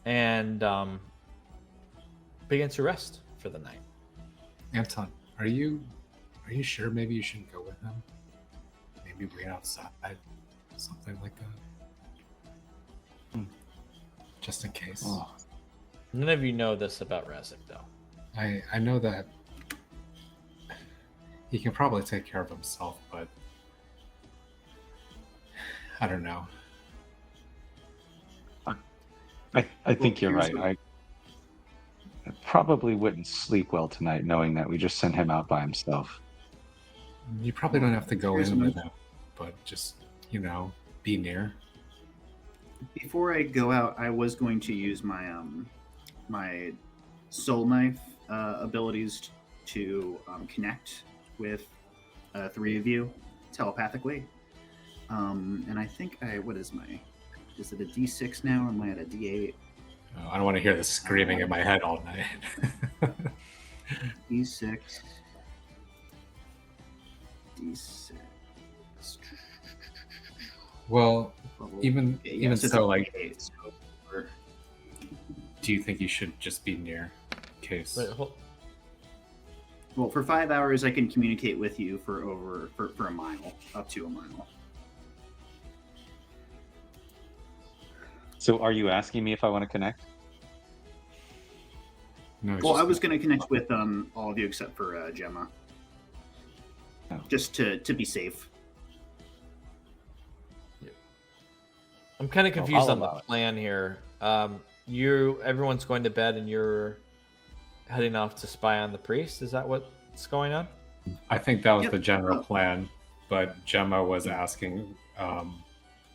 and begin to rest for the night. Anton, are you sure maybe you shouldn't go with him? Maybe wait outside, something like that. Just in case. Oh. None of you know this about Razik, though. I know that he can probably take care of himself, but I don't know. I think you're right. I probably wouldn't sleep well tonight knowing that we just sent him out by himself. You probably don't have to go in with him, but just, be near. Before I go out, I was going to use my my soul knife abilities to connect with three of you telepathically. And I think is it a D6 now, or am I at a D8? Oh, I don't want to hear the screaming in my head all night. D6. D6. Well, even so, so, like, D8, so do you think you should just be near in case? well, for 5 hours, I can communicate with you for a mile, up to a mile. So are you asking me if I want to connect? No. Well, I was going to connect with all of you except for Gemma. Oh. Just to be safe. I'm kind of confused on the allow it. plan here. Everyone's going to bed, and you're heading off to spy on the priest. Is that what's going on? I think that was Yep. the general plan, but Gemma was asking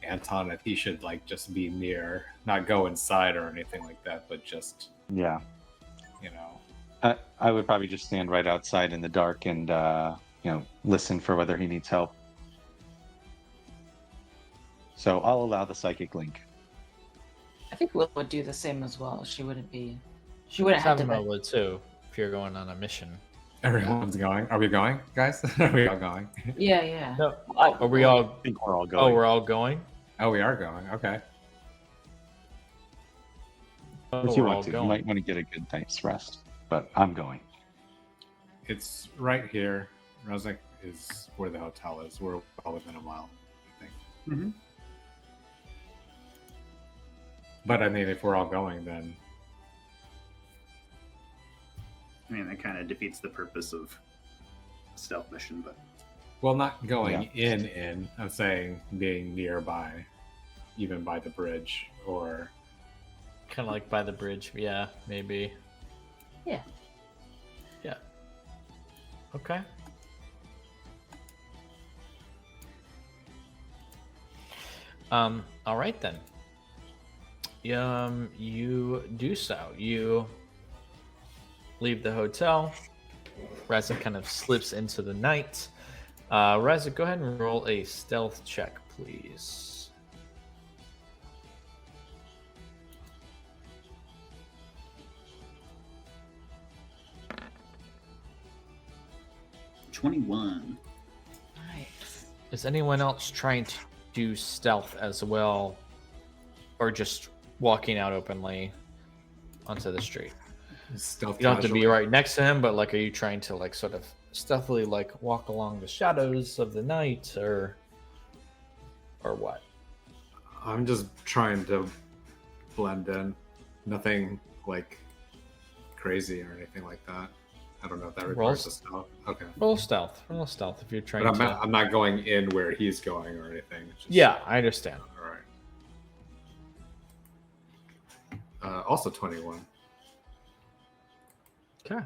Anton if he should just be near, not go inside or anything like that, but just Yeah. I would probably just stand right outside in the dark and listen for whether he needs help. So I'll allow the psychic link. I think Will would do the same as well. She wouldn't have to. Savima would too, if you're going on a mission. everyone's going. Are we going, guys? Are we all going? Yeah. No, are we all? I think we're all going. Oh, we're all going. Oh, we are going. Okay. If you want to, you might want to get a good night's rest. But I'm going. It's right here. Razik is where the hotel is. We're all within a mile, I think. Mm-hmm. But I mean, if we're all going, then I mean, that kind of defeats the purpose of a stealth mission, but well, not going in. I'm saying being nearby, even by the bridge, or kind of like by the bridge. Yeah, maybe. Yeah. Okay. All right then. You do so. You leave the hotel. Razak kind of slips into the night. Razak, go ahead and roll a stealth check, please. $21. Nice. Is anyone else trying to do stealth as well, or just walking out openly onto the street? Stealth You don't have to be casually. right next to him, but like, are you trying to like sort of stealthily like walk along the shadows of the night, or what? I'm just trying to blend in. Nothing like crazy or anything like that. I don't know if that requires a stealth. Okay. Roll stealth. Roll stealth if you're trying But to. I'm not going in where he's going or anything. It's just- Yeah, I understand. All right. Also 21. Okay.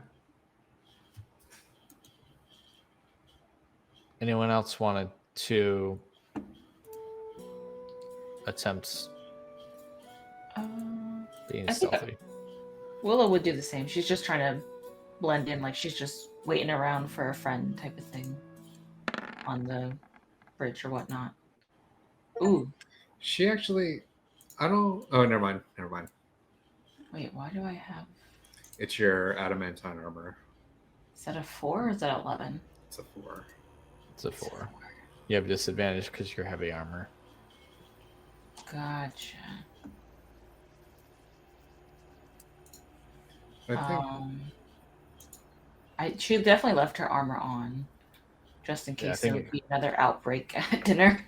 Anyone else wanted to attempt being I think stealthy? Willow would do the same. She's just trying to blend in, like she's just waiting around for a friend type of thing on the bridge or whatnot. Ooh, She actually, I don't. Oh, never mind. Never mind. wait, why do I have? It's your adamantine armor. Is that a 4 or is that 11? It's a 4. It's a 4. You have disadvantage because you're heavy armor. Gotcha. I think She definitely left her armor on, just in Yeah, I case there think- would be another outbreak at dinner.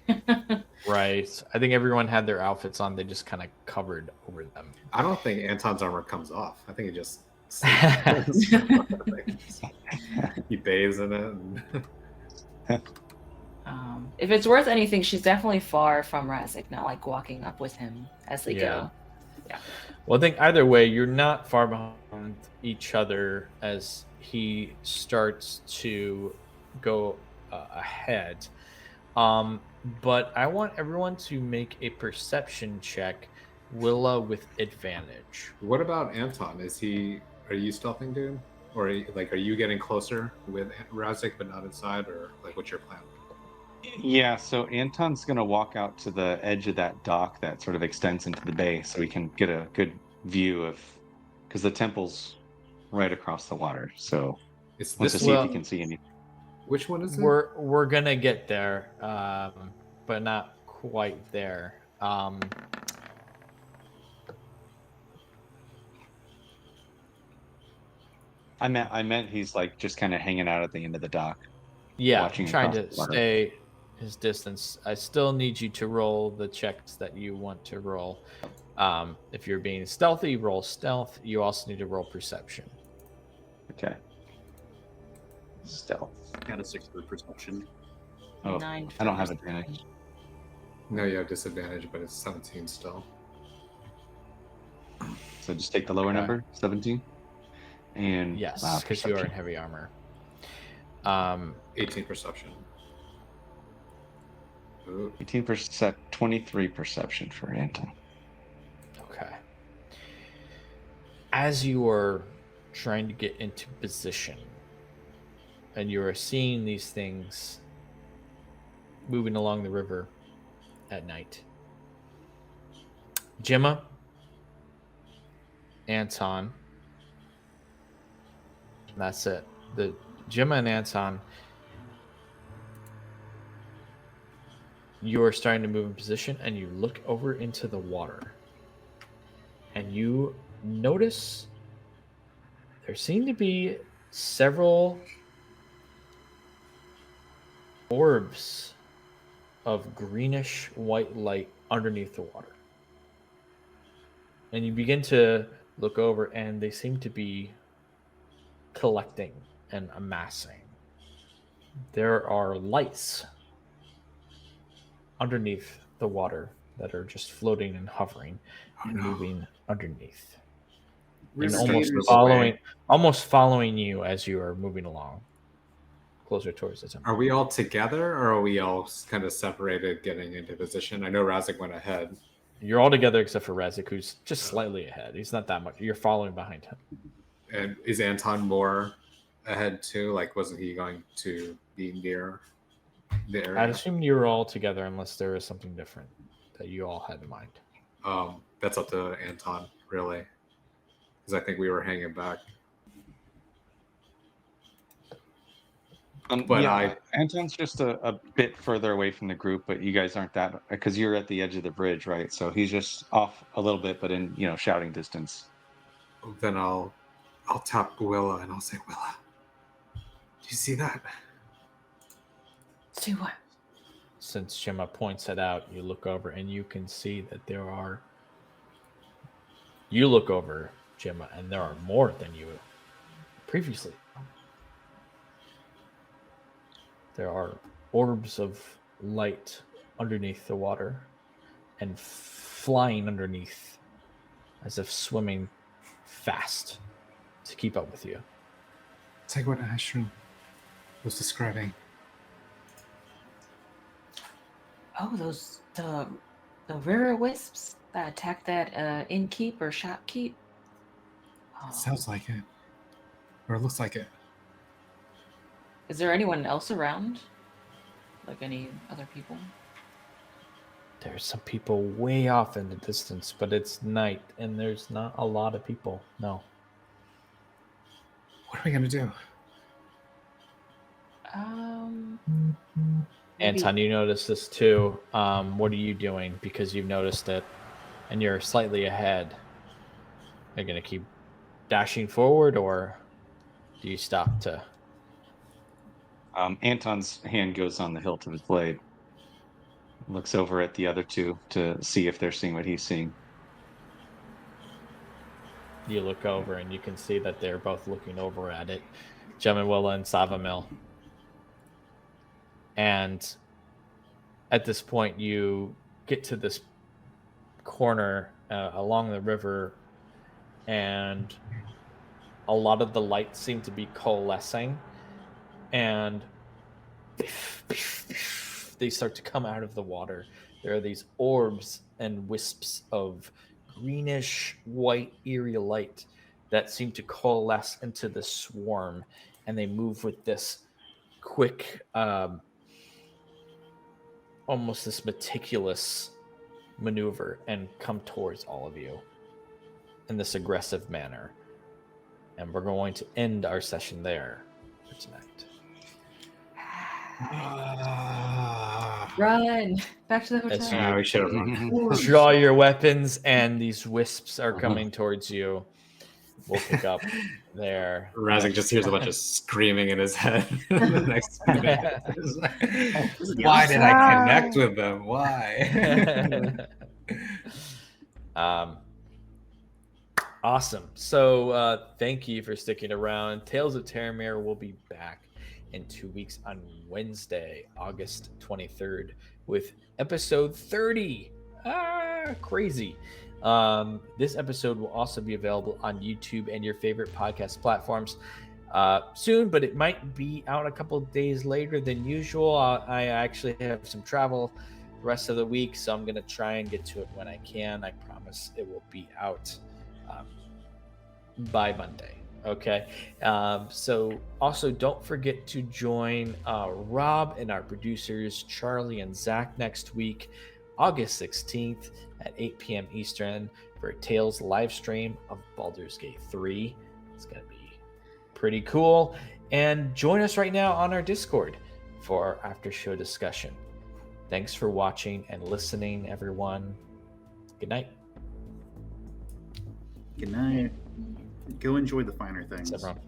Right. I think everyone had their outfits on. They just kind of covered over them. I don't think Anton's armor comes off. I think it just he bathes in it. And If it's worth anything, she's definitely far from Razak, not like walking up with him as they go. Well, I think either way, you're not far behind each other as he starts to go ahead. But I want everyone to make a perception check, Willa with advantage. What about Anton? Are you stealthing, dude? Or are you getting closer with Razik but not inside, or like what's your plan? Yeah, so Anton's going to walk out to the edge of that dock that sort of extends into the bay so we can get a good view of, because the temple's right across the water. So It's wants to this see one. if he can see anything. Which one is it? We're gonna get there, but not quite there. I meant he's like just kind of hanging out at the end of the dock. Yeah, Watching trying across to the water. stay his distance. I still need you to roll the checks that you want to roll. If you're being stealthy, roll stealth. You also need to roll perception. Okay. Stealth. Got a 6 for perception. Oh, 9 I don't for have perception. advantage. No, you have disadvantage, but it's 17 still. So just take the lower Okay. number, 17. And Yes, because you are in perception. heavy armor. 18 perception. Ooh. 18 23 perception for Anton. Okay. As you are trying to get into position, and you are seeing these things moving along the river at night, Gemma, Anton, that's it. The Gemma and Anton, you are starting to move in position, and you look over into the water, and you notice there seem to be several orbs of greenish white light underneath the water. And you begin to look over, and they seem to be collecting and amassing. There are lights underneath the water that are just floating and hovering and moving underneath. And We're almost skaters following away. almost following you as you are moving along closer towards the temple. Are we all together, or are we all kind of separated, getting into position? I know Razik went ahead. You're all together except for Razik, who's just slightly ahead. He's not that much. You're following behind him. And is Anton more ahead too? Like, wasn't he going to be near the area? I'd assume you were all together unless there is something different that you all had in mind. That's up to Anton, really, because I think we were hanging back. But Anton's just a bit further away from the group, but you guys aren't that, because you're at the edge of the bridge, right? So he's just off a little bit, but in shouting distance. Then I'll tap Willa and I'll say, Willa, do you see that? See what? Since Gemma points it out, you look over and you can see that there are. You look over, Gemma, and there are more than you previously. There are orbs of light underneath the water and flying underneath as if swimming fast to keep up with you. It's like what Ashton was describing. Oh, those the rare wisps that attacked that innkeep or shopkeep. Oh. Sounds like it, or it looks like it. Is there anyone else around? Like any other people? There's some people way off in the distance, but it's night and there's not a lot of people. No. What are we gonna do? Anton, you notice this too. What are you doing? Because you've noticed it and you're slightly ahead. Are you going to keep dashing forward, or do you stop to... Anton's hand goes on the hilt of his blade. Looks over at the other two to see if they're seeing what he's seeing. You look over and you can see that they're both looking over at it. Gemawilla and Savamil. And at this point, you get to this corner along the river, and a lot of the lights seem to be coalescing, and they start to come out of the water. There are these orbs and wisps of greenish, white, eerie light that seem to coalesce into the swarm, and they move with this quick, almost this meticulous maneuver and come towards all of you in this aggressive manner. And we're going to end our session there for tonight. Run back to the As hotel. you we should have draw your weapons and these wisps are coming towards you. We'll pick up there. Razik just hears a bunch of screaming in his head. The next why did I connect with them? Why? Awesome. So thank you for sticking around. Tales of Terramir will be back in 2 weeks on Wednesday, August 23rd, with episode 30. Crazy. This episode will also be available on YouTube and your favorite podcast platforms soon, but it might be out a couple of days later than usual. I actually have some travel the rest of the week, so I'm going to try and get to it when I can. I promise it will be out by Monday. Okay. So also don't forget to join Rob and our producers, Charlie and Zach, next week, August 16th at 8 p.m. Eastern for a Tales live stream of Baldur's Gate 3. It's going to be pretty cool. And join us right now on our Discord for our after show discussion. Thanks for watching and listening, everyone. Good night. Good night. Go enjoy the finer things. Thanks, everyone.